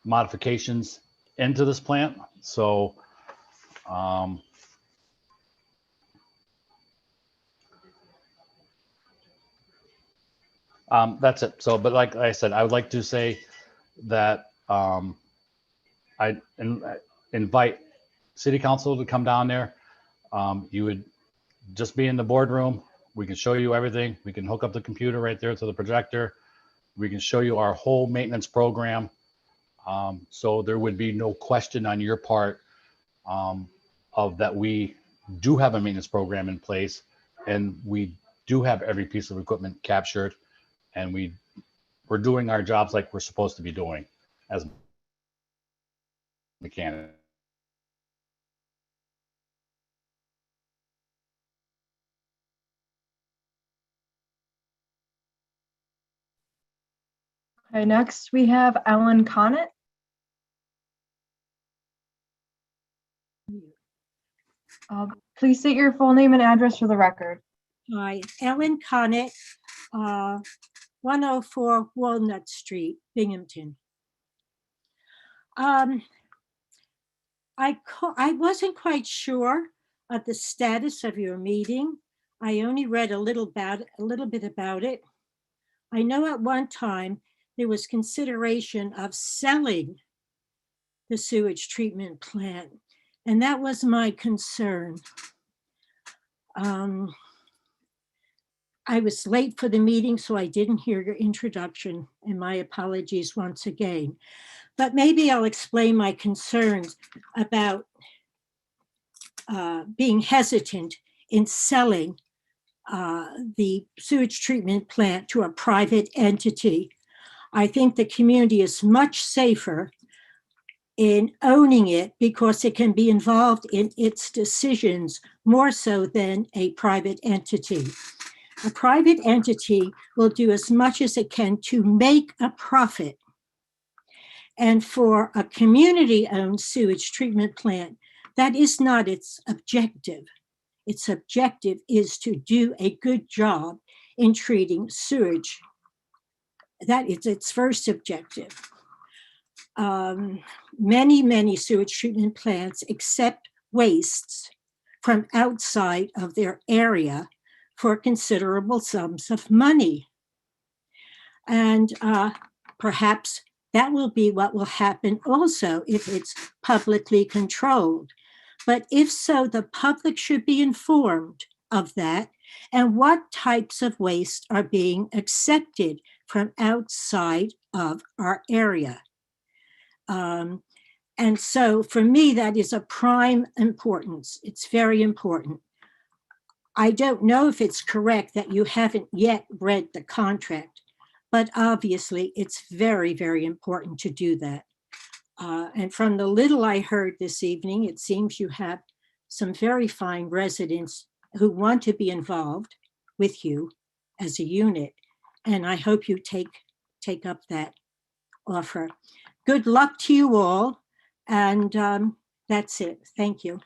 modifications into this plant. So that's it. So, but like I said, I would like to say that I invite city council to come down there. You would just be in the boardroom. We can show you everything. We can hook up the computer right there to the projector. We can show you our whole maintenance program. So there would be no question on your part of that we do have a maintenance program in place, and we do have every piece of equipment captured, and we're doing our jobs like we're supposed to be doing as mechanics. Okay, next we have Ellen Connett. Please state your full name and address for the record. Hi, Ellen Connett, 104 Walnut Street, Binghamton. I wasn't quite sure of the status of your meeting. I only read a little bit about it. I know at one time there was consideration of selling the sewage treatment plant, and that was my concern. I was late for the meeting, so I didn't hear your introduction, and my apologies once again. But maybe I'll explain my concerns about being hesitant in selling the sewage treatment plant to a private entity. I think the community is much safer in owning it because it can be involved in its decisions more so than a private entity. A private entity will do as much as it can to make a profit. And for a community-owned sewage treatment plant, that is not its objective. Its objective is to do a good job in treating sewage. That is its first objective. Many sewage treatment plants accept wastes from outside of their area for considerable sums of money. And perhaps that will be what will happen also if it's publicly controlled. But if so, the public should be informed of that and what types of waste are being accepted from outside of our area. And so for me, that is a prime importance. It's very important. I don't know if it's correct that you haven't yet read the contract, but obviously it's very, very important to do that. And from the little I heard this evening, it seems you have some very fine residents who want to be involved with you as a unit. And I hope you take up that offer. Good luck to you all. And that's it. Thank you.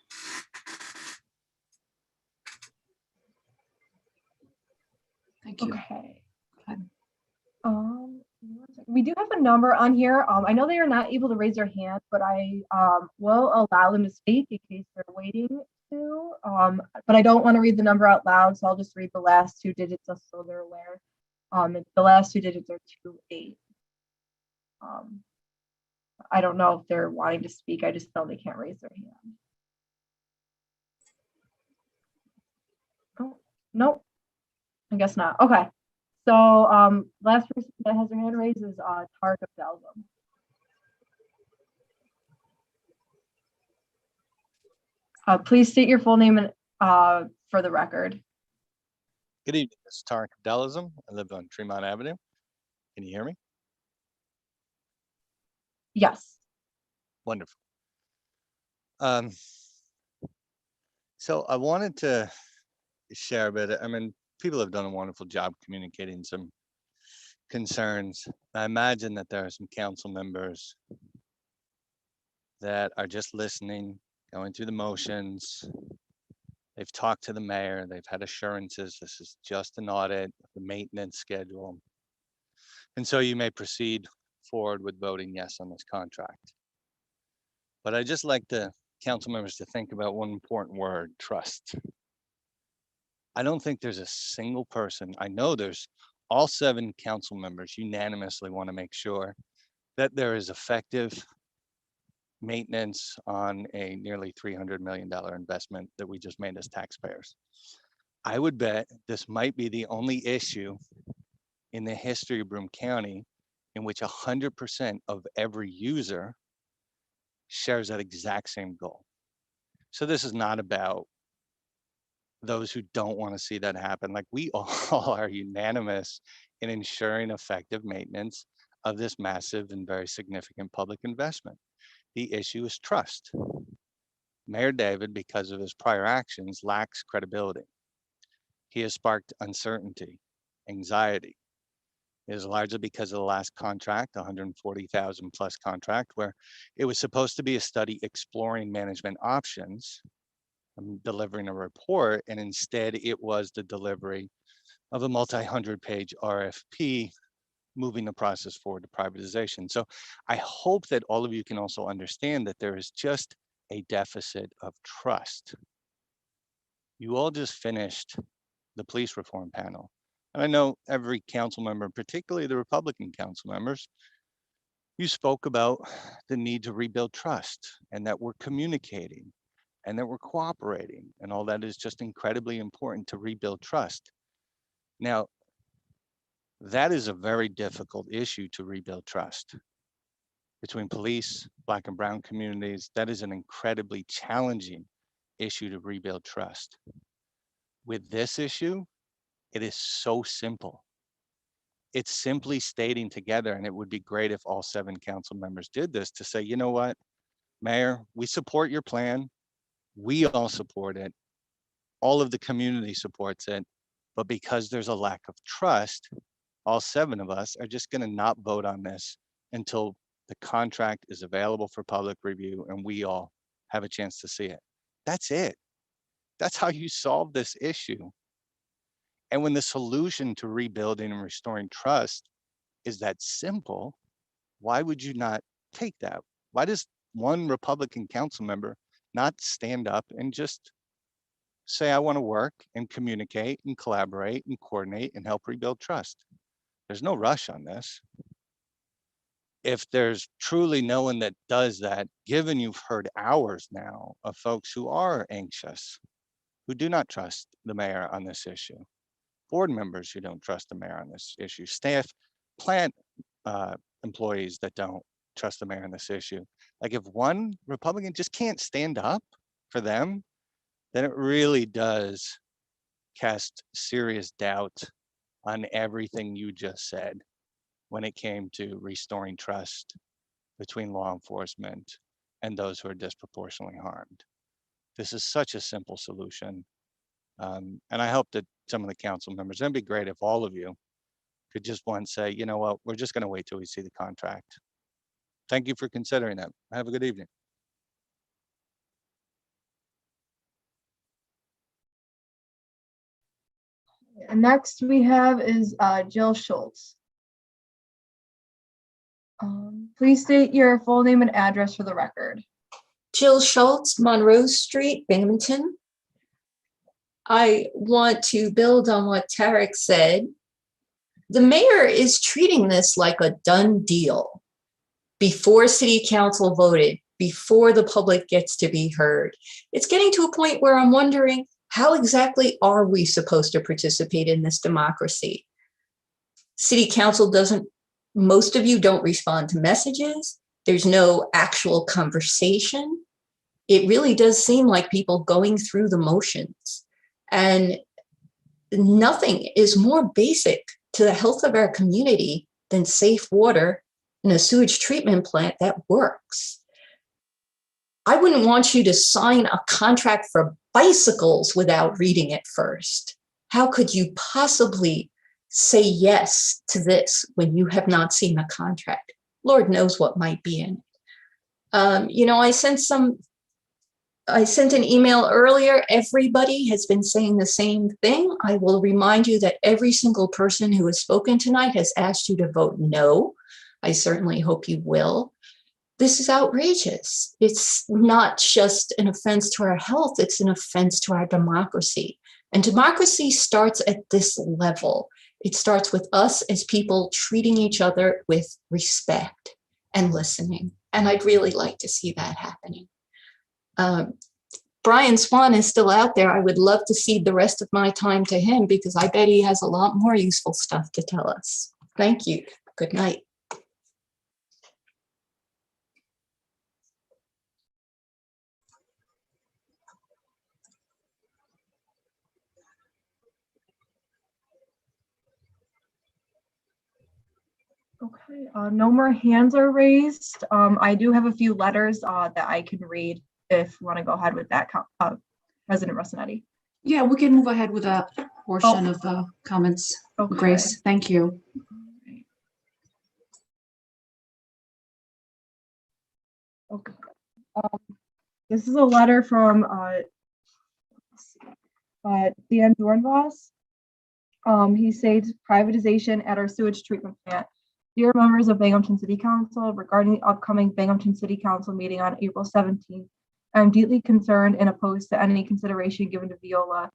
Thank you. Okay. We do have a number on here. I know they are not able to raise their hand, but I will allow them to speak in case they're waiting to. But I don't want to read the number out loud, so I'll just read the last two digits just so they're aware. The last two digits are 28. I don't know if they're wanting to speak. I just know they can't raise their hand. Oh, nope. I guess not. Okay. So last person that has their hand raised is Tarek Abdelzam. Please state your full name and for the record. Good evening. This is Tarek Abdelzam. I live on Tremont Avenue. Can you hear me? Yes. Wonderful. So I wanted to share a bit. I'm in people have done a wonderful job communicating some concerns. I imagine that there are some council members that are just listening, going through the motions. They've talked to the mayor, they've had assurances this is just an audit of the maintenance schedule. And so you may proceed forward with voting yes on this contract. But I'd just like the council members to think about one important word: trust. I don't think there's a single person, I know there's all 7 council members unanimously want to make sure that there is effective maintenance on a nearly $300 million investment that we just made as taxpayers. I would bet this might be the only issue in the history of Broome County in which 100% of every user shares that exact same goal. So this is not about those who don't want to see that happen. Like, we all are unanimous in ensuring effective maintenance of this massive and very significant public investment. The issue is trust. Mayor David, because of his prior actions, lacks credibility. He has sparked uncertainty, anxiety. It is largely because of the last contract, 140,000 plus contract, where it was supposed to be a study exploring management options, delivering a report, and instead it was the delivery of a multi-100-page RFP, moving the process forward to privatization. So I hope that all of you can also understand that there is just a deficit of trust. You all just finished the police reform panel. And I know every council member, particularly the Republican council members, you spoke about the need to rebuild trust and that we're communicating and that we're cooperating, and all that is just incredibly important to rebuild trust. Now, that is a very difficult issue to rebuild trust between police, Black and brown communities. That is an incredibly challenging issue to rebuild trust. With this issue, it is so simple. It's simply stating together, and it would be great if all 7 council members did this, to say, you know what, Mayor, we support your plan. We all support it. All of the community supports it. But because there's a lack of trust, all 7 of us are just going to not vote on this until the contract is available for public review and we all have a chance to see it. That's it. That's how you solve this issue. And when the solution to rebuilding and restoring trust is that simple, why would you not take that? Why does one Republican council member not stand up and just say, I want to work and communicate and collaborate and coordinate and help rebuild trust? There's no rush on this. If there's truly no one that does that, given you've heard hours now of folks who are anxious, who do not trust the mayor on this issue, board members who don't trust the mayor on this issue, staff, plant employees that don't trust the mayor on this issue. Like, if one Republican just can't stand up for them, then it really does cast serious doubt on everything you just said when it came to restoring trust between law enforcement and those who are disproportionately harmed. This is such a simple solution. And I hope that some of the council members, it'd be great if all of you could just once say, you know what, we're just going to wait till we see the contract. Thank you for considering that. Have a good evening. And next we have is Jill Schultz. Please state your full name and address for the record. Jill Schultz, Monroe Street, Binghamton. I want to build on what Tarek said. The mayor is treating this like a done deal. Before city council voted, before the public gets to be heard. It's getting to a point where I'm wondering, how exactly are we supposed to participate in this democracy? City council doesn't, most of you don't respond to messages. There's no actual conversation. It really does seem like people going through the motions. And nothing is more basic to the health of our community than safe water and a sewage treatment plant that works. I wouldn't want you to sign a contract for bicycles without reading it first. How could you possibly say yes to this when you have not seen a contract? Lord knows what might be in it. You know, I sent an email earlier. Everybody has been saying the same thing. I will remind you that every single person who has spoken tonight has asked you to vote no. I certainly hope you will. This is outrageous. It's not just an offense to our health, it's an offense to our democracy. And democracy starts at this level. It starts with us as people treating each other with respect and listening. And I'd really like to see that happening. Brian Swan is still out there. I would love to cede the rest of my time to him because I bet he has a lot more useful stuff to tell us. Thank you. Good night. Okay, no more hands are raised. I do have a few letters that I can read if you want to go ahead with that, President Rossinetti. Yeah, we can move ahead with that portion of the comments. Okay. Grace, thank you. Okay. This is a letter from Dan Dornbos. He states privatization at our sewage treatment plant. Dear members of Binghamton City Council, regarding the upcoming Binghamton City Council meeting on April 17th, I am deeply concerned and opposed to any consideration given to Violia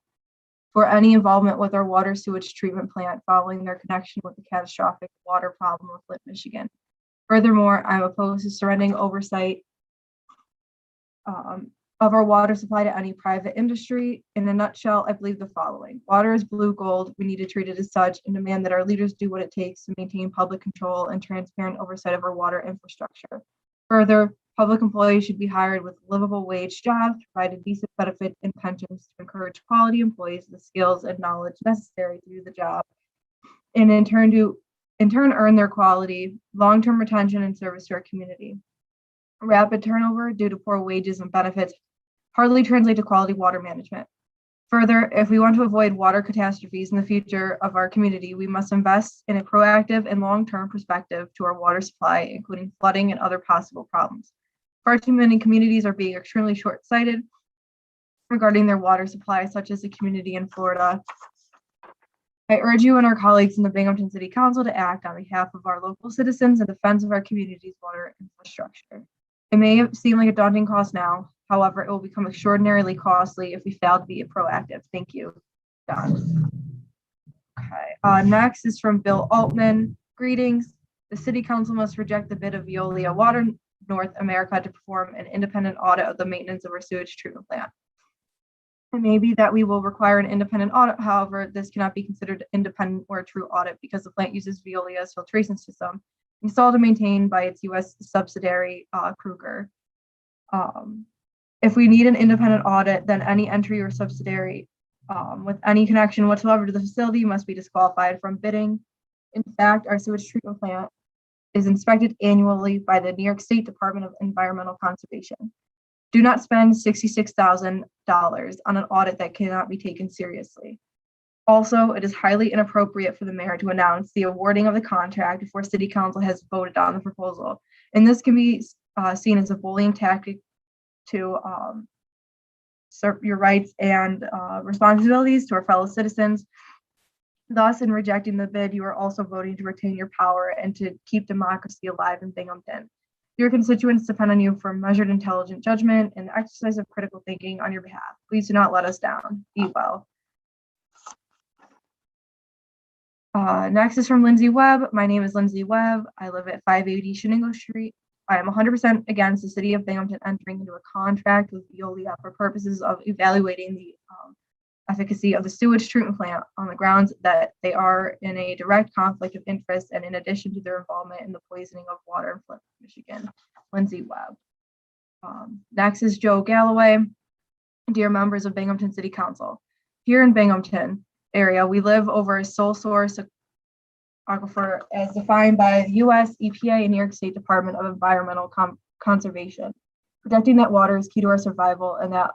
for any involvement with our water sewage treatment plant following their connection with the catastrophic water problem of Flint, Michigan. Furthermore, I'm opposed to surrendering oversight of our water supply to any private industry. In a nutshell, I believe the following. Water is blue gold. We need to treat it as such and demand that our leaders do what it takes to maintain public control and transparent oversight of our water infrastructure. Further, public employees should be hired with livable wage jobs, provide a decent benefit and pensions to encourage quality employees with the skills and knowledge necessary to do the job, and in turn earn their quality, long-term retention and service to our community. Rapid turnover due to poor wages and benefits hardly translate to quality water management. Further, if we want to avoid water catastrophes in the future of our community, we must invest in a proactive and long-term perspective to our water supply, including flooding and other possible problems. Far too many communities are being extremely short-sighted regarding their water supply, such as the community in Florida. I urge you and our colleagues in the Binghamton City Council to act on behalf of our local citizens in defense of our community's water infrastructure. It may seem like a daunting cost now. However, it will become extraordinarily costly if we fail to be proactive. Thank you, John. Okay, next is from Bill Altman. Greetings. The City Council must reject the bid of Violia Water North America to perform an independent audit of the maintenance of our sewage treatment plant. It may be that we will require an independent audit. However, this cannot be considered independent or a true audit because the plant uses Violia's filtration system installed and maintained by its U.S. subsidiary, Kruger. If we need an independent audit, then any entry or subsidiary with any connection whatsoever to the facility must be disqualified from bidding. In fact, our sewage treatment plant is inspected annually by the New York State Department of Environmental Conservation. Do not spend $66,000 on an audit that cannot be taken seriously. Also, it is highly inappropriate for the mayor to announce the awarding of the contract before City Council has voted on the proposal. And this can be seen as a bullying tactic to serve your rights and responsibilities to our fellow citizens. Thus, in rejecting the bid, you are also voting to retain your power and to keep democracy alive in Binghamton. Your constituents depend on you for measured, intelligent judgment and the exercise of critical thinking on your behalf. Please do not let us down. Be well. Next is from Lindsay Webb. My name is Lindsay Webb. I live at 580 Shenango Street. I am 100% against the city of Binghamton entering into a contract with Violia for purposes of evaluating the efficacy of the sewage treatment plant on the grounds that they are in a direct conflict of interest and in addition to their involvement in the poisoning of water in Flint, Michigan. Lindsay Webb. Next is Joe Galloway. Dear members of Binghamton City Council, here in Binghamton area, we live over a sole source aquifer as defined by the U.S. EPA and New York State Department of Environmental Conservation. Protecting that water is key to our survival, and that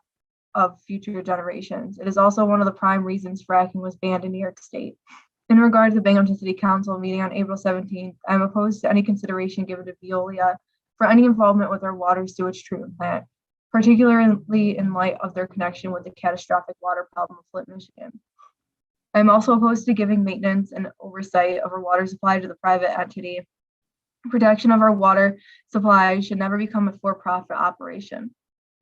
of future generations. It is also one of the prime reasons fracking was banned in New York State. In regard to the Binghamton City Council meeting on April 17th, I am opposed to any consideration given to Violia for any involvement with our water sewage treatment plant, particularly in light of their connection with the catastrophic water problem of Flint, Michigan. I am also opposed to giving maintenance and oversight of our water supply to the private entity. Protection of our water supply should never become a for-profit operation.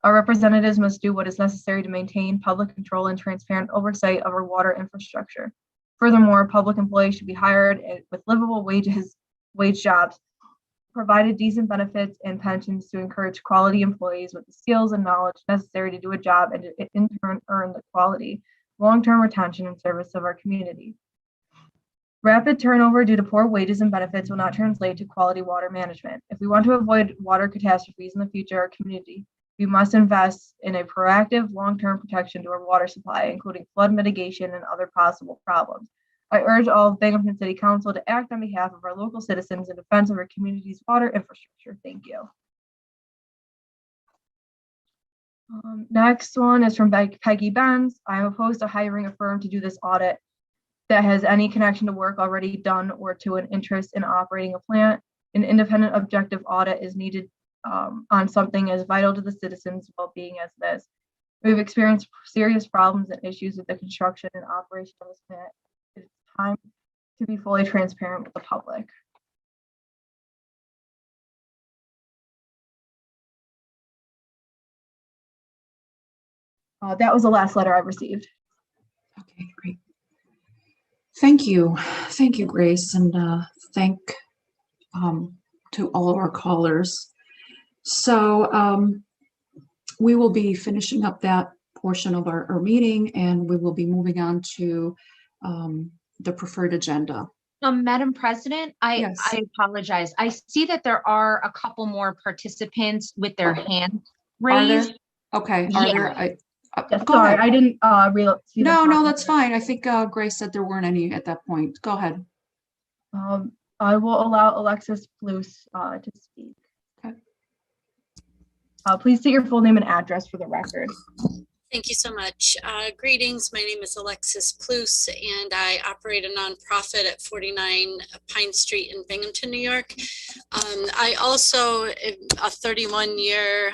Our representatives must do what is necessary to maintain public control and transparent oversight of our water infrastructure. Furthermore, public employees should be hired with livable wage jobs, provided decent benefits and pensions to encourage quality employees with the skills and knowledge necessary to do a job and to in turn earn the quality, long-term retention and service of our community. Rapid turnover due to poor wages and benefits will not translate to quality water management. If we want to avoid water catastrophes in the future of our community, we must invest in a proactive long-term protection to our water supply, including flood mitigation and other possible problems. I urge all of Binghamton City Council to act on behalf of our local citizens in defense of our community's water infrastructure. Thank you. Next one is from Peggy Benz. I am opposed to hiring a firm to do this audit that has any connection to work already done or to an interest in operating a plant. An independent objective audit is needed on something as vital to the citizens' well-being as this. We've experienced serious problems and issues with the construction and operation of this plant. It's time to be fully transparent with the public. That was the last letter I received. Okay, great. Thank you. Thank you, Grace, and thank to all of our callers. So we will be finishing up that portion of our meeting, and we will be moving on to the preferred agenda. Madam President, Yes. I apologize. I see that there are a couple more participants with their hands Are there? raised. Okay. Are Yeah. there? Go Sorry, ahead. I didn't see No, them. no, that's fine. I think Grace said there weren't any at that point. Go ahead. I will allow Alexis Plus to speak. Okay. Please state your full name and address for the record. Thank you so much. Greetings. My name is Alexis Plus, and I operate a nonprofit at 49 Pine Street in Binghamton, New York. I also am a 31-year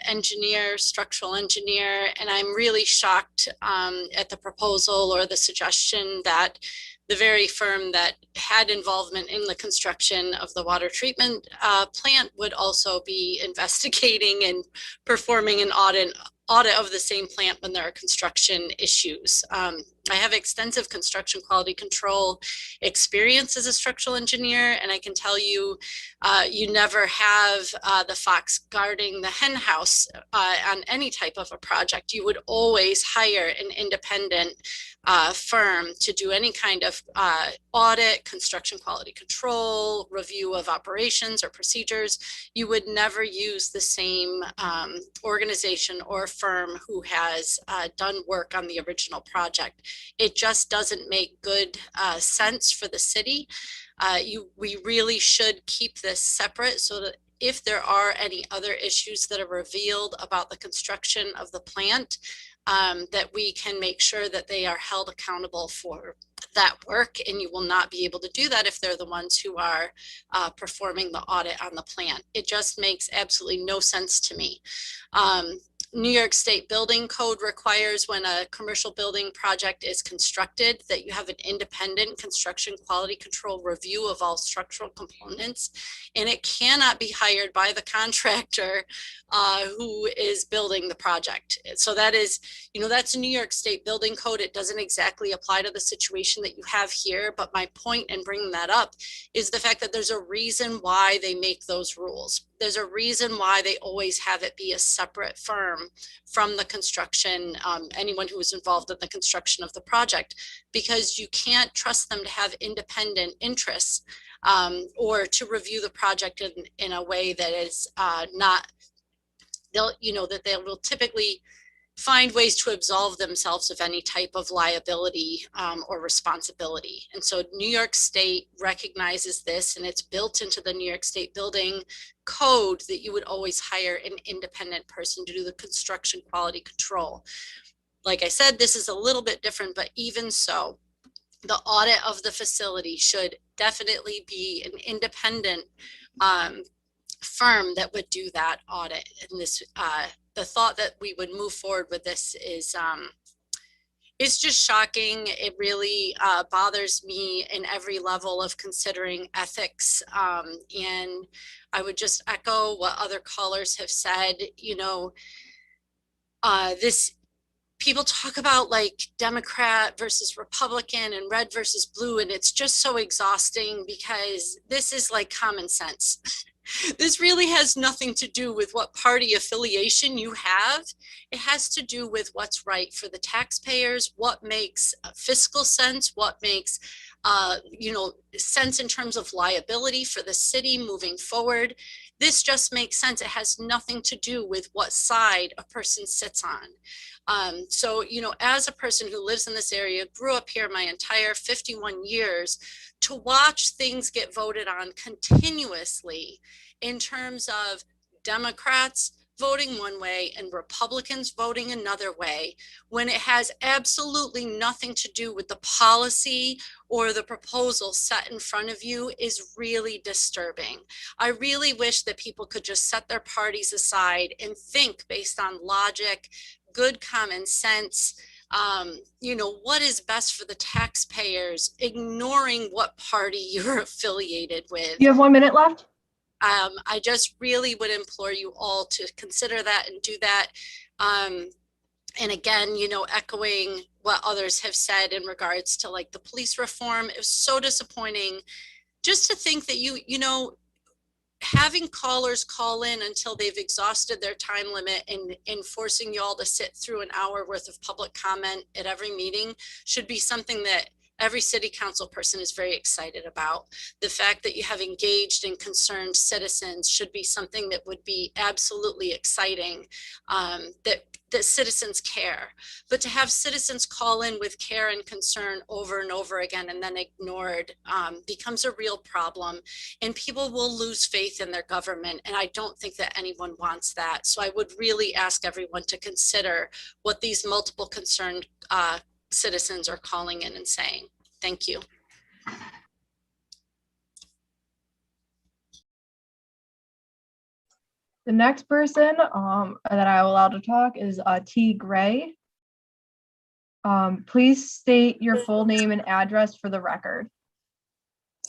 engineer, structural engineer, and I'm really shocked at the proposal or the suggestion that the very firm that had involvement in the construction of the water treatment plant would also be investigating and performing an audit of the same plant when there are construction issues. I have extensive construction quality control experience as a structural engineer, and I can tell you, you never have the fox guarding the hen house on any type of a project. You would always hire an independent firm to do any kind of audit, construction quality control, review of operations or procedures. You would never use the same organization or firm who has done work on the original project. It just doesn't make good sense for the city. We really should keep this separate so that if there are any other issues that are revealed about the construction of the plant, that we can make sure that they are held accountable for that work, and you will not be able to do that if they're the ones who are performing the audit on the plant. It just makes absolutely no sense to me. New York State Building Code requires when a commercial building project is constructed that you have an independent construction quality control review of all structural components, and it cannot be hired by the contractor who is building the project. So that is, that's a New York State Building Code. It doesn't exactly apply to the situation that you have here, but my point in bringing that up is the fact that there's a reason why they make those rules. There's a reason why they always have it be a separate firm from the construction, anyone who was involved in the construction of the project, because you can't trust them to have independent interests or to review the project in a way that is not, that they will typically find ways to absolve themselves of any type of liability or responsibility. And so New York State recognizes this, and it's built into the New York State building code that you would always hire an independent person to do the construction quality control. Like I said, this is a little bit different, but even so, the audit of the facility should definitely be an independent firm that would do that audit. And this, the thought that we would move forward with this is it's just shocking. It really bothers me in every level of considering ethics. And I would just echo what other callers have said. You know, this, people talk about like Democrat versus Republican and red versus blue, and it's just so exhausting because this is like common sense. This really has nothing to do with what party affiliation you have. It has to do with what's right for the taxpayers, what makes fiscal sense, what makes you know, sense in terms of liability for the city moving forward. This just makes sense. It has nothing to do with what side a person sits on. So, you know, as a person who lives in this area, grew up here my entire 51 years, to watch things get voted on continuously in terms of Democrats voting one way and Republicans voting another way, when it has absolutely nothing to do with the policy or the proposal set in front of you, is really disturbing. I really wish that people could just set their parties aside and think based on logic, good common sense, you know, what is best for the taxpayers, ignoring what party you're affiliated with. You have 1 minute left. I just really would implore you all to consider that and do that. And again, you know, echoing what others have said in regards to like the police reform, it was so disappointing just to think that you know, having callers call in until they've exhausted their time limit and forcing you all to sit through an hour worth of public comment at every meeting should be something that every city council person is very excited about. The fact that you have engaged and concerned citizens should be something that would be absolutely exciting, that citizens care. But to have citizens call in with care and concern over and over again and then ignored becomes a real problem, and people will lose faith in their government. And I don't think that anyone wants that. So I would really ask everyone to consider what these multiple concerned citizens are calling in and saying. Thank you. The next person that I will allow to talk is T. Gray. Please state your full name and address for the record.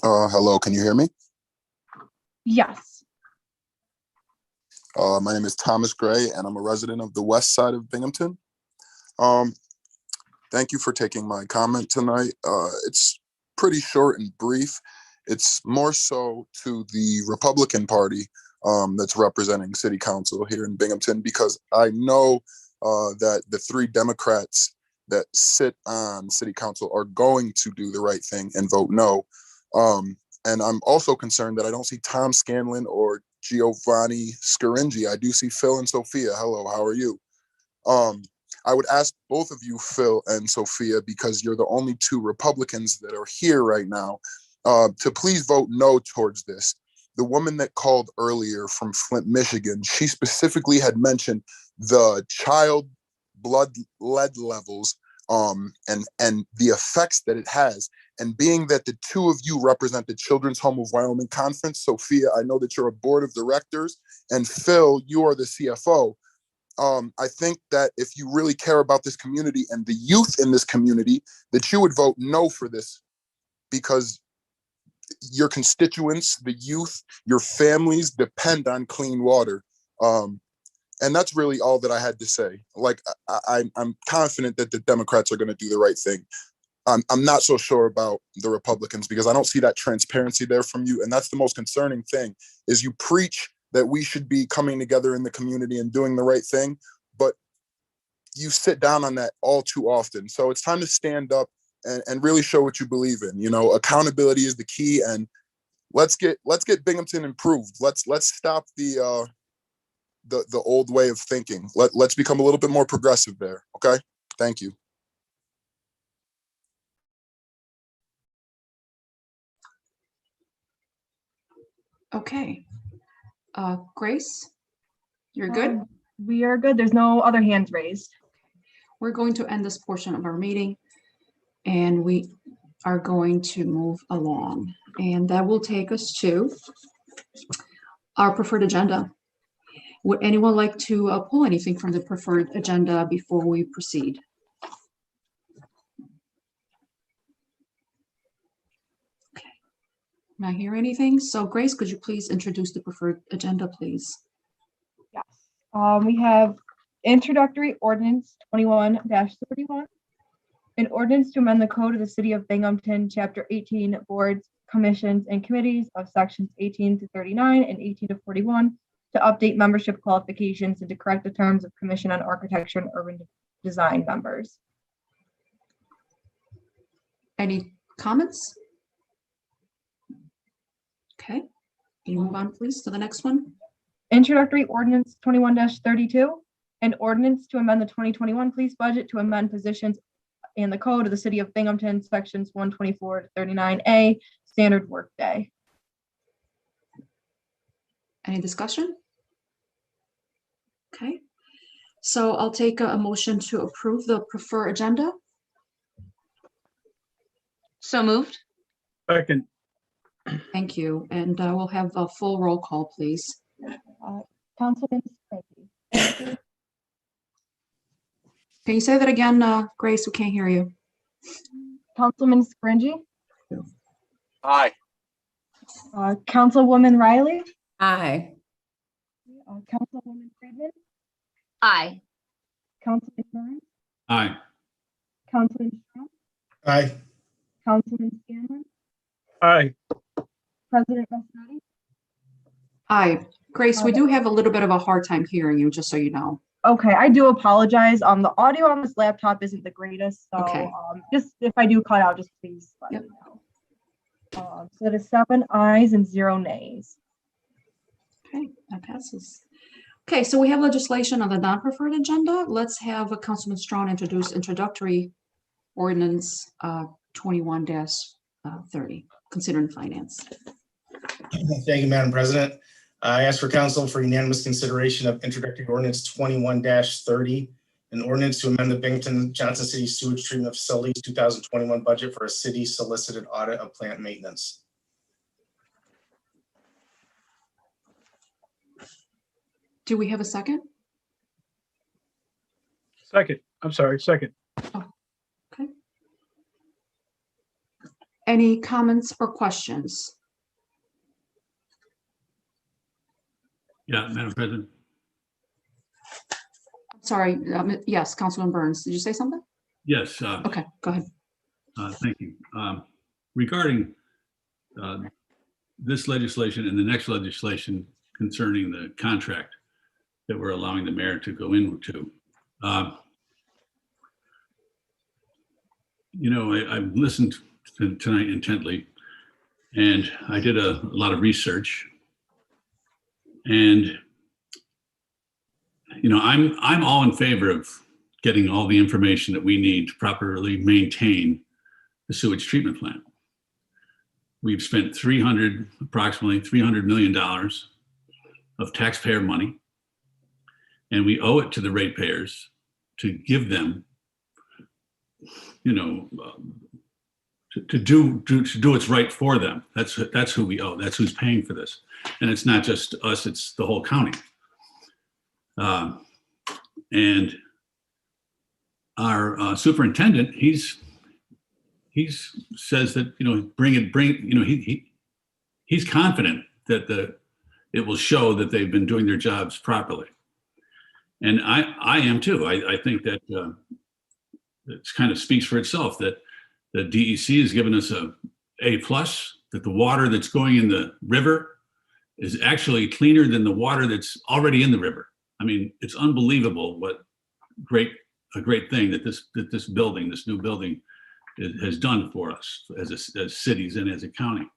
Hello, can you hear me? Yes. My name is Thomas Gray, and I'm a resident of the west side of Binghamton. Thank you for taking my comment tonight. It's pretty short and brief. It's more so to the Republican Party that's representing City Council here in Binghamton, because I know that the three Democrats that sit on City Council are going to do the right thing and vote no. And I'm also concerned that I don't see Tom Scanlon or Giovanni Scaringi. I do see Phil and Sophia. Hello, how are you? I would ask both of you, Phil and Sophia, because you're the only two Republicans that are here right now, to please vote no towards this. The woman that called earlier from Flint, Michigan, she specifically had mentioned the child blood lead levels and the effects that it has. And being that the two of you represent the Children's Home of Wyoming Conference, Sophia, I know that you're a board of directors, and Phil, you are the CFO. I think that if you really care about this community and the youth in this community, that you would vote no for this, because your constituents, the youth, your families depend on clean water. And that's really all that I had to say. Like, I'm confident that the Democrats are going to do the right thing. I'm not so sure about the Republicans, because I don't see that transparency there from you. And that's the most concerning thing, is you preach that we should be coming together in the community and doing the right thing, but you sit down on that all too often. So it's time to stand up and really show what you believe in. You know, accountability is the key, and let's get Binghamton improved. Let's stop the the old way of thinking. Let's become a little bit more progressive there. Okay. Thank you. Okay. Grace, you're good? We are good. There's no other hands raised. We're going to end this portion of our meeting and we are going to move along. And that will take us to our preferred agenda. Would anyone like to pull anything from the preferred agenda before we proceed? Okay. Not hear anything. So Grace, could you please introduce the preferred agenda, please? Yes. We have introductory ordinance 21-31, an ordinance to amend the code of the city of Binghamton, chapter 18, boards, commissions, and committees of sections 18 to 39 and 18 to 41 to update membership qualifications and to correct the terms of Commission on Architecture and Urban Design members. Any comments? Okay, can you move on please to the next one? Introductory ordinance 21-32, an ordinance to amend the 2021 police budget to amend positions in the code of the city of Binghamton, sections 124 to 39A, standard workday. Any discussion? Okay, so I'll take a motion to approve the preferred agenda. So moved. Second. Thank you, and we'll have a full roll call, please. Councilman Spanky. Can you say that again, Grace? We can't hear you. Councilman Scringy. Aye. Councilwoman Riley. Aye. Councilwoman Friedman. Aye. Councilman Burns. Aye. Councilman Strong. Aye. Councilman Scanlon. Aye. President Massotti. Aye. Grace, we do have a little bit of a hard time hearing you, just so you know. Okay, I do apologize. The audio on this laptop isn't the greatest, so Okay. Just if I do cut out, just please let me know. So that is 7 ayes and 0 nays. Okay, that passes. Okay, so we have legislation on the non-preferred agenda. Let's have a Councilman Strawn introduce introductory ordinance 21-30, considering finance. Thank you, Madam President. I ask for council for unanimous consideration of introductory ordinance 21-30, an ordinance to amend the Binghamton Johnson City Sewage Treatment Facilities 2021 budget for a city solicited audit of plant maintenance. Do we have a second? Second. I'm sorry, second. Okay. Any comments or questions? Yeah, Madam President. Sorry, yes, Councilman Burns, did you say something? Yes. Okay, go ahead. Thank you. Regarding this legislation and the next legislation concerning the contract that we're allowing the mayor to go into, you know, I've listened to tonight intently, and I did a lot of research. And, you know, I'm all in favor of getting all the information that we need to properly maintain the sewage treatment plant. We've spent approximately $300 million of taxpayer money, and we owe it to the ratepayers to give them, you know, to do what's right for them. That's who we owe. That's who's paying for this. And it's not just us, it's the whole county. And our superintendent, he says that, you know, you know, he's confident that it will show that they've been doing their jobs properly. And I am too. I think that it kind of speaks for itself that the DEC has given us a A+, that the water that's going in the river is actually cleaner than the water that's already in the river. I mean, it's unbelievable what a great thing that this new building has done for us as cities and as a county.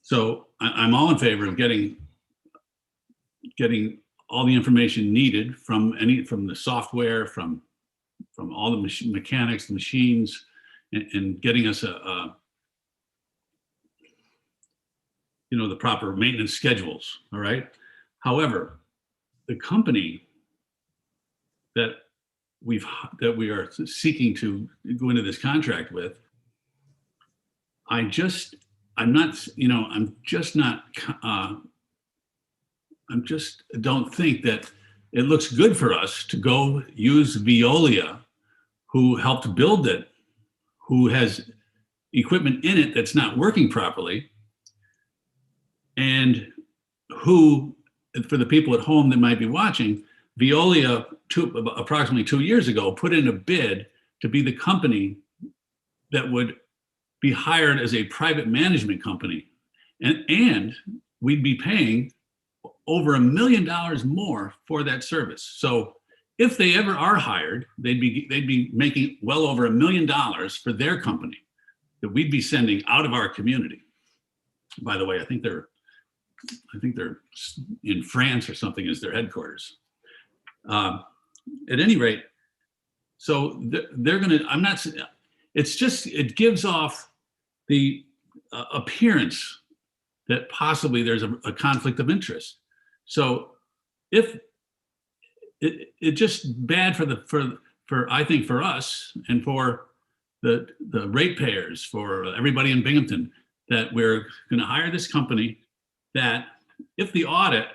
So I'm all in favor of getting getting all the information needed from the software, from all the mechanics, the machines, and getting us the proper maintenance schedules. All right. However, the company that we are seeking to go into this contract with, I just don't think that it looks good for us to go use Violia, who helped build it, who has equipment in it that's not working properly, and who, for the people at home that might be watching, Violia, approximately 2 years ago, put in a bid to be the company that would be hired as a private management company. And we'd be paying over $1 million more for that service. So if they ever are hired, they'd be making well over $1 million for their company that we'd be sending out of our community. By the way, I think they're in France or something as their headquarters. At any rate, so they're going to, it gives off the appearance that possibly there's a conflict of interest. So if it's just bad for I think for us and for the ratepayers, for everybody in Binghamton, that we're going to hire this company that if the audit,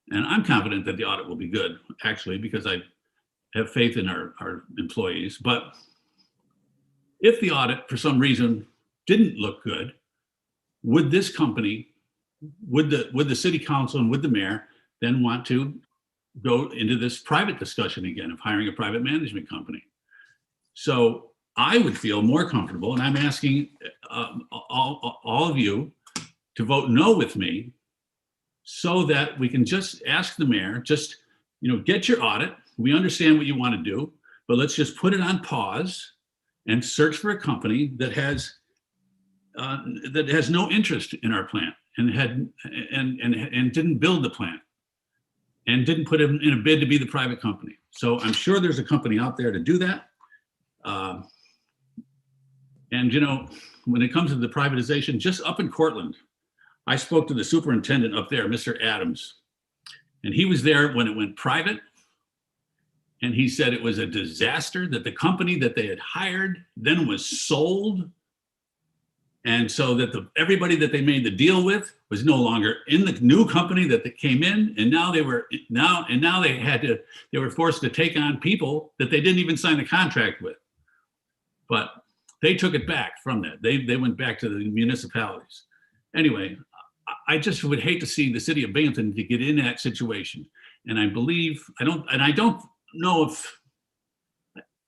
and I'm confident that the audit will be good, actually, because I have faith in our employees, but if the audit for some reason didn't look good, would this company, would the city council and would the mayor then want to go into this private discussion again of hiring a private management company? So I would feel more comfortable, and I'm asking all of you to vote no with me, so that we can just ask the mayor, get your audit. We understand what you want to do, but let's just put it on pause and search for a company that has no interest in our plant and didn't build the plant and didn't put it in a bid to be the private company. So I'm sure there's a company out there to do that. And when it comes to the privatization, just up in Cortland, I spoke to the superintendent up there, Mr. Adams, and he was there when it went private. And he said it was a disaster, that the company that they had hired then was sold. And so that everybody that they made the deal with was no longer in the new company that they came in. And now they were forced to take on people that they didn't even sign the contract with. But they took it back from that. They went back to the municipalities. Anyway, I just would hate to see the city of Binghamton to get in that situation. And I don't know if,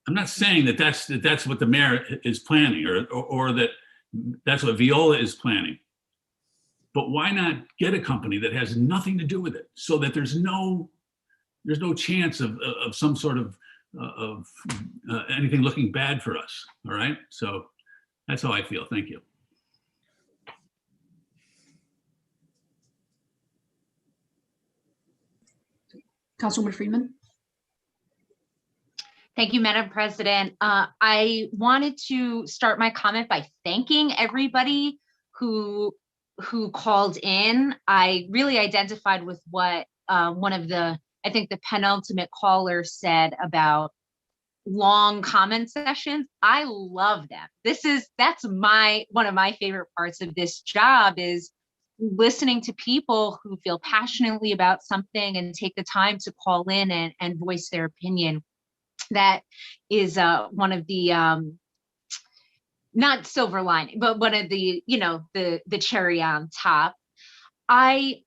I'm not saying that that's what the mayor is planning or that that's what Viola is planning. But why not get a company that has nothing to do with it, so that there's no chance of some sort of anything looking bad for us. All right. So that's how I feel. Thank you. Councilwoman Freeman. Thank you, Madam President. I wanted to start my comment by thanking everybody who called in. I really identified with what one of the penultimate caller said about long comment sessions. I love them. That's one of my favorite parts of this job, is listening to people who feel passionately about something and take the time to call in and voice their opinion. That is one of the not silver lining, but one of the the cherry on top. I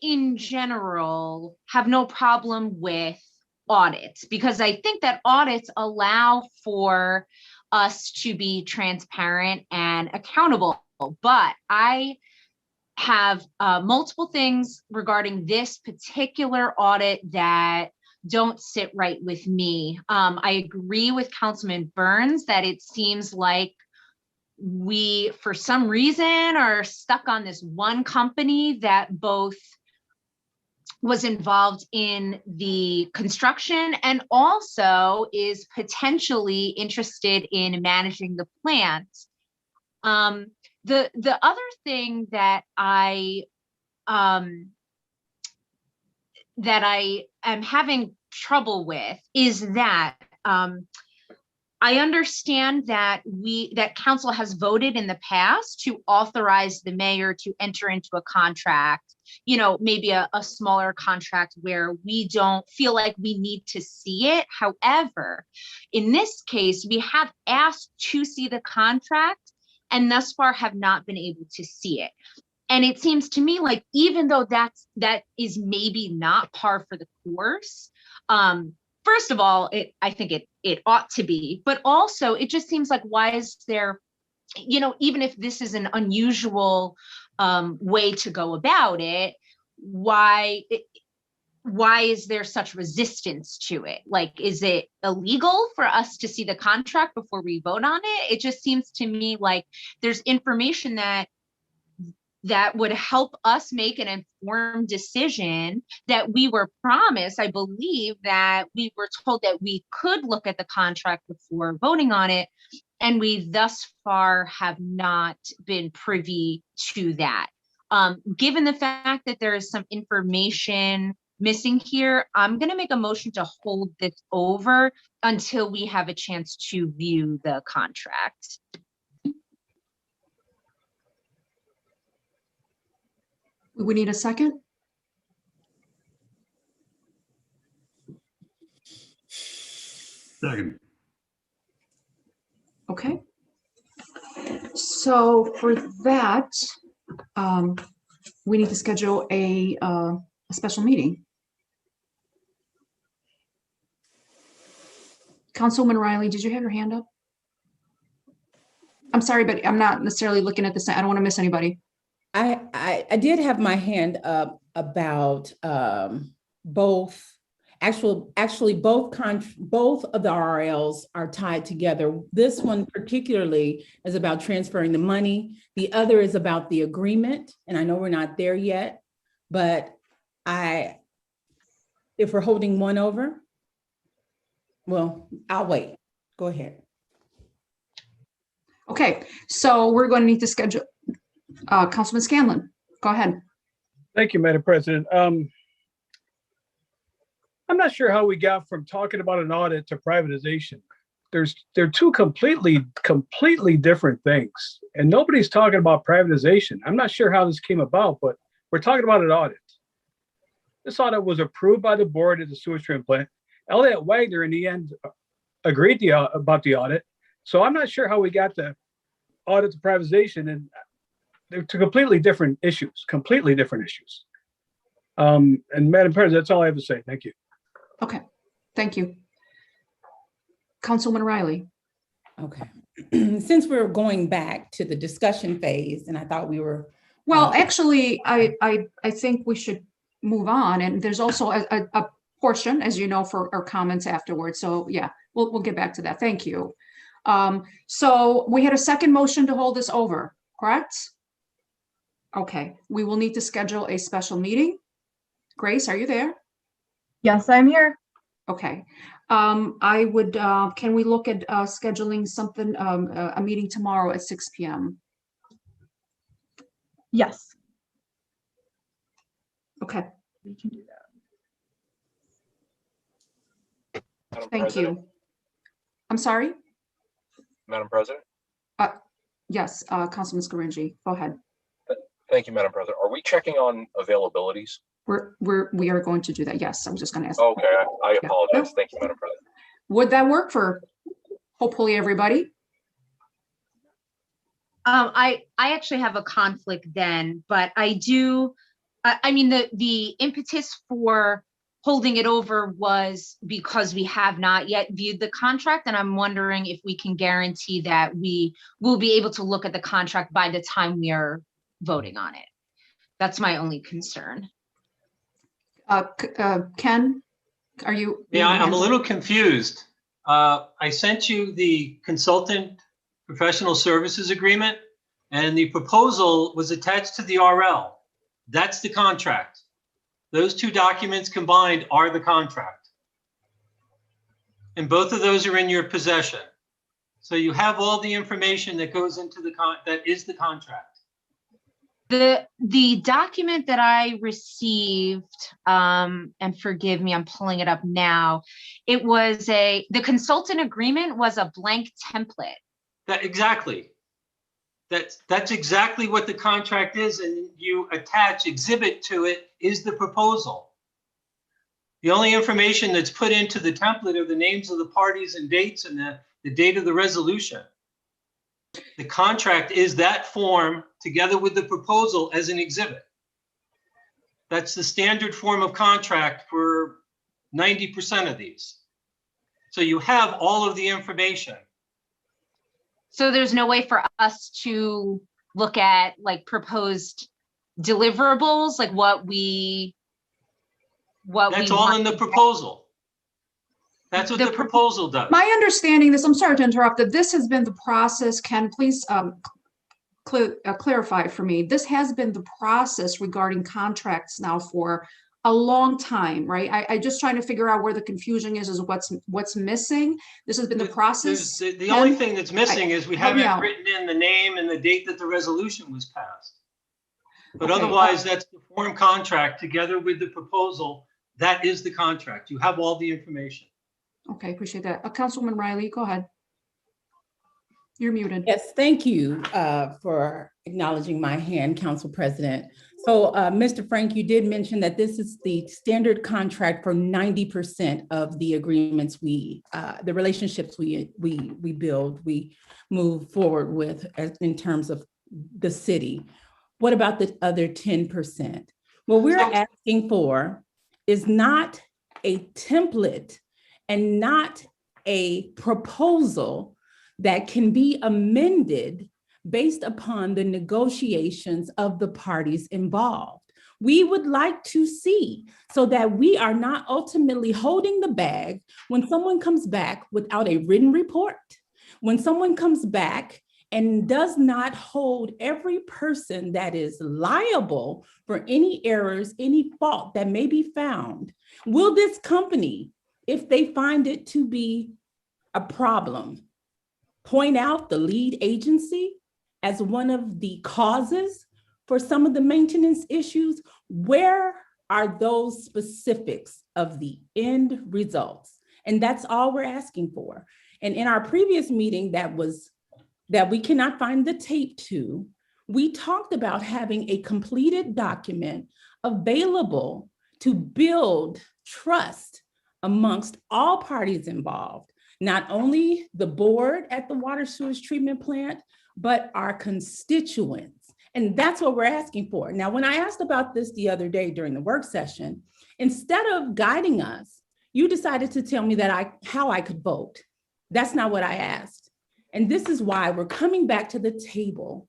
in general have no problem with audits, because I think that audits allow for us to be transparent and accountable. But I have multiple things regarding this particular audit that don't sit right with me. I agree with Councilman Burns that it seems like we, for some reason, are stuck on this one company that both was involved in the construction and also is potentially interested in managing the plant. The other thing that I am having trouble with is that I understand that council has voted in the past to authorize the mayor to enter into a contract, maybe a smaller contract where we don't feel like we need to see it. However, in this case, we have asked to see the contract and thus far have not been able to see it. And it seems to me like, even though that is maybe not par for the course, first of all, I think it ought to be, but also it just seems like, why is there, even if this is an unusual way to go about it, why is there such resistance to it? Like, is it illegal for us to see the contract before we vote on it? It just seems to me like there's information that would help us make an informed decision that we were promised. I believe that we were told that we could look at the contract before voting on it, and we thus far have not been privy to that. Given the fact that there is some information missing here, I'm going to make a motion to hold this over until we have a chance to view the contract. We need a second. Second. Okay. So for that, we need to schedule a special meeting. Councilwoman Riley, did you have your hand up? I'm sorry, but I'm not necessarily looking at this. I don't want to miss anybody. I did have my hand up about both. Actually, both of the RLs are tied together. This one particularly is about transferring the money. The other is about the agreement, and I know we're not there yet, but if we're holding one over, well, I'll wait. Go ahead. Okay, so we're going to need to schedule. Councilman Scanlon, go ahead. Thank you, Madam President. I'm not sure how we got from talking about an audit to privatization. They're two completely different things, and nobody's talking about privatization. I'm not sure how this came about, but we're talking about an audit. This audit was approved by the board of the sewage treatment plant. Elliott Wagner, in the end, agreed about the audit. So I'm not sure how we got the audit to privatization, and they're two completely different issues. And Madam President, that's all I have to say. Thank you. Okay, thank you. Councilwoman Riley. Okay, since we're going back to the discussion phase, and I thought we were. Well, actually, I think we should move on, and there's also a portion, as you know, for our comments afterwards. So yeah, we'll get back to that. Thank you. So we had a second motion to hold this over, correct? Okay, we will need to schedule a special meeting. Grace, are you there? Yes, I'm here. Okay. I would, can we look at scheduling something, a meeting tomorrow at 6 p.m.? Yes. Okay. We can do that. Madam Thank President? you. I'm sorry? Madam President? Yes, Councilman Scaringi, go ahead. Thank you, Madam President. Are we checking on availabilities? We are going to do that. Yes, I was just going to ask. Okay, I Yeah. apologize. Thank you, Madam President. Would that work for hopefully everybody? I actually have a conflict then, but I do. I mean, the impetus for holding it over was because we have not yet viewed the contract, and I'm wondering if we can guarantee that we will be able to look at the contract by the time we are voting on it. That's my only concern. Ken, are you? Yeah, I'm a little confused. I sent you the consultant professional services agreement, and the proposal was attached to the RL. That's the contract. Those two documents combined are the contract. And both of those are in your possession. So you have all the information that goes into that is the contract. The document that I received, and forgive me, I'm pulling it up now. It was the consultant agreement was a blank template. Exactly. That's exactly what the contract is, and you attach exhibit to it is the proposal. The only information that's put into the template are the names of the parties and dates and the date of the resolution. The contract is that form together with the proposal as an exhibit. That's the standard form of contract for 90% of these. So you have all of the information. So there's no way for us to look at like proposed deliverables, like that's all in the proposal. That's what the proposal does. My understanding is, I'm sorry to interrupt, that this has been the process. Ken, please clarify for me. This has been the process regarding contracts now for a long time, right? I just trying to figure out where the confusion is what's missing. This has been the process. The only thing that's missing is we haven't written in the name and the date that the resolution was passed. But Okay. Otherwise, that's the form contract together with the proposal. That is the contract. You have all the information. Okay, appreciate that. Councilwoman Riley, go ahead. You're muted. Yes, thank you for acknowledging my hand, Council President. So, Mr. Frank, you did mention that this is the standard contract for 90% of the agreements the relationships we build, we move forward with in terms of the city. What about the other 10%? What we're asking for is not a template and not a proposal that can be amended based upon the negotiations of the parties involved. We would like to see so that we are not ultimately holding the bag when someone comes back without a written report, when someone comes back and does not hold every person that is liable for any errors, any fault that may be found. Will this company, if they find it to be a problem, point out the lead agency as one of the causes for some of the maintenance issues? Where are those specifics of the end results? And that's all we're asking for. And in our previous meeting that we cannot find the tape to, we talked about having a completed document available to build trust amongst all parties involved, not only the board at the water sewage treatment plant, but our constituents. And that's what we're asking for. Now, when I asked about this the other day during the work session, instead of guiding us, you decided to tell me that how I could vote. That's not what I asked. And this is why we're coming back to the table,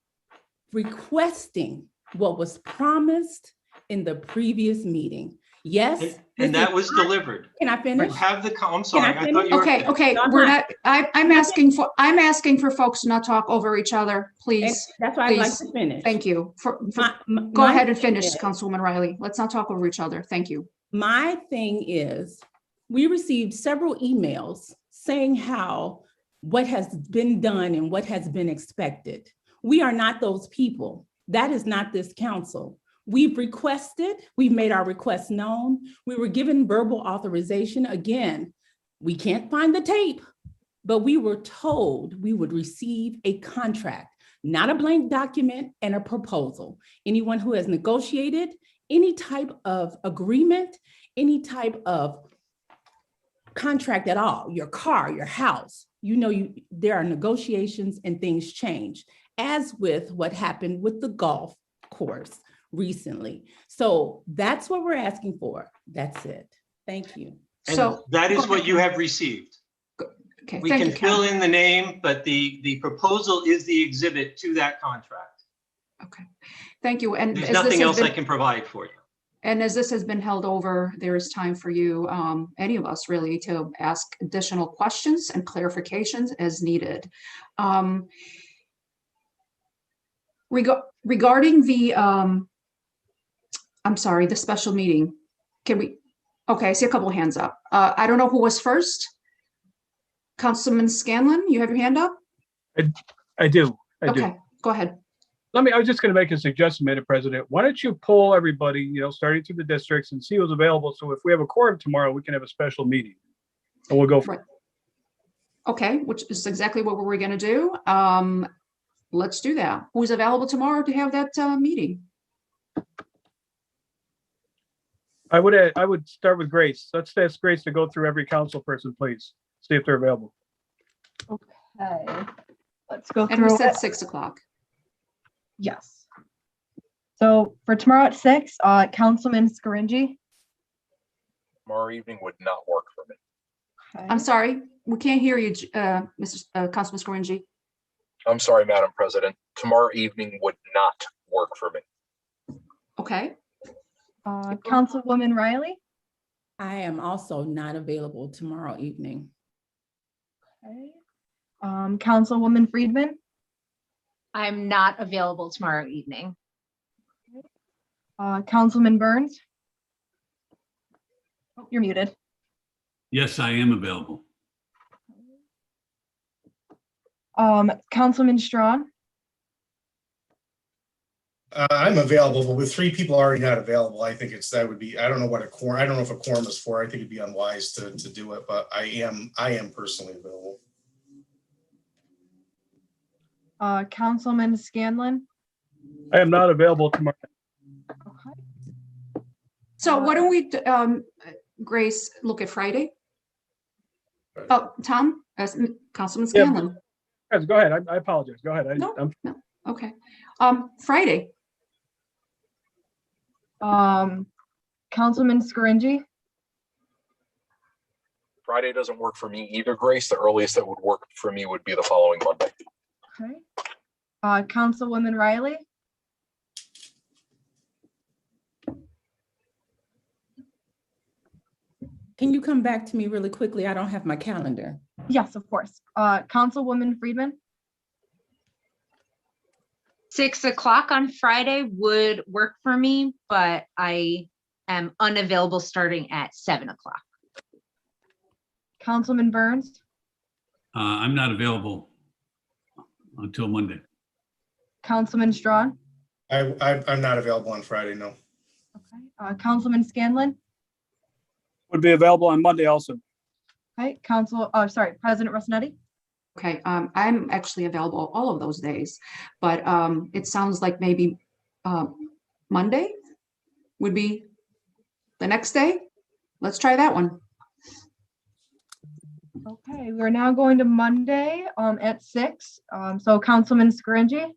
requesting what was promised in the previous meeting. Yes. And that was delivered. Can I finish? You have I'm sorry. I thought you were Okay. No, We're not. I'm asking for folks to not talk over each other, please. That's why I'd like to finish. Thank you. Go ahead and finish, Councilwoman Riley. Let's not talk over each other. Thank you. My thing is, we received several emails saying what has been done and what has been expected. We are not those people. That is not this council. We've made our requests known. We were given verbal authorization. Again, we can't find the tape, but we were told we would receive a contract, not a blank document and a proposal. Anyone who has negotiated any type of agreement, any type of contract at all, your car, your house, there are negotiations and things change, as with what happened with the golf course recently. So that's what we're asking for. That's it. Thank you. And that is what you have received. Okay, we can fill in the name, but the proposal is the exhibit to that contract. Okay, thank you. And there's nothing else I can provide for you. And as this has been held over, there is time for you, any of us really, to ask additional questions and clarifications as needed. Regarding the, the special meeting, Can we, okay, I see a couple of hands up. I don't know who was first. Councilman Scanlon, you have your hand up? I do. Okay, go ahead. I was just going to make a suggestion, Madam President. Why don't you poll everybody, starting through the districts and see who's available. So if we have a quorum tomorrow, we can have a special meeting and we'll go for it. Okay, which is exactly what we're going to do. Let's do that. Who's available tomorrow to have that meeting? I would start with Grace. Let's ask Grace to go through every council person, please. See if they're available. Okay, let's go And through we said it. 6 o'clock. Yes. So for tomorrow at 6, Councilman Scaringi. Tomorrow evening would not work for me. Okay. I'm sorry, we can't hear you, Councilman Scaringi. I'm sorry, Madam President. Tomorrow evening would not work for me. Okay. Councilwoman Riley. I am also not available tomorrow evening. Okay. Councilwoman Friedman. I'm not available tomorrow evening. Councilman Burns. Oh, you're muted. Yes, I am available. Councilman Strawn. I'm available, but with 3 people already not available, I think I don't know what a quorum, I don't know if a quorum is for. I think it'd be unwise to do it, but I am personally available. Councilman Scanlon. I am not available tomorrow. Okay. So why don't we, Grace, look at Friday? Oh, Tom, Councilman Scanlon. Yes, go ahead. I apologize. Go ahead. No. Okay. Friday. Councilman Scaringi. Friday doesn't work for me either, Grace. The earliest that would work for me would be the following Monday. Okay. Councilwoman Riley. Can you come back to me really quickly? I don't have my calendar. Yes, of course. Councilwoman Friedman. 6 o'clock on Friday would work for me, but I am unavailable starting at 7 o'clock. Councilman Burns. I'm not available until Monday. Councilman Strawn. I'm not available on Friday, no. Okay. Councilman Scanlon. Would be available on Monday also. Okay. President Rossetti. Okay, I'm actually available all of those days, but it sounds like maybe Monday would be the next day. Let's try that one. Okay, we're now going to Monday at 6. So Councilman Scaringi.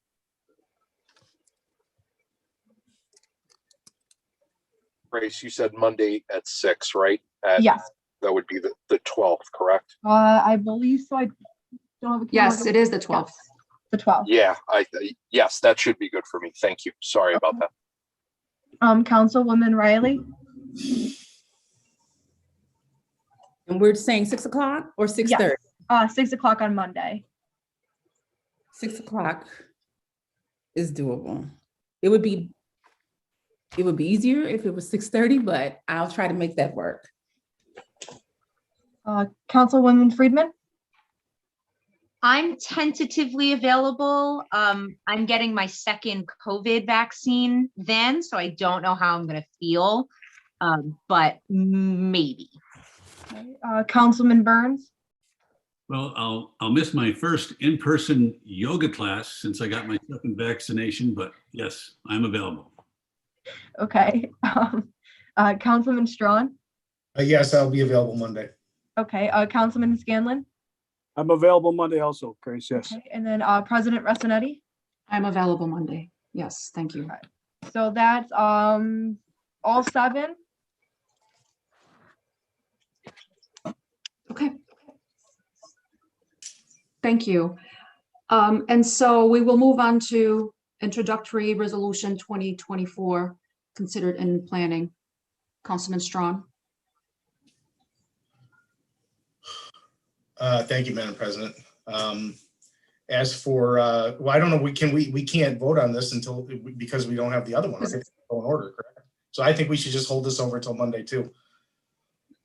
Grace, you said Monday at 6, right? Yes. That would be the 12th, correct? I believe so. I don't have a Yes, calendar. it is the 12th. Yes, the 12th. Yeah, yes, that should be good for me. Thank you. Sorry about that. Councilwoman Riley. And we're saying 6 o'clock or 6:30? Yes. 6 o'clock on Monday. 6 o'clock is doable. It would be easier if it was 6:30, but I'll try to make that work. Councilwoman Friedman. I'm tentatively available. I'm getting my second COVID vaccine then, so I don't know how I'm going to feel, but maybe. Councilman Burns. Well, I'll miss my first in-person yoga class since I got my second vaccination, but yes, I'm available. Okay. Councilman Strawn. Yes, I'll be available Monday. Okay. Councilman Scanlon. I'm available Monday also, Grace, yes. Okay. And then President Rossetti. I'm available Monday. Yes, thank you. Okay. So that's all 7. Okay. Thank you. And so we will move on to introductory resolution 2024 considered in planning. Councilman Strawn. Thank you, Madam President. As for, well, I don't know, we can't vote on this until, because we don't have the other one. It's in order, correct? So I think we should just hold this over until Monday too.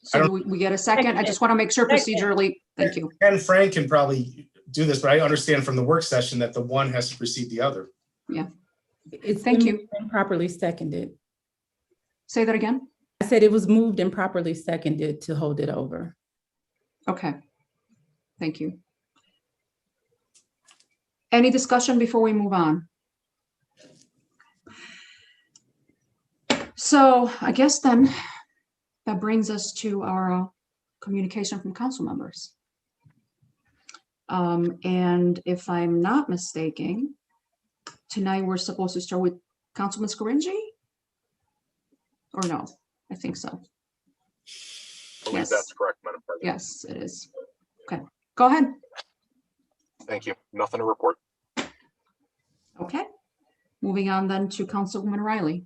So do we get a second? I just want to make sure procedurally, thank you. And Frank can probably do this, but I understand from the work session that the one has to precede the other. Yeah. It's Thank been you. moved and properly seconded. Say that again? I said it was moved and properly seconded to hold it over. Okay. Thank you. Any discussion before we move on? So I guess then that brings us to our communication from council members. And if I'm not mistaken, tonight we're supposed to start with Councilman Scaringi? Or no? I think so. I believe Yes. that's correct, Madam President. Yes, it is. Okay, go ahead. Thank you. Nothing to report. Okay. Moving on then to Councilwoman Riley.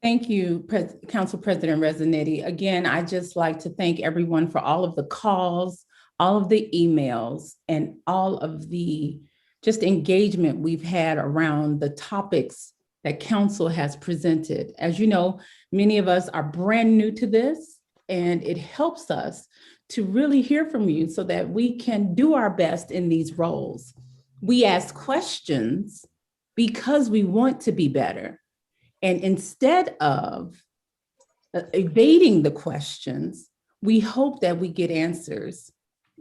Thank you, Council President Rezanetti. Again, I just like to thank everyone for all of the calls, all of the emails, and all of the just engagement we've had around the topics that council has presented. As you know, many of us are brand new to this, and it helps us to really hear from you so that we can do our best in these roles. We ask questions because we want to be better. And instead of evading the questions, we hope that we get answers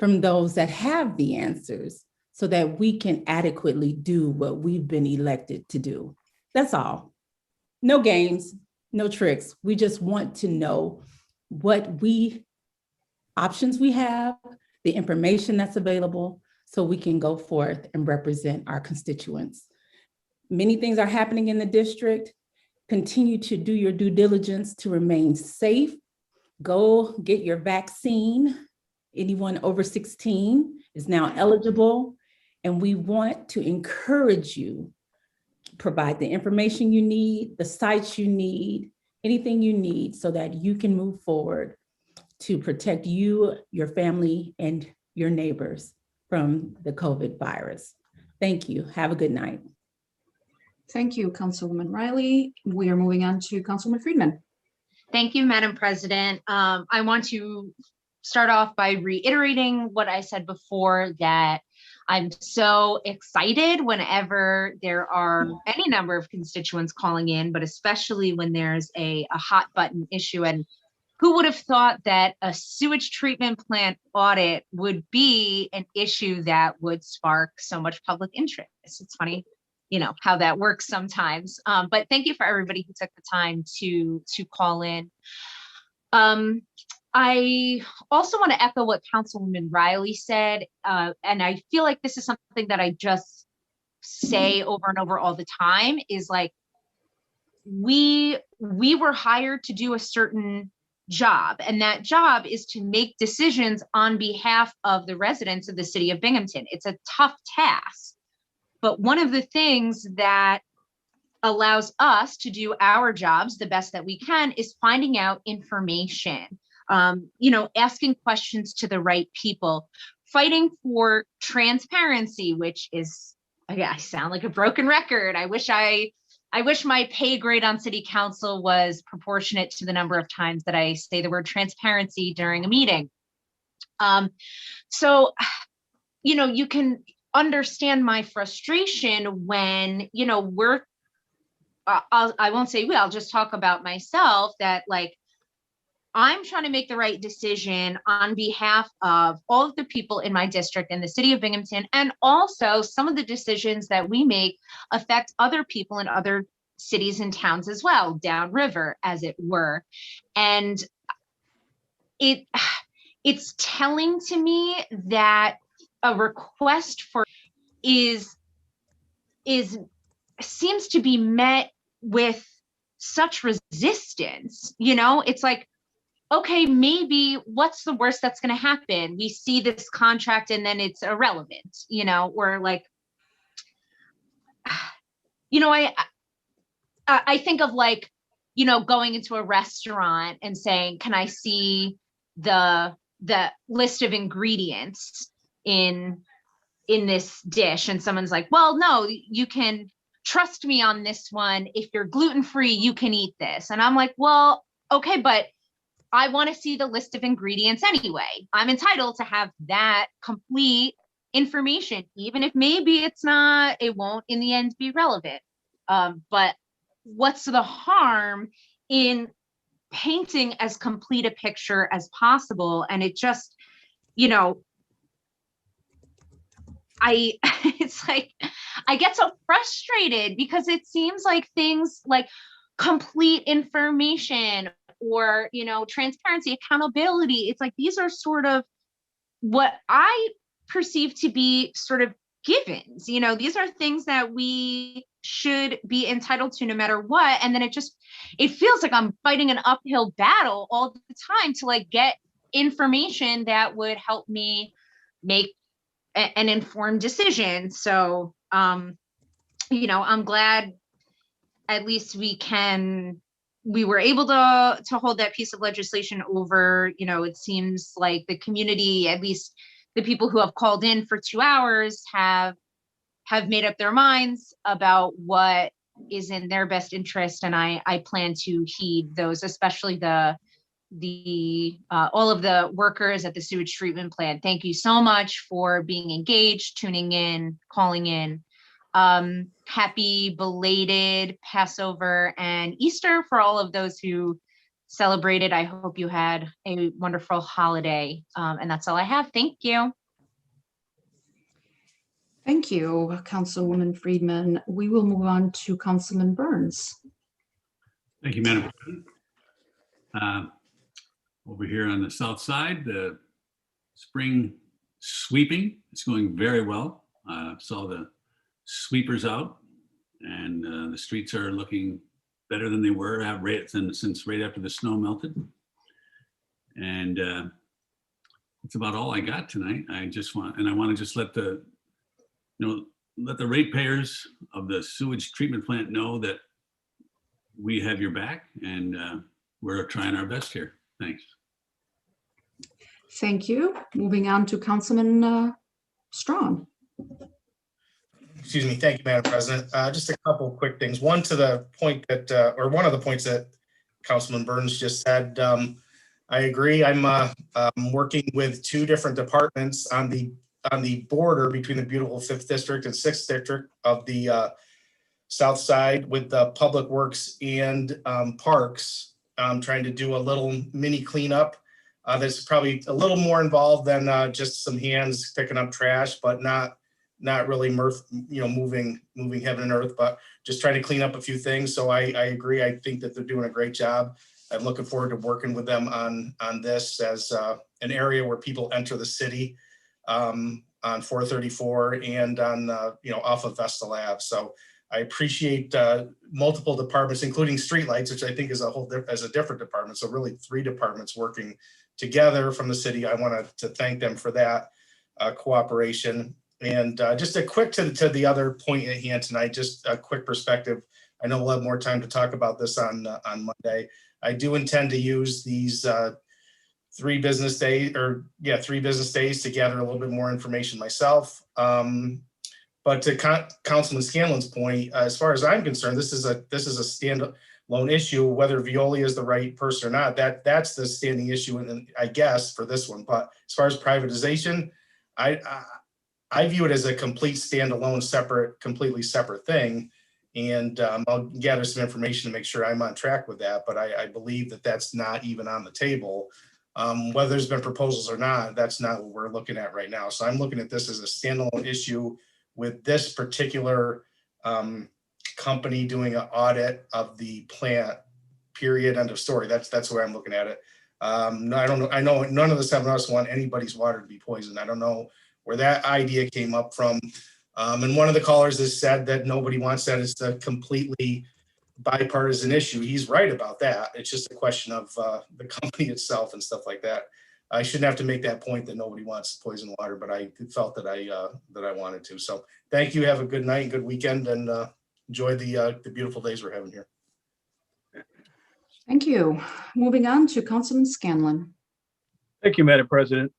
from those that have the answers so that we can adequately do what we've been elected to do. That's all. No games, no tricks. We just want to know what options we have, the information that's available, so we can go forth and represent our constituents. Many things are happening in the district. Continue to do your due diligence to remain safe. Go get your vaccine. Anyone over 16 is now eligible. And we want to encourage you to provide the information you need, the sites you need, anything you need so that you can move forward to protect you, your family, and your neighbors from the COVID virus. Thank you. Have a good night. Thank you, Councilwoman Riley. We are moving on to Councilwoman Friedman. Thank you, Madam President. I want to start off by reiterating what I said before, that I'm so excited whenever there are any number of constituents calling in, but especially when there's a hot button issue. And who would have thought that a sewage treatment plant audit would be an issue that would spark so much public interest? It's funny, you know, how that works sometimes. But thank you for everybody who took the time to call in. I also want to echo what Councilwoman Riley said, and I feel like this is something that I just say over and over all the time, is like, we were hired to do a certain job, and that job is to make decisions on behalf of the residents of the city of Binghamton. It's a tough task, but one of the things that allows us to do our jobs the best that we can is finding out information. Asking questions to the right people, fighting for transparency, which is, I sound like a broken record. I wish my pay grade on city council was proportionate to the number of times that I say the word transparency during a meeting. So you can understand my frustration when, I won't say we, I'll just talk about myself, that like, I'm trying to make the right decision on behalf of all of the people in my district in the city of Binghamton. And also some of the decisions that we make affect other people in other cities and towns as well, downriver, as it were. And it's telling to me that a request for seems to be met with such resistance. It's like, okay, maybe what's the worst that's going to happen? We see this contract and then it's irrelevant, or like, I think of like, going into a restaurant and saying, can I see the list of ingredients in this dish? And someone's like, well, no, you can trust me on this one. If you're gluten-free, you can eat this. And I'm like, well, okay, but I want to see the list of ingredients anyway. I'm entitled to have that complete information, even if maybe it won't in the end be relevant. But what's the harm in painting as complete a picture as possible? And it just, it's like, I get so frustrated because it seems like things like complete information or, transparency, accountability, it's like, these are sort of what I perceive to be sort of givens. These are things that we should be entitled to no matter what. And then it feels like I'm fighting an uphill battle all the time to like get information that would help me make an informed decision. So, I'm glad at least we were able to hold that piece of legislation over. It seems like the community, at least the people who have called in for 2 hours, have made up their minds about what is in their best interest. And I plan to heed those, especially all of the workers at the sewage treatment plant. Thank you so much for being engaged, tuning in, calling in. Happy belated Passover and Easter for all of those who celebrated. I hope you had a wonderful holiday. And that's all I have. Thank you. Thank you, Councilwoman Friedman. We will move on to Councilman Burns. Thank you, Madam President. Over here on the south side, the spring sweeping is going very well. Saw the sweepers out, and the streets are looking better than they were since right after the snow melted. And that's about all I got tonight. I want to just let the ratepayers of the sewage treatment plant know that we have your back, and we're trying our best here. Thanks. Thank you. Moving on to Councilman Strawn. Excuse me. Thank you, Madam President. Just a couple of quick things. One to the point that, or one of the points that Councilman Burns just said. I agree. I'm working with 2 different departments on the border between the beautiful 5th District and 6th District of the South Side with the Public Works and Parks. I'm trying to do a little mini cleanup. That's probably a little more involved than just some hands picking up trash, but not really moving heaven and earth, but just trying to clean up a few things. So I agree. I think that they're doing a great job. I'm looking forward to working with them on this as an area where people enter the city on 434 and on off of Vestal Ave. So I appreciate multiple departments, including streetlights, which I think is a different department. So really 3 departments working together from the city. I want to thank them for that cooperation. And just a quick to the other point at hand tonight, just a quick perspective. I know we'll have more time to talk about this on Monday. I do intend to use these 3 business days to gather a little bit more information myself. But to Councilman Scanlon's point, as far as I'm concerned, this is a standalone issue. Whether Violia is the right person or not, that's the standing issue, and I guess for this one. But as far as privatization, I view it as a complete standalone, completely separate thing. And I'll gather some information to make sure I'm on track with that. But I believe that that's not even on the table. Whether there's been proposals or not, that's not what we're looking at right now. So I'm looking at this as a standalone issue with this particular company doing an audit of the plant, period, end of story. That's the way I'm looking at it. No, I don't know. I know none of the 7 of us want anybody's water to be poisoned. I don't know where that idea came up from. And one of the callers has said that nobody wants that. It's a completely bipartisan issue. He's right about that. It's just a question of the company itself and stuff like that. I shouldn't have to make that point that nobody wants poison water, but I felt that I wanted to. So thank you. Have a good night, good weekend, and enjoy the beautiful days we're having here. Thank you. Moving on to Councilman Scanlon. Thank you, Madam President.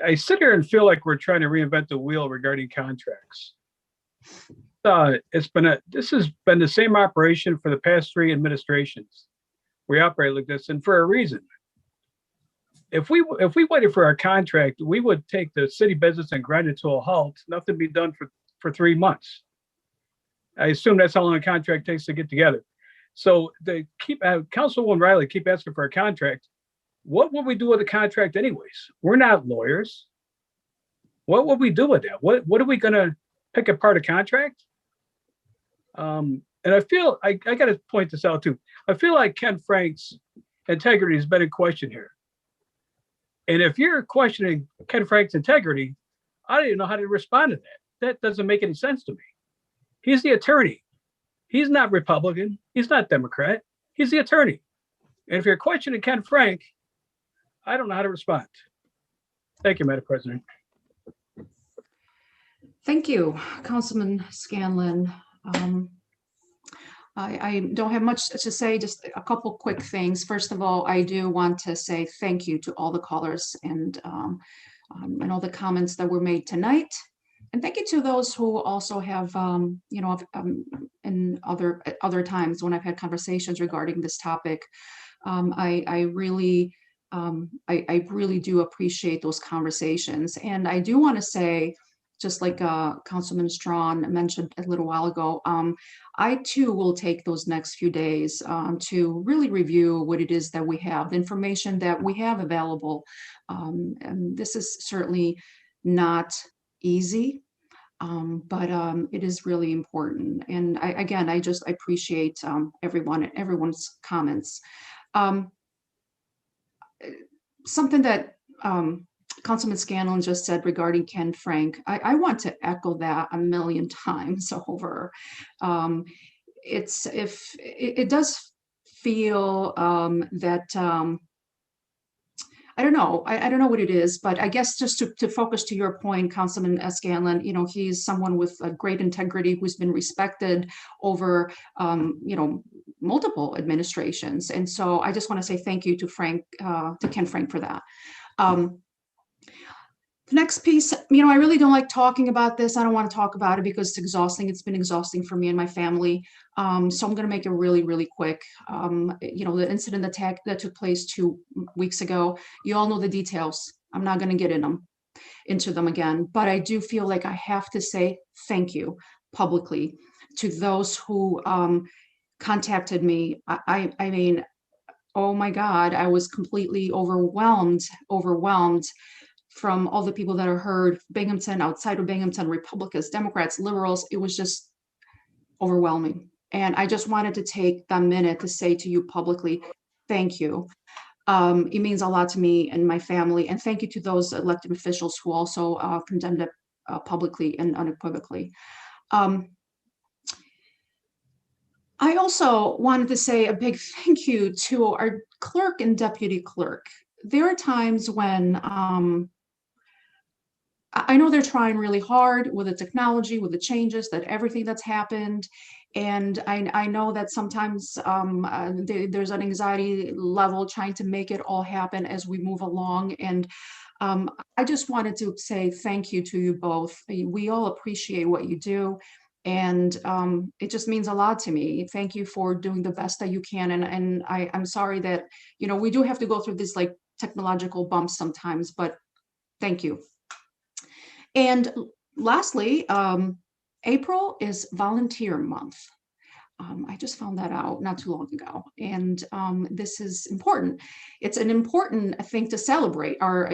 I sit here and feel like we're trying to reinvent the wheel regarding contracts. This has been the same operation for the past 3 administrations. We operate like this, and for a reason. If we waited for our contract, we would take the city business and grind it to a halt. Nothing be done for 3 months. I assume that's how long a contract takes to get together. So they keep Councilwoman Riley keep asking for a contract. What would we do with the contract anyways? We're not lawyers. What would we do with that? What are we gonna pick apart a contract? And I feel I got to point this out too. I feel like Ken Frank's integrity has been in question here. And if you're questioning Ken Frank's integrity, I don't even know how to respond to that. That doesn't make any sense to me. He's the attorney. He's not Republican. He's not Democrat. He's the attorney. And if you're questioning Ken Frank, I don't know how to respond. Thank you, Madam President. Thank you, Councilman Scanlon. I don't have much to say, just a couple quick things. First of all, I do want to say thank you to all the callers and all the comments that were made tonight. And thank you to those who also have, in other times when I've had conversations regarding this topic. I really do appreciate those conversations. And I do want to say, just like Councilman Strawn mentioned a little while ago, I too will take those next few days to really review what it is that we have, the information that we have available. And this is certainly not easy, but it is really important. And I just appreciate everyone's comments. Something that Councilman Scanlon just said regarding Ken Frank, I want to echo that a million times over. It does feel that I don't know. I don't know what it is, but I guess just to focus to your point, Councilman Scanlon, he's someone with a great integrity who's been respected over, multiple administrations. And so I just want to say thank you to Ken Frank for that. The next piece, I really don't like talking about this. I don't want to talk about it because it's exhausting. It's been exhausting for me and my family. So I'm going to make it really, really quick. The incident attack that took place 2 weeks ago, you all know the details. I'm not going to get into them again, but I do feel like I have to say thank you publicly to those who contacted me. I mean, oh my God, I was completely overwhelmed from all the people that are heard, Binghamton, outside of Binghamton, Republicans, Democrats, liberals. It was just overwhelming. And I just wanted to take that minute to say to you publicly, thank you. It means a lot to me and my family. And thank you to those elected officials who also condemned it publicly and unequivocally. I also wanted to say a big thank you to our clerk and deputy clerk. There are times when I know they're trying really hard with the technology, with the changes, that everything that's happened. And I know that sometimes there's an anxiety level trying to make it all happen as we move along. And I just wanted to say thank you to you both. We all appreciate what you do. And it just means a lot to me. Thank you for doing the best that you can. And I'm sorry that, we do have to go through this like technological bumps sometimes, but thank you. And lastly, April is Volunteer Month. I just found that out not too long ago. And this is important. It's an important thing to celebrate our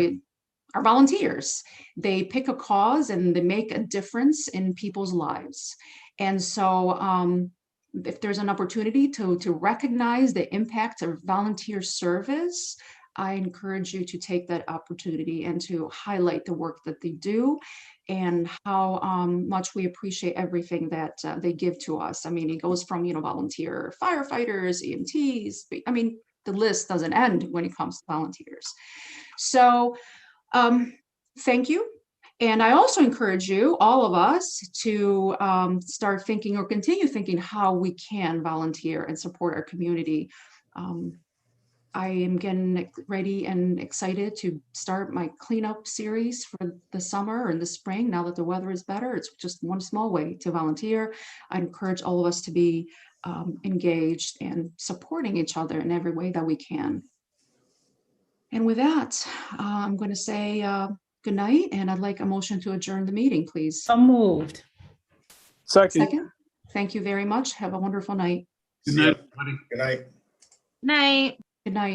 volunteers. They pick a cause and they make a difference in people's lives. And so if there's an opportunity to recognize the impact of volunteer service, I encourage you to take that opportunity and to highlight the work that they do and how much we appreciate everything that they give to us. I mean, it goes from, volunteer firefighters, EMTs. I mean, the list doesn't end when it comes to volunteers. So thank you. And I also encourage you, all of us, to start thinking or continue thinking how we can volunteer and support our community. I am getting ready and excited to start my cleanup series for the summer and the spring. Now that the weather is better, it's just one small way to volunteer. I encourage all of us to be engaged and supporting each other in every way that we can. And with that, I'm going to say good night, and I'd like a motion to adjourn the meeting, please. So moved. Second. Thank you very much. Have a wonderful night. Good night, everybody. Good night. Night. Good night.